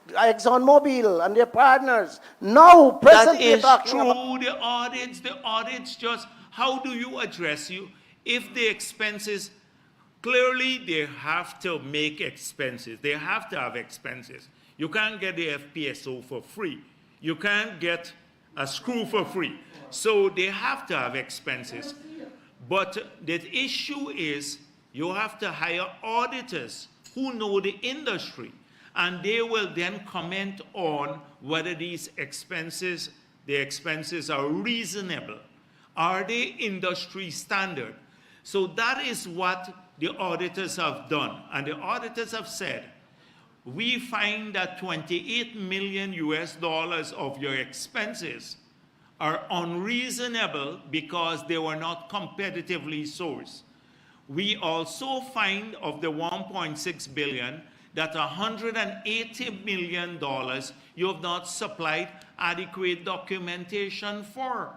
ExxonMobil and their partners? Now, presently, That is true. The audits just, how do you address you? If the expenses, clearly they have to make expenses. They have to have expenses. You can't get the FPSO for free. You can't get a screw for free. So they have to have expenses. But the issue is you have to hire auditors who know the industry, and they will then comment on whether these expenses, the expenses are reasonable. Are they industry standard? So that is what the auditors have done. And the auditors have said, we find that 28 million US dollars of your expenses are unreasonable because they were not competitively sourced. We also find of the 1.6 billion that $180 million you have not supplied adequate documentation for.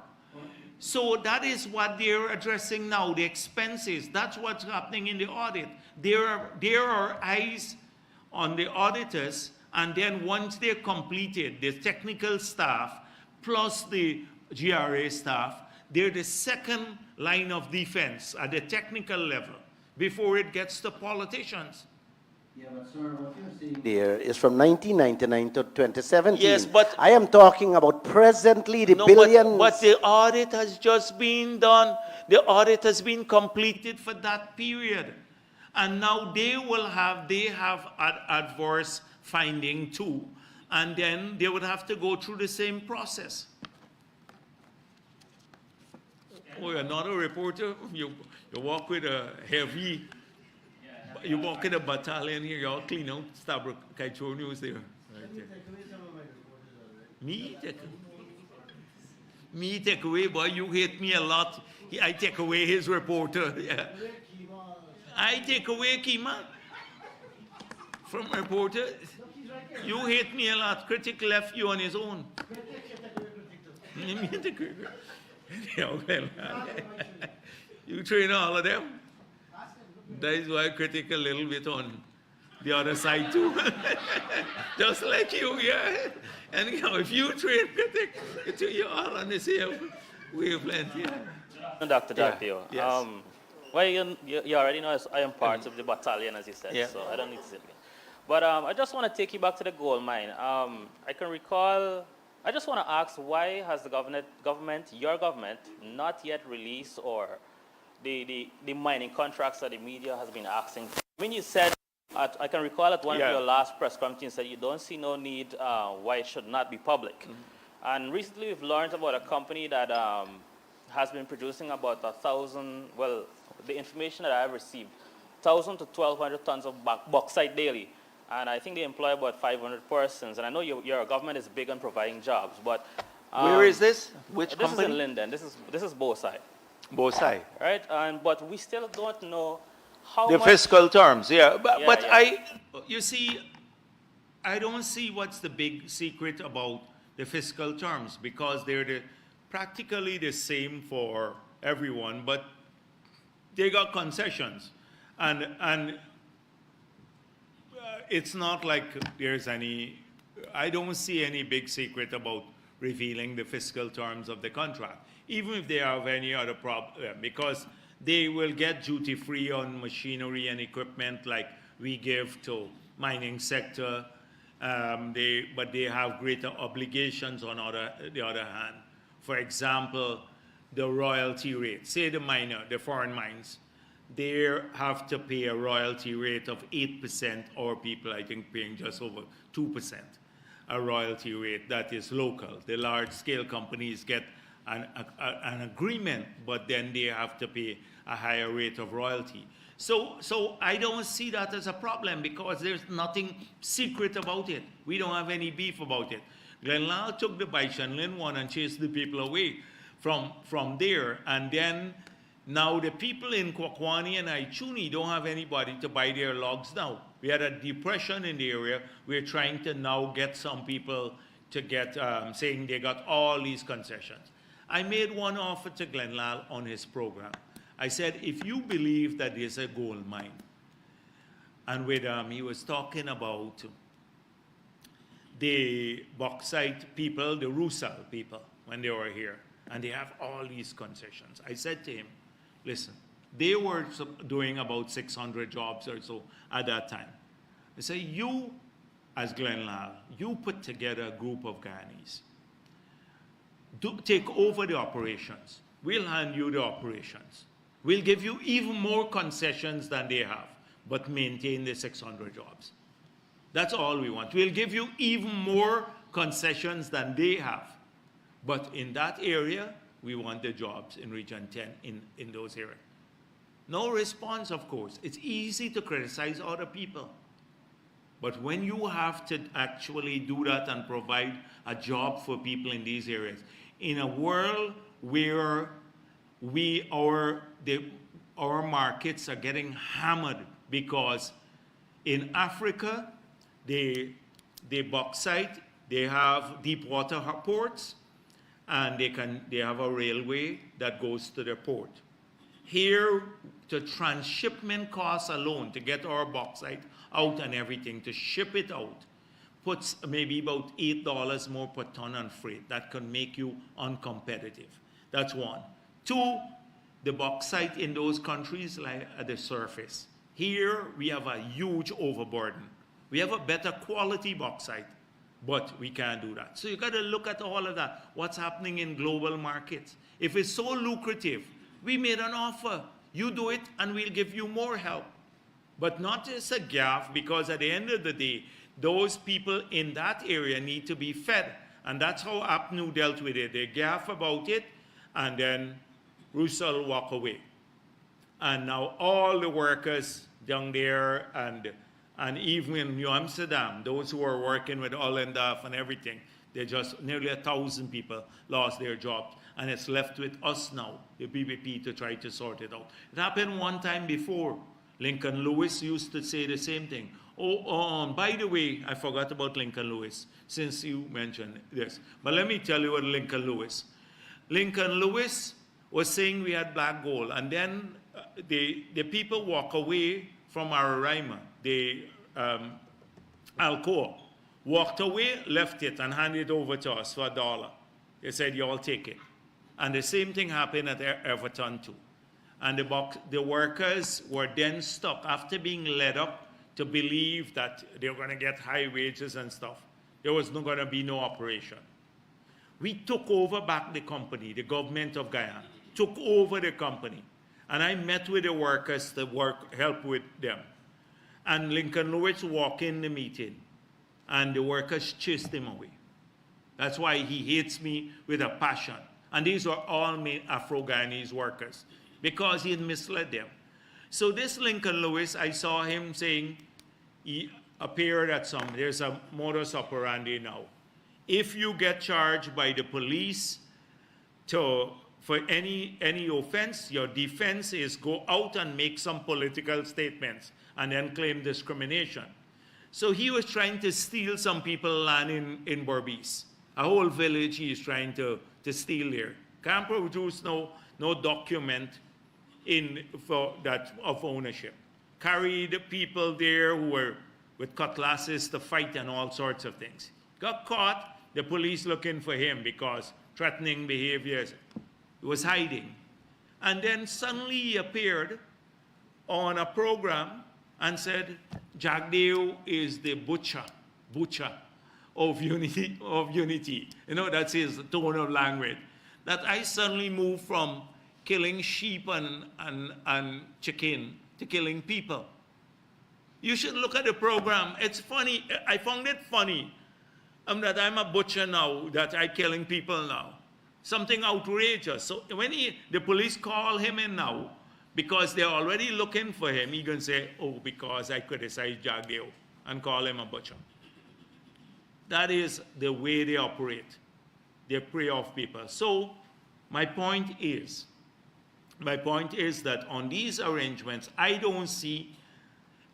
So that is what they're addressing now, the expenses. That's what's happening in the audit. There are eyes on the auditors, and then once they're completed, the technical staff plus the GRA staff, they're the second line of defense at the technical level before it gets to politicians. Yeah, but sir, what you're saying There is from 1999 to 2017. Yes, but- I am talking about presently the No, billions. but the audit has just been done. The audit has been completed for that period. And now they have adverse finding too. And then they would have to go through the same process. Oh, you're not a reporter? You walk with a heavy, you walk in a battalion here, you all clean out Stabrook, Kaito News there. Right there. Me take away, boy, you hate me a lot. I take away his reporter. Yeah. I take away Kima from reporter. You hate me a lot. Critic left you on his own. You train all of them. That is why critic a little bit on the other side too. Just like you, yeah. And if you train critic, you're all on the same wavelength, yeah. Dr. Jagdeo. Yes. Well, you already know I am part of the battalion, as you said, Yeah. so I don't need to say it again. But I just want to take you back to the gold mine. I can recall, I just want to ask, why has the government, your government, not yet released or the mining contracts that the media has been asking? I mean, you said, I can recall at one of your last press conferences that you don't see no need why it should not be public. Mm-hmm. And recently we've learned about a company that has been producing about 1,000, well, the information that I've received, 1,000 to 1,200 tons of bauxite daily. And I think they employ about 500 persons. And I know your government is big on providing jobs, but... Where is this? Which company? This is in Linden. This is Bosai. Bosai. Right? But we still don't know how The much... fiscal terms, yeah. But yeah. you see, I don't see what's the big secret about the fiscal terms, because they're practically the same for everyone, but they got concessions. And it's not like there's any, I don't see any big secret about revealing the fiscal terms of the contract, even if they have any other problem, because they will get duty-free on machinery and equipment like we give to mining sector, but they have greater obligations on the other hand. For example, the royalty rate. Say the miner, the foreign mines, they have to pay a royalty rate of 8%, or people, I think, paying just over 2%, a royalty rate that is local. The large-scale companies get an agreement, but then they have to pay a higher rate of royalty. So I don't see that as a problem, because there's nothing secret about it. We don't have any beef about it. Glenlal took the Baishanlin one and chased the people away from there, and then now the people in Kwakwani and Aichuni don't have anybody to buy their logs now. We had a depression in the area. We're trying to now get some people to get, saying they got all these concessions. I made one offer to Glenlal on his program. I said, if you believe that there's a gold mine, and with he was talking about the bauxite people, the Rusal people, when they were here, and they have all these concessions. I said to him, listen, they were doing about 600 jobs or so at that time. I said, you, as Glenlal, you put together a group of Guyanese. Take over the operations. We'll hand you the operations. We'll give you even more concessions than they have, but maintain the 600 jobs. That's all we want. We'll give you even more concessions than they have. But in that area, we want the jobs in Region 10 in those areas. No response, of course. It's easy to criticize other people. But when you have to actually do that and provide a job for people in these areas, in a world where our markets are getting hammered because in Africa, the bauxite, they have deep water ports, and they have a railway that goes to the port. Here, the transshipment costs alone to get our bauxite out and everything, to ship it out, puts maybe about $8 more per ton on freight. That can make you uncompetitive. That's one. Two, the bauxite in those countries lie at the surface. Here, we have a huge overburden. We have a better quality bauxite, but we can't do that. So you got to look at all of that, what's happening in global markets. If it's so lucrative, we made an offer. You do it, and we'll give you more help. But not just a gaff, because at the end of the day, those people in that area need to be fed. And that's how APNU dealt with it. They gaff about it, and then Russell walk away. And now all the workers down there, and even in New Amsterdam, those who are working with Ollendorf and everything, they just, nearly 1,000 people lost their jobs. And it's left with us now, the BBP, to try to sort it out. It happened one time before. Lincoln Lewis used to say the same thing. By the way, I forgot about Lincoln Lewis, since you mentioned this. But let me tell you what Lincoln Lewis was saying we had black gold. And then the people walk away from Araima, the Alcoa, walked away, left it, and handed it over to us for $1. They said, you all take it. And the same thing happened at Everton too. And the workers were then stuck after being led up to believe that they were going to get high wages and stuff. There was not going to be no operation. We took over back the company, the government of Guyana took over the company. And I met with the workers to help with them. And Lincoln Lewis walked in the meeting, and the workers chased him away. That's why he hates me with a passion. And these were all Afro-Guyanese workers, because he had misled them. So this Lincoln Lewis, I saw him saying, he appeared at there's a modus operandi now. If you get charged by the police for any offense, your defense is go out and make some political statements and then claim discrimination. So he was trying to steal some people's land in Berbice. A whole village he is trying to steal there. Can't produce no document of ownership. Carried people there who were with cutlasses to fight and all sorts of things. Got caught, the police looking for him because threatening behaviors. He was hiding. And then suddenly he appeared on a program and said, Jagdeo is the butcher of unity. You know, that's his tone of language. That I suddenly moved from killing sheep and chicken to killing people. You should look at the program. It's funny. I found it funny that I'm a butcher now, that I'm killing people now. Something outrageous. So when the police call him in now, because they're already looking for him, he can say, oh, because I criticized Jagdeo, and call him a butcher. That is the way they operate. They prey off people. So my point is that on these arrangements, I don't see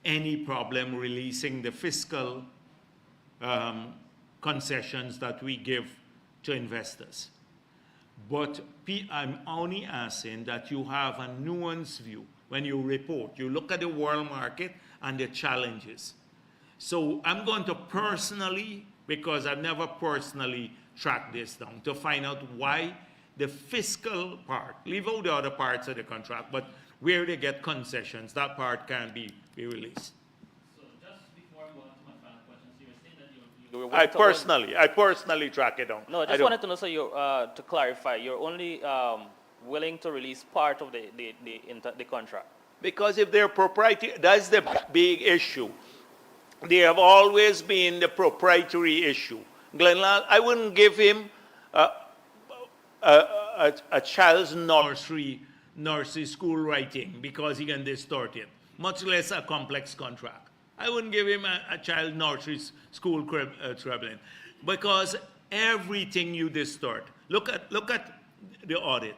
any problem releasing the fiscal concessions that we give to investors. But I'm only asking that you have a nuanced view when you report. You look at the world market and the challenges. So I'm going to personally, because I've never personally tracked this down, to find out why the fiscal part, leave out the other parts of the contract, but where they get concessions, that part can be released. So just before I go on to my final question, so you were saying that I personally track it down. No, I just wanted to know, so to clarify, you're only willing to release part of the contract. Because if they're proprietary, that's the big issue. They have always been the proprietary issue. Glenn, I wouldn't give him a child's nursery nursery school writing because he can distort it, much less a complex contract. I wouldn't give him a child nursery school traveling because everything you distort. Look at the audit.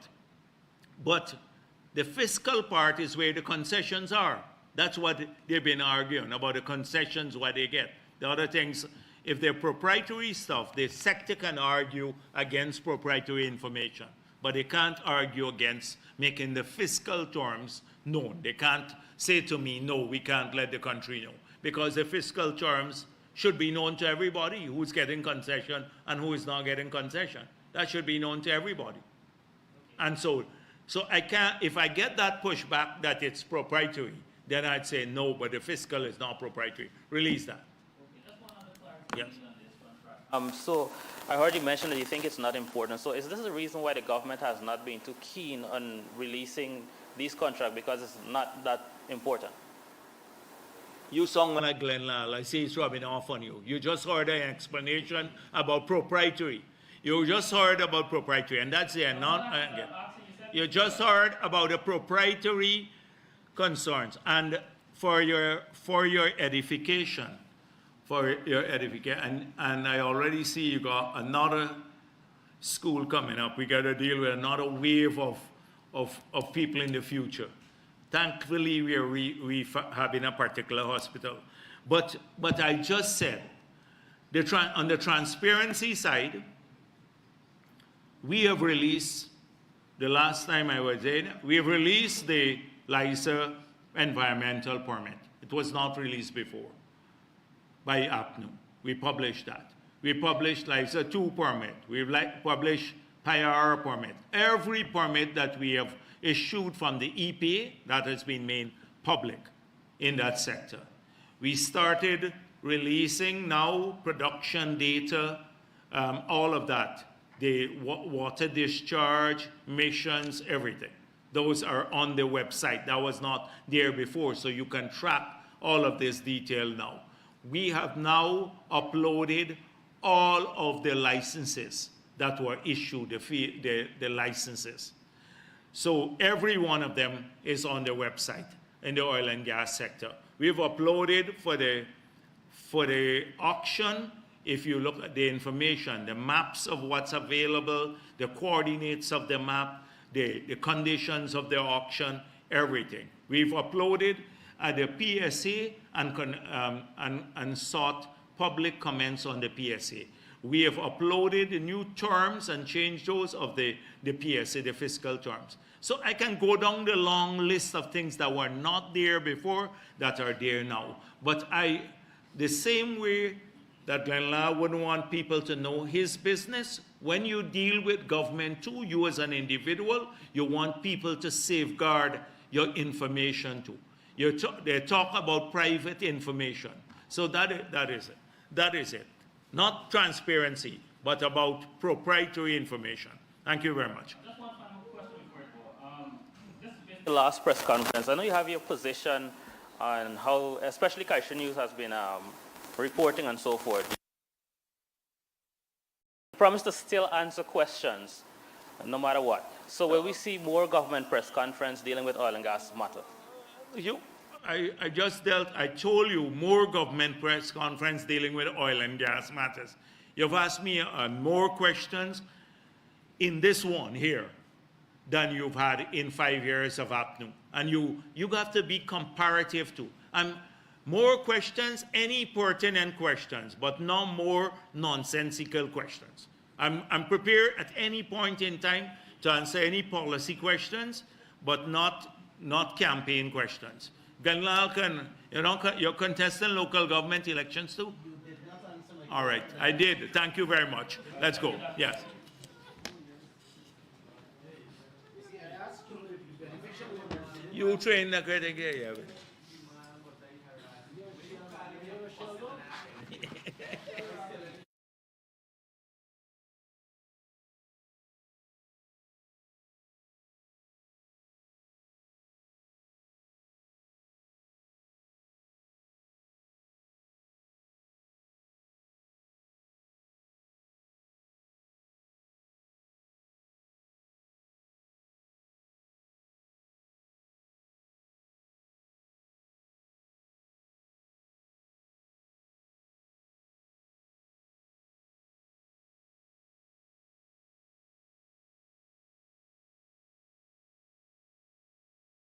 But the fiscal part is where the concessions are. That's what they've been arguing about, the concessions, what they get. The other things, if they're proprietary stuff, the sector can argue against proprietary information, but they can't argue against making the fiscal terms known. They can't say to me, no, we can't let the country know, because the fiscal terms should be known to everybody who's getting concession and who is not getting concession. That should be known to everybody. And so I can't, if I get that pushback that it's proprietary, then I'd say no, but the fiscal is not proprietary. Release that. Yes. So I heard you mention that you think it's not important. So is this the reason why the government has not been too keen on releasing these contracts, because it's not that important? You sound like Glenn Lal. I see it's rubbing off on you. You just heard an explanation about proprietary. You just heard about proprietary, and that's it. You just heard about the proprietary concerns. And for your edification, and I already see you got another school coming up. We got to deal with another wave of people in the future. Thankfully, we are rehabbing a particular hospital. But I just said, on the transparency side, we have released, the last time I was in, we have released the LISA environmental permit. It was not released before by APNU. We published that. We published LISA 2 permit. We've published PIR permit. Every permit that we have issued from the EPA, that has been made public in that sector. We started releasing now production data, all of that. The water discharge, emissions, everything. Those are on the website. That was not there before, so you can track all of this detail now. We have now uploaded all of the licenses that were issued, the licenses. So every one of them is on the website in the oil and gas sector. We've uploaded for the auction. If you look at the information, the maps of what's available, the coordinates of the map, the conditions of the auction, everything. We've uploaded the PSA and sought public comments on the PSA. We have uploaded the new terms and changed those of the PSA, the fiscal terms. So I can go down the long list of things that were not there before that are there now. But the same way that Glenn Lal wouldn't want people to know his business, when you deal with government too, you as an individual, you want people to safeguard your information too. They talk about private information. So that is it. That is it. Not transparency, but about proprietary information. Thank you very much. Just one final question before I go. This is the last press conference. I know you have your position on how, especially Kaiser News has been reporting and so forth. You promise to still answer questions, no matter what. So will we see more government press conference dealing with oil and gas matter? I told you more government press conference dealing with oil and gas matters. You've asked me more questions in this one here than you've had in 5 years of APNU. And you have to be comparative too. More questions, any pertinent questions, but no more nonsensical questions. I'm prepared at any point in time to answer any policy questions, but not campaign questions. Glenn Lal you're contesting local government elections too? You did not answer my question. All right, I did. Thank you very much. Let's go. Yes. You train the critic here.